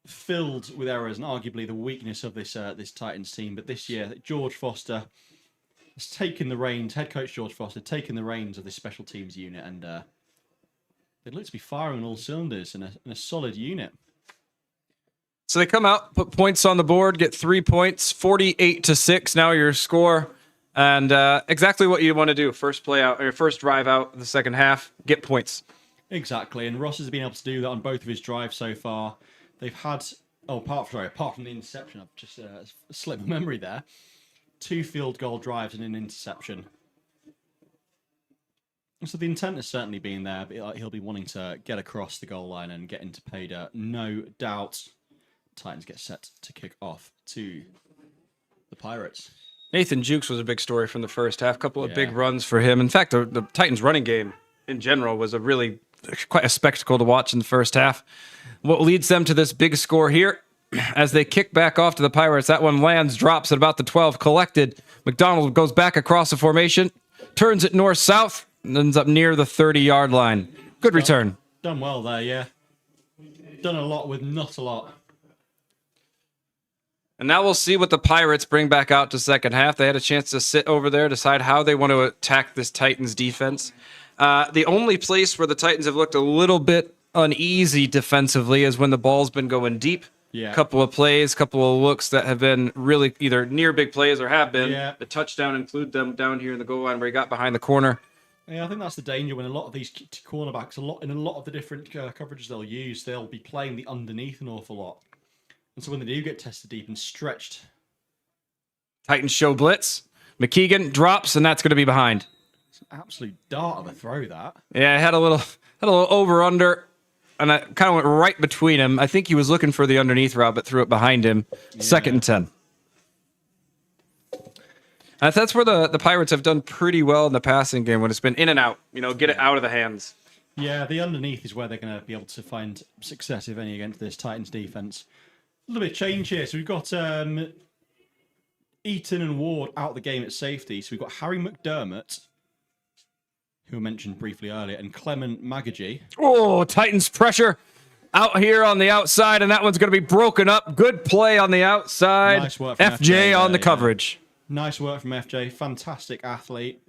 filled with errors and arguably the weakness of this Titans team. But this year, George Foster has taken the reins. Head coach George Foster taken the reins of this special teams unit, and they look to be firing on all cylinders in a solid unit. So they come out, put points on the board, get 3 points, 48-6. Now your score, and exactly what you want to do. First play out, or first drive out of the second half, get points. Exactly, and Ross has been able to do that on both of his drives so far. They've had, apart from the interception, I've just slipped my memory there. 2 field goal drives and an interception. So the intent has certainly been there, but he'll be wanting to get across the goal line and get into pay dirt. No doubt. Titans get set to kick off to the Pirates. Nathan Jukes was a big story from the first half. Couple of big runs for him. In fact, the Titans running game in general was quite a spectacle to watch in the first half. What leads them to this big score here as they kick back off to the Pirates. That one lands, drops at about the 12, collected. McDonald goes back across the formation, turns it north-south, and ends up near the 30-yard line. Good return. Done well there, yeah. Done a lot with not a lot. And now we'll see what the Pirates bring back out to second half. They had a chance to sit over there, decide how they want to attack this Titans defense. The only place where the Titans have looked a little bit uneasy defensively is when the ball's been going deep. Yeah. Couple of plays, couple of looks that have been really either near big plays or have been. Yeah. The touchdown include them down here in the goal line where he got behind the corner. Yeah, I think that's the danger when a lot of these cornerbacks, in a lot of the different coverages they'll use, they'll be playing the underneath an awful lot. And so when they do get tested deep and stretched. Titans show blitz. McKeegan drops, and that's going to be behind. It's an absolute dart of a throw, that. Yeah, I had a little over-under, and I kind of went right between him. I think he was looking for the underneath route, but threw it behind him. Yeah. 2nd and 10. That's where the Pirates have done pretty well in the passing game when it's been in and out. Get it out of the hands. Yeah, the underneath is where they're going to be able to find success, if any, against this Titans defense. A little bit of change here. So we've got Eaton and Ward out the game at safety. So we've got Harry McDermott, who I mentioned briefly earlier, and Clement Magaji. Oh, Titans pressure out here on the outside, and that one's going to be broken up. Good play on the outside. Nice work from FJ on the coverage. Nice work from FJ. Fantastic athlete.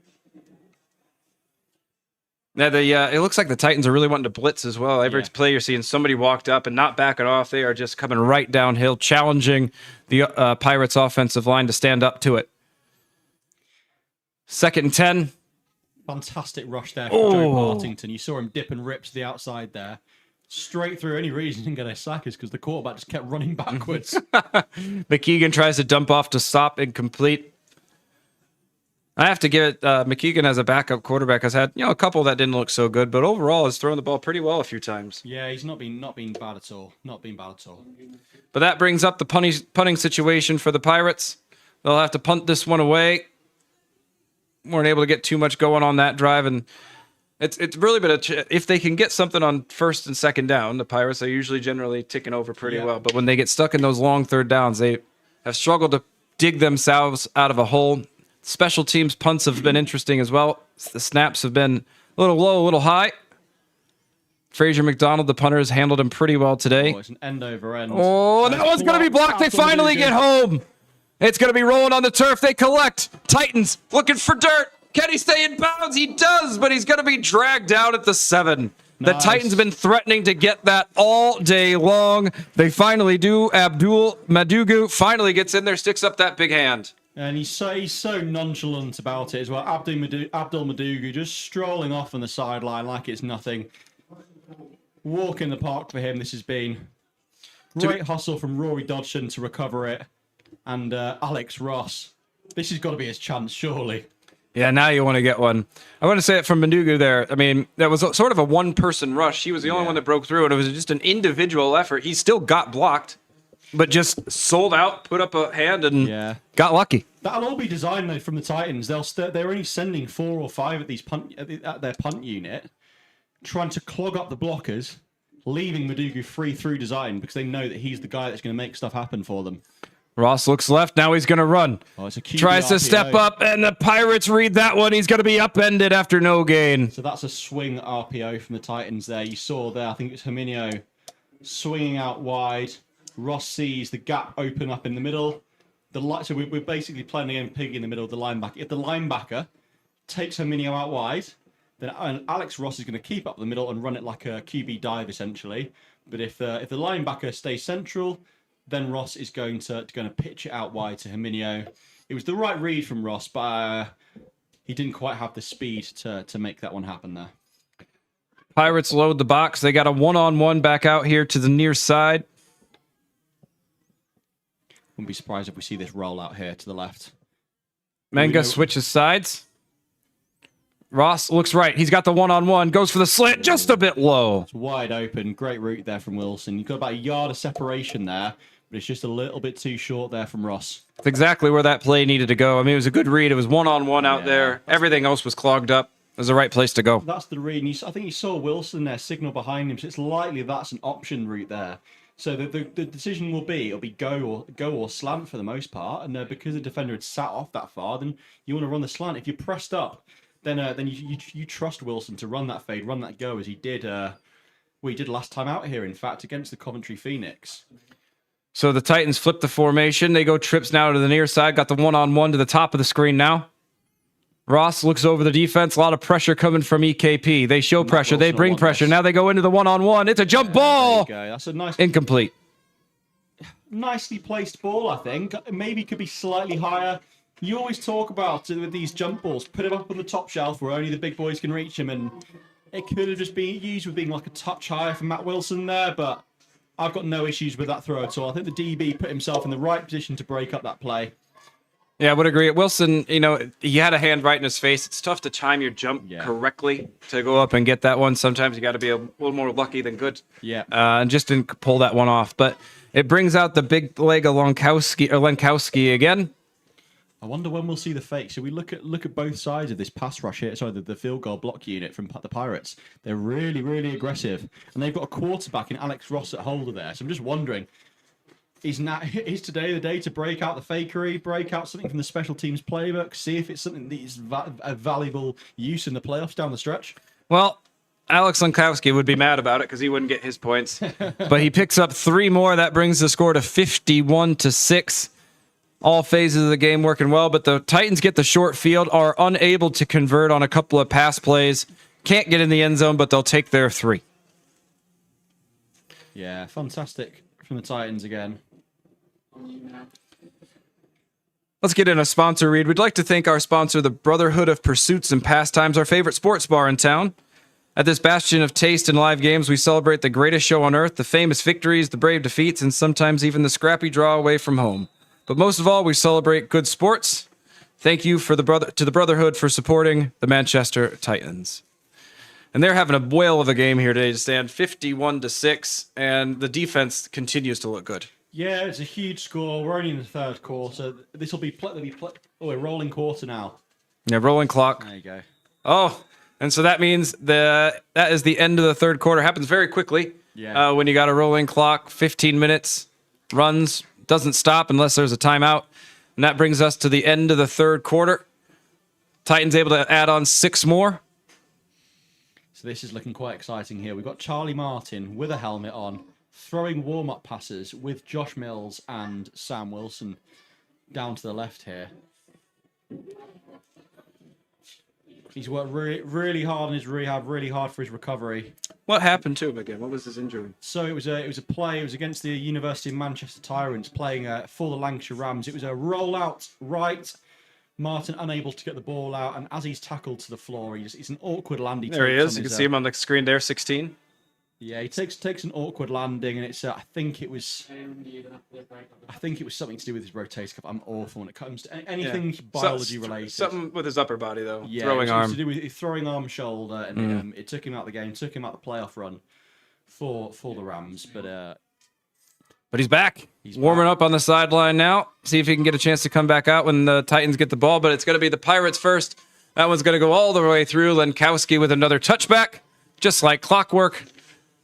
Yeah, it looks like the Titans are really wanting to blitz as well. Every play you're seeing somebody walked up and not backing off. They are just coming right downhill, challenging the Pirates offensive line to stand up to it. 2nd and 10. Fantastic rush there from Joe Partington. You saw him dip and rip to the outside there. Straight through. Any reason he didn't get a sack is because the quarterback just kept running backwards. McKeegan tries to dump off to stop, incomplete. I have to give it. McKeegan as a backup quarterback has had a couple that didn't look so good, but overall has thrown the ball pretty well a few times. Yeah, he's not been bad at all. Not been bad at all. But that brings up the punting situation for the Pirates. They'll have to punt this one away. Weren't able to get too much going on that drive, and it's really been if they can get something on 1st and 2nd down, the Pirates are usually generally ticking over pretty well. But when they get stuck in those long 3rd downs, they have struggled to dig themselves out of a hole. Special teams punts have been interesting as well. The snaps have been a little low, a little high. Fraser McDonald, the punter, has handled him pretty well today. Oh, it's an end over end. Oh, that one's going to be blocked. They finally get home. It's going to be rolling on the turf. They collect. Titans looking for dirt. Can he stay in bounds? He does, but he's going to be dragged out at the 7. The Titans have been threatening to get that all day long. They finally do. Abdul Madugu finally gets in there, sticks up that big hand. And he's so nonchalant about it as well. Abdul Madugu just strolling off on the sideline like it's nothing. Walk in the park for him. This has been great hustle from Rory Dodson to recover it. And Alex Ross. This has got to be his chance, surely. Yeah, now you want to get one. I want to say it from Madugu there. I mean, that was sort of a one-person rush. He was the only one that broke through, and it was just an individual effort. He still got blocked, but just sold out, put up a hand, and got lucky. That'll all be designed though from the Titans. They're only sending 4 or 5 at these at their punt unit, trying to clog up the blockers, leaving Madugu free through design because they know that he's the guy that's going to make stuff happen for them. Ross looks left. Now he's going to run. Oh, it's a QB Tries to RPO. step up, and the Pirates read that one. He's going to be upended after no gain. So that's a swing RPO from the Titans there. You saw there, I think it's Herminio swinging out wide. Ross sees the gap open up in the middle. So we're basically playing the game pig in the middle of the linebacker. If the linebacker takes Herminio out wide, then Alex Ross is going to keep up the middle and run it like a QB dive essentially. But if the linebacker stays central, then Ross is going to pitch it out wide to Herminio. It was the right read from Ross, but he didn't quite have the speed to make that one happen there. Pirates load the box. They got a one-on-one back out here to the near side. Wouldn't be surprised if we see this roll out here to the left. Menga switches sides. Ross looks right. He's got the one-on-one. Goes for the slant. Just a bit low. It's wide open. Great route there from Wilson. You've got about a yard of separation there, but it's just a little bit too short there from Ross. That's exactly where that play needed to go. I mean, it was a good read. It was one-on-one out there. Everything else was clogged up. It was the right place to go. That's the read. And I think you saw Wilson there signal behind him, so it's likely that's an option route there. So the decision will be, it'll be go or slant for the most part. And because the defender had sat off that far, then you want to run the slant. If you're pressed up, then you trust Wilson to run that fade, run that go as he did. He did last time out here, in fact, against the Coventry Phoenix. So the Titans flip the formation. They go trips now to the near side. Got the one-on-one to the top of the screen now. Ross looks over the defense. A lot of pressure coming from EKP. They show pressure. They bring pressure. Now they go into the one-on-one. It's a jump ball. There you go. That's a nice, incomplete. Nicely placed ball, I think. Maybe could be slightly higher. You always talk about with these jump balls, put him up on the top shelf where only the big boys can reach him, and it could have just been used with being like a touch higher from Matt Wilson there, but I've got no issues with that throw at all. I think the DB put himself in the right position to break up that play. Yeah, I would agree. Wilson, he had a hand right in his face. It's tough to time your jump correctly to go up and get that one. Sometimes you got to be a little more lucky than good. Yeah. And just didn't pull that one off. But it brings out the big leg of Lenkowski again. I wonder when we'll see the fake. So we look at both sides of this pass rush here. Sorry, the field goal block unit from the Pirates. They're really, really aggressive. And they've got a quarterback in Alex Ross at holder there. So I'm just wondering, is today the day to break out the fakery, break out something from the special teams playbook, see if it's something that is a valuable use in the playoffs down the stretch? Well, Alex Lenkowski would be mad about it because he wouldn't get his points. But he picks up 3 more. That brings the score to 51-6. All phases of the game working well, but the Titans get the short field, are unable to convert on a couple of pass plays. Can't get in the end zone, but they'll take their 3. Yeah, fantastic from the Titans again. Let's get in a sponsor read. We'd like to thank our sponsor, the Brotherhood of Pursuits and Pastimes, our favorite sports bar in town. At this bastion of taste and live games, we celebrate the greatest show on earth, the famous victories, the brave defeats, and sometimes even the scrappy draw away from home. But most of all, we celebrate good sports. Thank you to the Brotherhood for supporting the Manchester Titans. And they're having a whale of a game here today to stand 51-6, and the defense continues to look good. Yeah, it's a huge score. We're only in the third quarter. This will be a rolling quarter now. Yeah, rolling clock. There you go. Oh, and so that means that is the end of the third quarter. Happens very quickly. Yeah. When you got a rolling clock, 15 minutes, runs, doesn't stop unless there's a timeout. And that brings us to the end of the third quarter. Titans able to add on 6 more. So this is looking quite exciting here. We've got Charlie Martin with a helmet on, throwing warm-up passes with Josh Mills and Sam Wilson down to the left here. He's worked really hard in his rehab, really hard for his recovery. What happened to him again? What was his injury? So it was a play. It was against the University of Manchester Tyrants playing for the Lancashire Rams. It was a rollout right. Martin unable to get the ball out, and as he's tackled to the floor, it's an awkward landing. There he is. You can see him on the screen there, 16. Yeah, he takes an awkward landing, and it's I think it was something to do with his rotator cuff. I'm awful when it comes to anything biology related. Something with his upper body though. Yeah, throwing arm. To do with his throwing arm, shoulder, and it took him out of the game, took him out the playoff run for the Rams. But he's back. He's warming up on the sideline now. See if he can get a chance to come back out when the Titans get the ball. But it's going to be the Pirates first. That one's going to go all the way through. Lenkowski with another touchback, just like clockwork.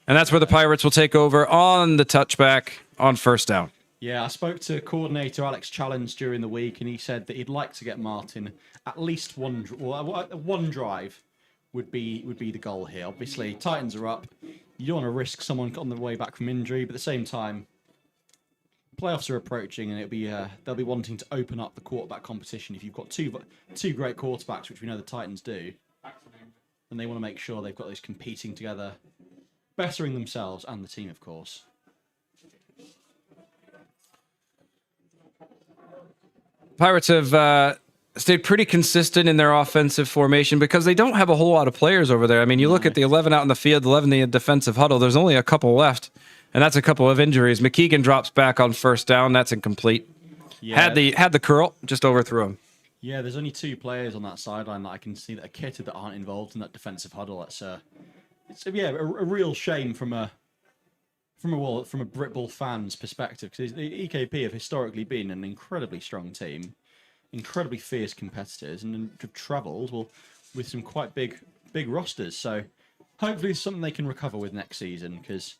And that's where the Pirates will take over on the touchback on first down. Yeah, I spoke to coordinator Alex Challenge during the week, and he said that he'd like to get Martin at least one drive would be the goal here. Obviously, Titans are up. You don't want to risk someone on the way back from injury, but at the same time, playoffs are approaching, and they'll be wanting to open up the quarterback competition. If you've got two great quarterbacks, which we know the Titans do, then they want to make sure they've got those competing together, bettering themselves and the team, of course. Pirates have stayed pretty consistent in their offensive formation because they don't have a whole lot of players over there. I mean, you look at the 11 out in the field, 11 in the defensive huddle, there's only a couple left, and that's a couple of injuries. McKeegan drops back on first down. That's incomplete. Yeah. Had the curl, just overthrew him. Yeah, there's only 2 players on that sideline that I can see that are kitted that aren't involved in that defensive huddle. That's it's a real shame from a Britball fan's perspective, because the EKP have historically been an incredibly strong team, incredibly fierce competitors, and have travelled with some quite big rosters. So hopefully it's something they can recover with next season, because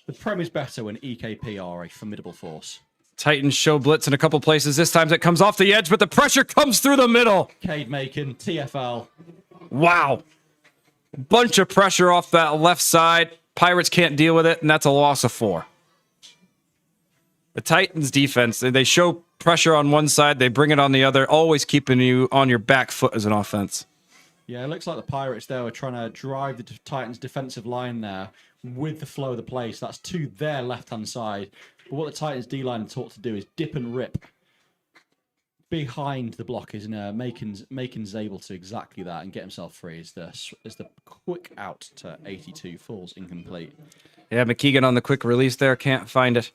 the Prem is better when EKP are a formidable force. Titans show blitz in a couple places. This time it comes off the edge, but the pressure comes through the middle. Cade Macon, TFL. Wow. Bunch of pressure off that left side. Pirates can't deal with it, and that's a loss of 4. The Titans defense, they show pressure on one side, they bring it on the other, always keeping you on your back foot as an offense. Yeah, it looks like the Pirates there were trying to drive the Titans defensive line there with the flow of the play, so that's to their left-hand side. But what the Titans D-line are taught to do is dip and rip behind the blockers, and Macon's able to exactly that and get himself free as the quick out to 82 falls incomplete. Yeah, McKeegan on the quick release there, can't find it.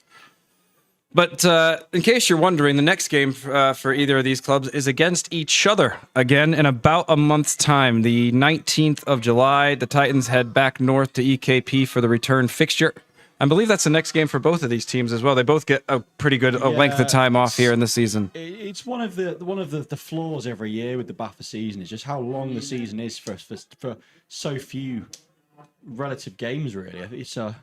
But in case you're wondering, the next game for either of these clubs is against each other again in about a month's time. The 19th of July, the Titans head back north to EKP for the return fixture. I believe that's the next game for both of these teams as well. They both get a pretty good length of time off here in the season. It's one of the flaws every year with the BAFA season is just how long the season is for so few relative games. Really, it's a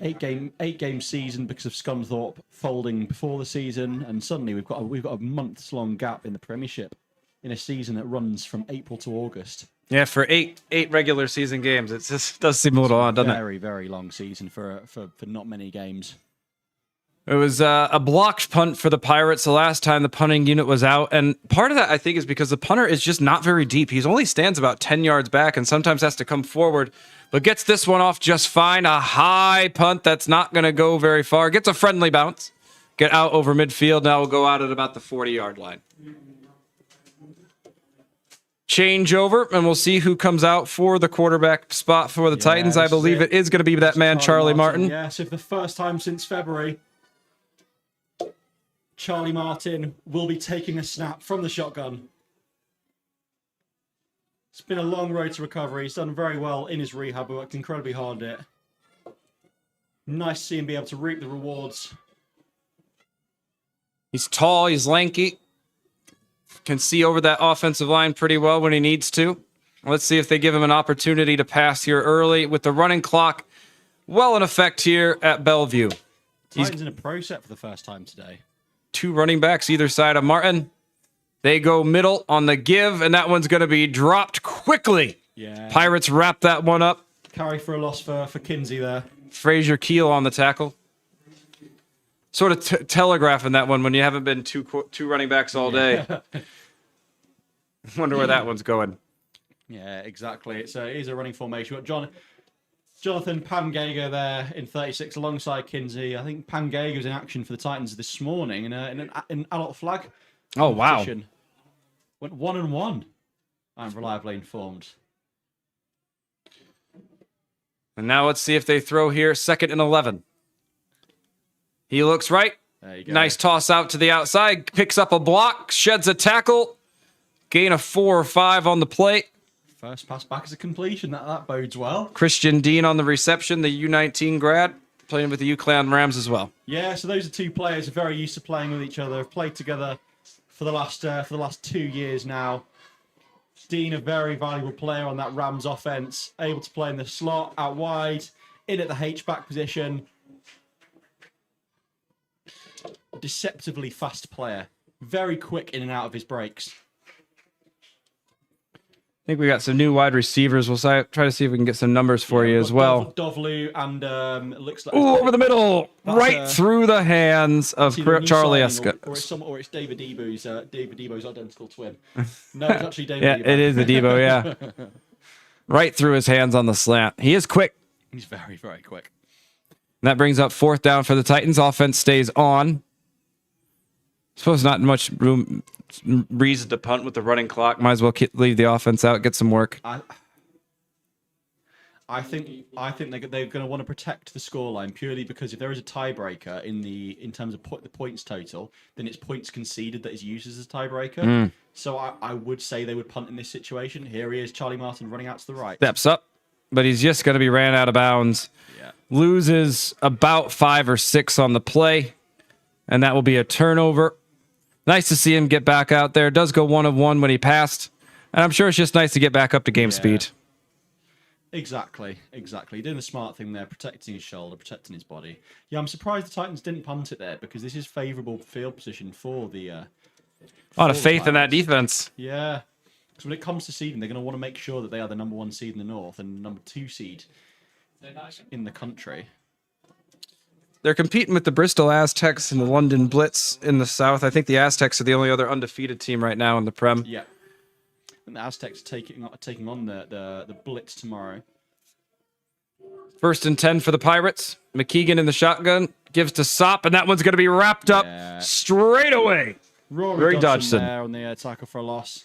8-game season because of Scunthorpe folding before the season, and suddenly we've got a months long gap in the Premiership in a season that runs from April to August. Yeah, for eight regular season games, it just does seem a little odd, doesn't it? Very, very long season for not many games. It was a blocked punt for the Pirates the last time the punting unit was out. And part of that, I think, is because the punter is just not very deep. He only stands about 10 yards back and sometimes has to come forward, but gets this one off just fine. A high punt that's not going to go very far. Gets a friendly bounce. Get out over midfield. Now we'll go out at about the 40-yard line. Change over, and we'll see who comes out for the quarterback spot for the Titans. I believe it is going to be that man, Charlie Martin. Yeah, so for the first time since February, Charlie Martin will be taking a snap from the shotgun. It's been a long road to recovery. He's done very well in his rehab, worked incredibly hard at it. Nice to see him be able to reap the rewards. He's tall, he's lanky. Can see over that offensive line pretty well when he needs to. Let's see if they give him an opportunity to pass here early with the running clock well in effect here at Belle Vue. Titans in a pro set for the first time today. 2 running backs either side of Martin. They go middle on the give, and that one's going to be dropped quickly. Yeah. Pirates wrap that one up. Carry for a loss for Kinsey there. Fraser Keel on the tackle. Sort of telegraphing that one when you haven't been two running backs all day. Wonder where that one's going. Yeah, exactly. It is a running formation. We've got Jonathan Pangego there in 36 alongside Kinsey. I think Pangego was in action for the Titans this morning in an adult flag. Oh, wow. Went 1-1. I'm reliably informed. And now let's see if they throw here 2nd and 11. He looks right. There you go. Nice toss out to the outside. Picks up a block. Sheds a tackle. Gain of 4 or 5 on the plate. First pass back as a completion. That bodes well. Christian Dean on the reception, the U19 grad, playing with the UCLan Rams as well. Yeah, so those are 2 players who are very used to playing with each other. Have played together for the last 2 years now. Dean, a very valuable player on that Rams offense, able to play in the slot, out wide, in at the H-back position. Deceptively fast player. Very quick in and out of his breaks. I think we got some new wide receivers. We'll try to see if we can get some numbers for you as well. Dovlu and it looks like... Ooh, over the middle! Right through the hands of Charlie Escott. Or it's David Debo's identical twin. No, it's actually David Debo. It is a Debo, yeah. Right through his hands on the slant. He is quick. He's very, very quick. And that brings up 4th down for the Titans. Offense stays on. Suppose not much reason to punt with the running clock. Might as well leave the offense out, get some work. I think they're going to want to protect the scoreline purely because if there is a tiebreaker in terms of the points total, then it's points conceded that is used as a tiebreaker. So I would say they would punt in this situation. Here he is, Charlie Martin running out to the right. Steps up, but he's just going to be ran out of bounds. Yeah. Loses about 5 or 6 on the play, and that will be a turnover. Nice to see him get back out there. Does go 1 of 1 when he passed. And I'm sure it's just nice to get back up to game speed. Exactly. Doing the smart thing there, protecting his shoulder, protecting his body. Yeah, I'm surprised the Titans didn't punt it there because this is favourable field position for the... a lot of faith in that defense. Yeah. Because when it comes to seeding, they're going to want to make sure that they are the number 1 seed in the north and number 2 seed in the country. They're competing with the Bristol Aztecs and the London Blitz in the south. I think the Aztecs are the only other undefeated team right now in the Prem. Yeah. And the Aztecs are taking on the Blitz tomorrow. 1st and 10 for the Pirates. McKeegan in the shotgun. Gives to Sop, and that one's going to be wrapped up straight away. Rory Dodgson there on the tackle for a loss.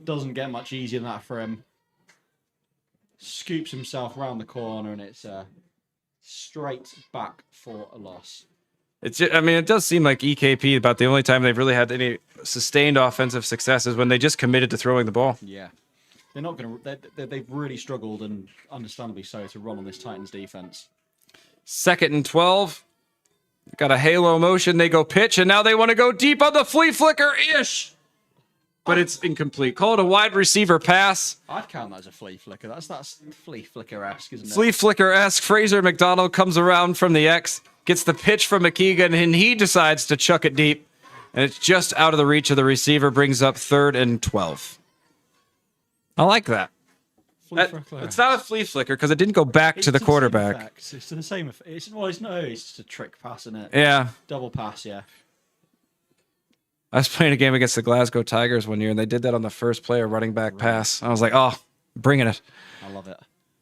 Doesn't get much easier than that for him. Scoops himself around the corner, and it's... straight back for a loss. It does seem like EKP about the only time they've really had any sustained offensive success is when they just committed to throwing the ball. Yeah. They're not going to... They've really struggled, and understandably so, to run on this Titans defense. 2nd and 12. Got a halo motion. They go pitch, and now they want to go deep on the flea flicker-ish. But it's incomplete. Call it a wide receiver pass. I'd count that as a flea flicker. That's flea flicker-esque, isn't it? Flea flicker-esque. Fraser McDonald comes around from the X, gets the pitch from McKeegan, and he decides to chuck it deep. And it's just out of the reach of the receiver, brings up 3rd and 12. I like that. Flea flicker. It's not a flea flicker because it didn't go back It's to the same quarterback. effect. It's to the same. It's just a trick pass, isn't it? Yeah. Double pass, yeah. I was playing a game against the Glasgow Tigers one year, and they did that on the first play, a running back pass. I was like, oh, bringing it. I love it.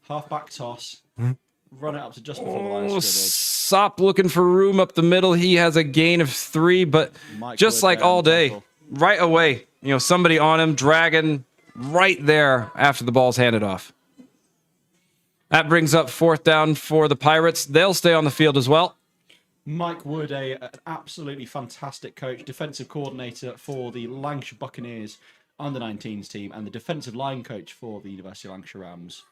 Half-back toss. Run it up to just before the line of scrimmage. Sop looking for room up the middle. He has a gain of 3, but just like all day, right away, somebody on him, dragging right there after the ball's handed off. That brings up 4th down for the Pirates. They'll stay on the field as well. Mike Wood, an absolutely fantastic coach, defensive coordinator for the Lancashire Buccaneers under-19s team, and the defensive line coach for the University of Lancashire Rams.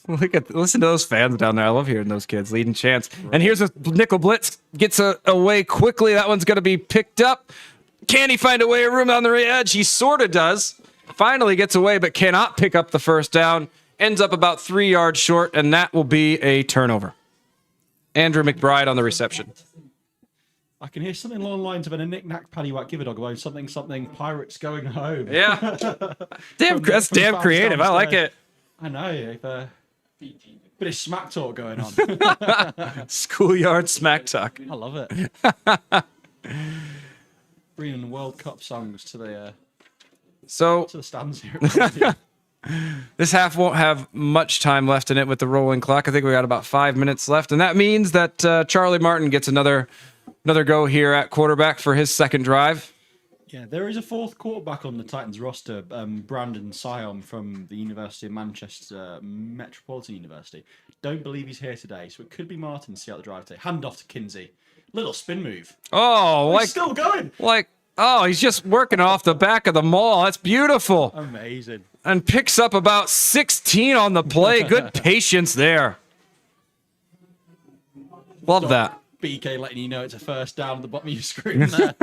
Listen to those fans down there. I love hearing those kids leading chants. Right. And here's a nickel blitz. Gets away quickly. That one's going to be picked up. Can he find a way of room on the edge? He sort of does. Finally gets away, but cannot pick up the first down. Ends up about 3 yards short, and that will be a turnover. Andrew McBride on the reception. I can hear something along the lines of a knick-knack, paddywhack, give a dog a bone, something, Pirates going home. Yeah. That's damn creative. I like it. I know. Bit of smack talk going on. Schoolyard smack talk. I love it. Bringing World Cup songs to the stands here. This half won't have much time left in it with the rolling clock. I think we got about 5 minutes left, and that means that Charlie Martin gets another go here at quarterback for his second drive. Yeah, there is a 4th quarterback on the Titans roster, Brandon Sion from the University of Manchester Metropolitan University. Don't believe he's here today, so it could be Martin to see out the drive today. Hand off to Kinsey. Little spin move. Oh, he's still going. He's just working off the back of the maul. That's beautiful. Amazing. And picks up about 16 on the play. Good patience there. Love that. BK letting you know it's a first down at the bottom of your screen there.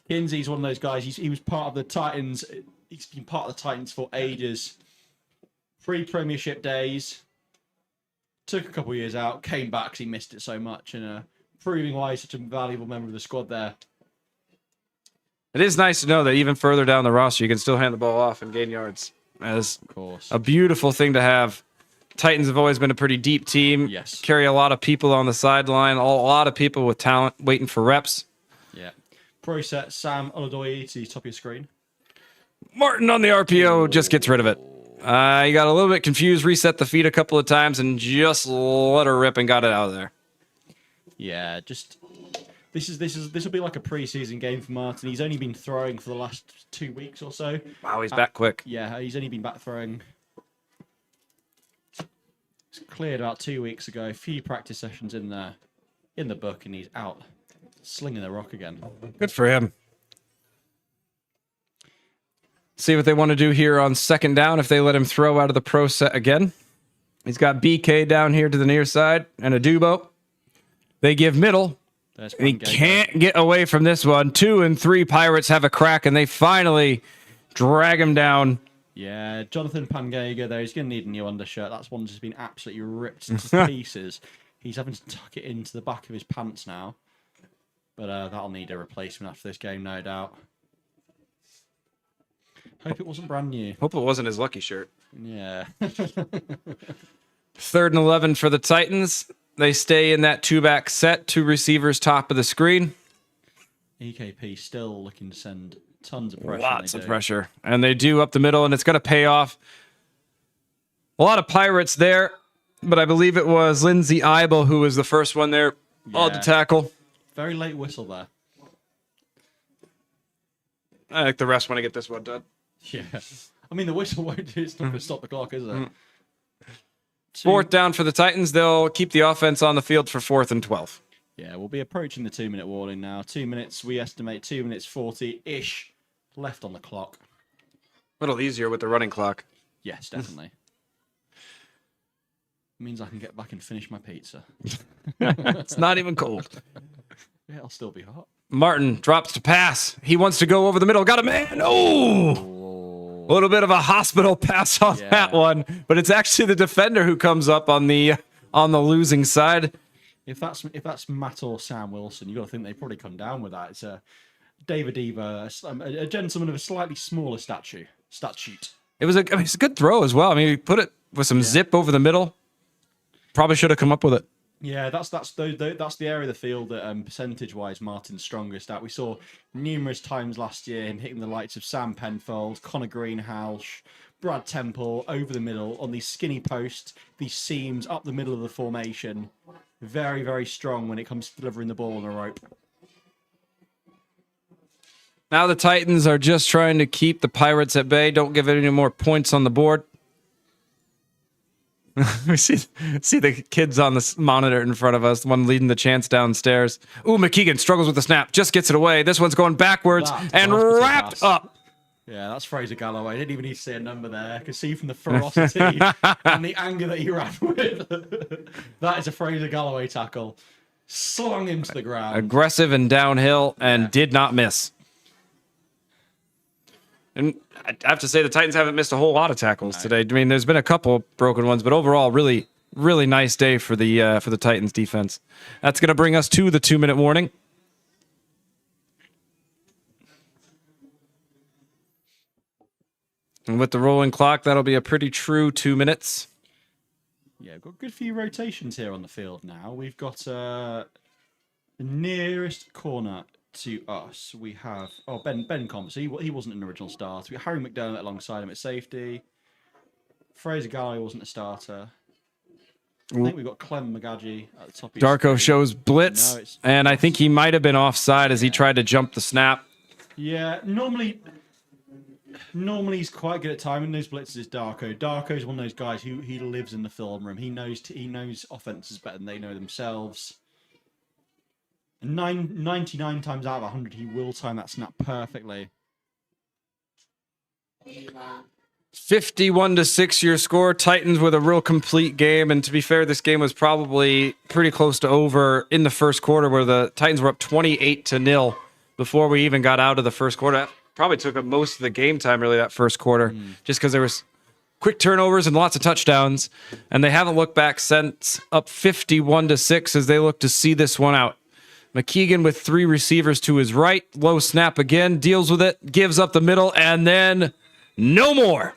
Kinsey's one of those guys. He was part of the Titans. He's been part of the Titans for ages. Pre-Premiership days. Took a couple of years out. Came back because he missed it so much. And proving why he's such a valuable member of the squad there. It is nice to know that even further down the roster, you can still hand the ball off and gain yards. As of course, a beautiful thing to have. Titans have always been a pretty deep team. Yes. Carry a lot of people on the sideline. A lot of people with talent waiting for reps. Yeah. Pro set Sam Oladoye to the top of your screen. Martin on the RPO just gets rid of it. He got a little bit confused, reset the feet a couple of times, and just let her rip and got it out of there. Yeah, just this will be like a preseason game for Martin. He's only been throwing for the last 2 weeks or so. Wow, he's back quick. Yeah, he's only been back throwing. It's cleared about 2 weeks ago. A few practice sessions in the book, and he's out slinging the rock again. Good for him. See what they want to do here on second down if they let him throw out of the pro set again. He's got BK down here to the near side and a Dubo. They give middle. And he can't get away from this one. 2 and 3 Pirates have a crack, and they finally drag him down. Yeah, Jonathan Pangega, though, he's going to need a new undershirt. That's one that's been absolutely ripped to pieces. He's having to tuck it into the back of his pants now. But that'll need a replacement after this game, no doubt. Hope it wasn't brand new. Hope it wasn't his lucky shirt. Yeah. 3rd and 11 for the Titans. They stay in that 2-back set, 2 receivers top of the screen. EKP still looking to send tons of pressure. Lots of pressure. And they do up the middle, and it's going to pay off. A lot of Pirates there, but I believe it was Lindsay Eibel who was the first one there. Yeah. All to tackle. Very late whistle there. I think the refs want to get this one done. Yeah. I mean, the whistle won't do. It's not going to stop the clock, is it? 4th down for the Titans. They'll keep the offense on the field for 4th and 12. Yeah, we'll be approaching the 2-minute warning now. 2 minutes, we estimate 2 minutes 40-ish left on the clock. A little easier with the running clock. Yes, definitely. Means I can get back and finish my pizza. It's not even cold. Yeah, it'll still be hot. Martin drops to pass. He wants to go over the middle. Got a man. Oh! A little bit of a hospital pass on that one, but it's actually the defender who comes up on the losing side. If that's Matt or Sam Wilson, you got to think they probably come down with that. It's David Eva, a gentleman of a slightly smaller statute. it's a good throw as well. I mean, he put it with some zip over the middle. Probably should have come up with it. Yeah, that's the area of the field that percentage-wise Martin's strongest at. We saw numerous times last year him hitting the likes of Sam Penfold, Connor Greenhalgh, Brad Temple over the middle on these skinny posts, these seams up the middle of the formation. Very, very strong when it comes to delivering the ball on the rope. Now the Titans are just trying to keep the Pirates at bay. Don't give it any more points on the board. We see the kids on the monitor in front of us, the one leading the chants downstairs. Ooh, McKeegan struggles with the snap, just gets it away. This one's going backwards and wrapped up. Yeah, that's Fraser Galloway. I didn't even need to say a number there. I could see from the ferocity and the anger that he ran with. That is a Fraser Galloway tackle. Slung him to the ground. Aggressive and downhill and did not miss. And I have to say the Titans haven't missed a whole lot of tackles today. I mean, there's been a couple broken ones, but overall, really, really nice day for the Titans defense. That's going to bring us to the 2-minute warning. And with the rolling clock, that'll be a pretty true 2 minutes. Yeah, we've got a good few rotations here on the field now. We've got the nearest corner to us. We have Ben Comps. He wasn't an original starter. We have Harry McDermott alongside him at safety. Fraser Galloway wasn't a starter. I think we've got Clem Magaji at the top of your Darko screen. shows blitz, and I think he might have been offside as he tried to jump the snap. Yeah, normally he's quite good at timing those blitzes. Is Darko. Darko's one of those guys who he lives in the film room. He knows offenses better than they know themselves. 99 times out of 100, he will time that snap perfectly. 51-6 your score. Titans with a real complete game, and to be fair, this game was probably pretty close to over in the first quarter, where the Titans were up 28-0 before we even got out of the first quarter. That probably took up most of the game time, really, that first quarter, just because there was quick turnovers and lots of touchdowns, and they haven't looked back since, up 51-6 as they look to see this one out. McKeegan with 3 receivers to his right. Low snap again. Deals with it. Gives up the middle. And then no more.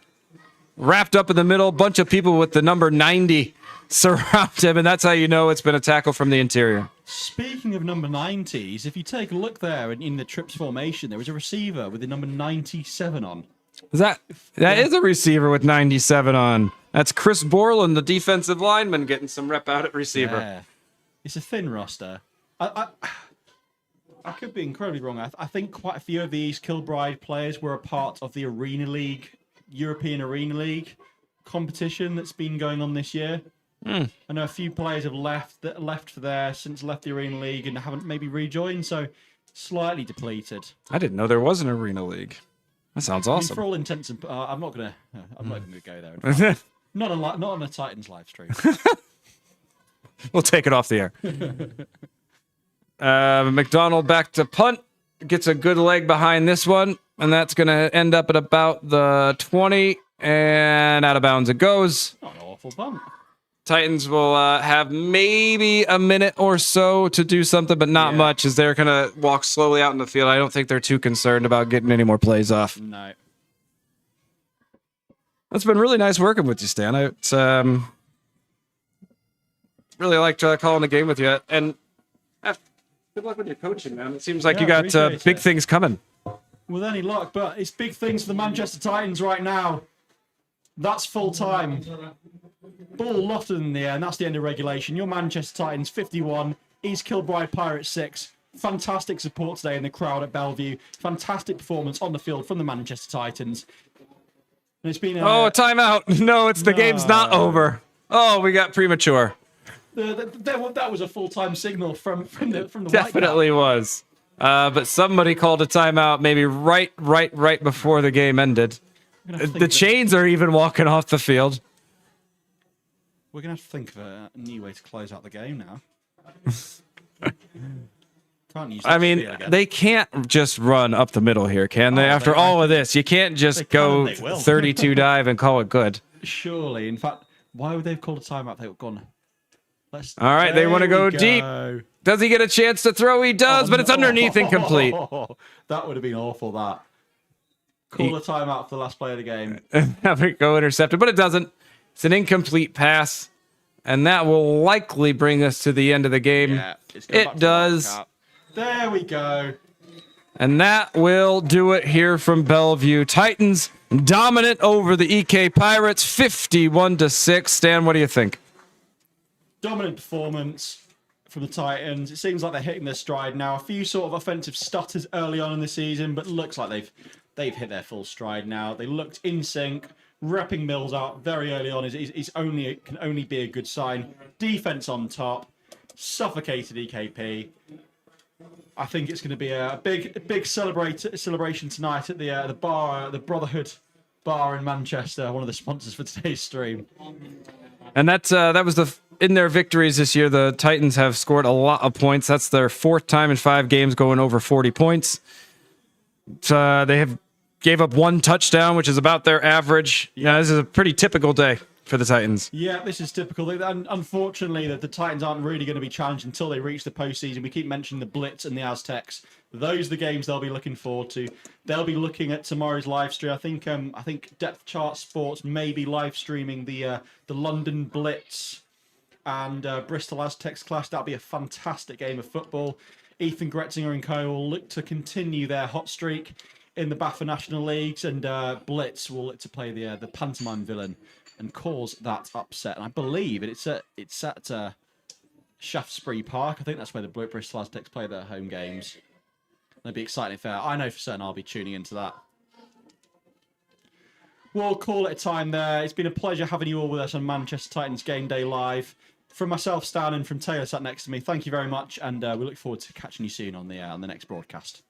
Wrapped up in the middle. Bunch of people with the number 90 surround him. And that's how you know it's been a tackle from the interior. Speaking of number 90s, if you take a look there in the trips formation, there was a receiver with the number 97 on. That is a receiver with 97 on. That's Chris Borland, the defensive lineman, getting some rep out at receiver. Yeah. It's a thin roster. I could be incredibly wrong. I think quite a few of the East Kilbride players were a part of the Arena League, European Arena League competition that's been going on this year. I know a few players have left the Arena League and haven't maybe rejoined, so slightly depleted. I didn't know there was an Arena League. That sounds awesome. For all intents and I'm not gonna go there. In fact. not on a Titans live stream. We'll take it off the air. McDonald back to punt. Gets a good leg behind this one. And that's going to end up at about the 20. And out of bounds it goes. Not an awful punt. Titans will have maybe a minute or so to do something, but not much, as they're going to walk slowly out in the field. I don't think they're too concerned about getting any more plays off. No. It's been really nice working with you, Stan. It's really liked calling the game with you. And good luck with your coaching, man. It seems like you got big things coming. With any luck, but it's big things for the Manchester Titans right now. That's full time. Ball lofted in the air, and that's the end of regulation. Your Manchester Titans 51, East Kilbride Pirates 6. Fantastic support today in the crowd at Belle Vue. Fantastic performance on the field from the Manchester Titans. And it's been a timeout. No, the game's not over. Oh, we got premature. That was a full-time signal from the Definitely was. But somebody called a timeout maybe right before the game ended. The chains are even walking off the field. We're going to have to think of a new way to close out the game now. Can't use they can't just run up the middle here, can they? After all of this, you can't just go 32 dive and call it good. Surely. In fact, why would they have called a timeout? They've gone... All right, they want to go deep. Does he get a chance to throw? He does, but it's underneath incomplete. That would have been awful, that. call a timeout for the last play of the game. Have it go intercepted, but it doesn't. It's an incomplete pass, and that will likely bring us to the end of the game. Yeah, it's going back It to the does. lockout. There we go. And that will do it here from Belle Vue. Titans dominant over the EK Pirates, 51-6. Stan, what do you think? Dominant performance from the Titans. It seems like they're hitting their stride now. A few sort of offensive stutters early on in the season, but looks like they've hit their full stride now. They looked in sync. Repping Mills out very early on can only be a good sign. Defense on top, suffocated EKP. I think it's going to be a big celebration tonight at the bar, the Brotherhood Bar in Manchester, one of the sponsors for today's stream. And that was in their victories this year. The Titans have scored a lot of points. That's their 4th time in 5 games going over 40 points. They have gave up 1 touchdown, which is about their average. Yeah, this is a pretty typical day for the Titans. Yeah, this is typical. Unfortunately, the Titans aren't really going to be challenged until they reach the postseason. We keep mentioning the Blitz and the Aztecs. Those are the games they'll be looking forward to. They'll be looking at tomorrow's live stream. I think Depth Chart Sports may be live streaming the London Blitz and Bristol Aztecs clash. That'll be a fantastic game of football. Ethan Gretzinger and co will look to continue their hot streak in the BAFA National Leagues, and Blitz will look to play the pantomime villain and cause that upset. And I believe it's at Shaftesbury Park. I think that's where the Bristol Aztecs play their home games. That'd be exciting if I know for certain I'll be tuning into that. We'll call it a time there. It's been a pleasure having you all with us on Manchester Titans Game Day Live. From myself, Stan, and from Taylor sat next to me, thank you very much, and we look forward to catching you soon on the next broadcast.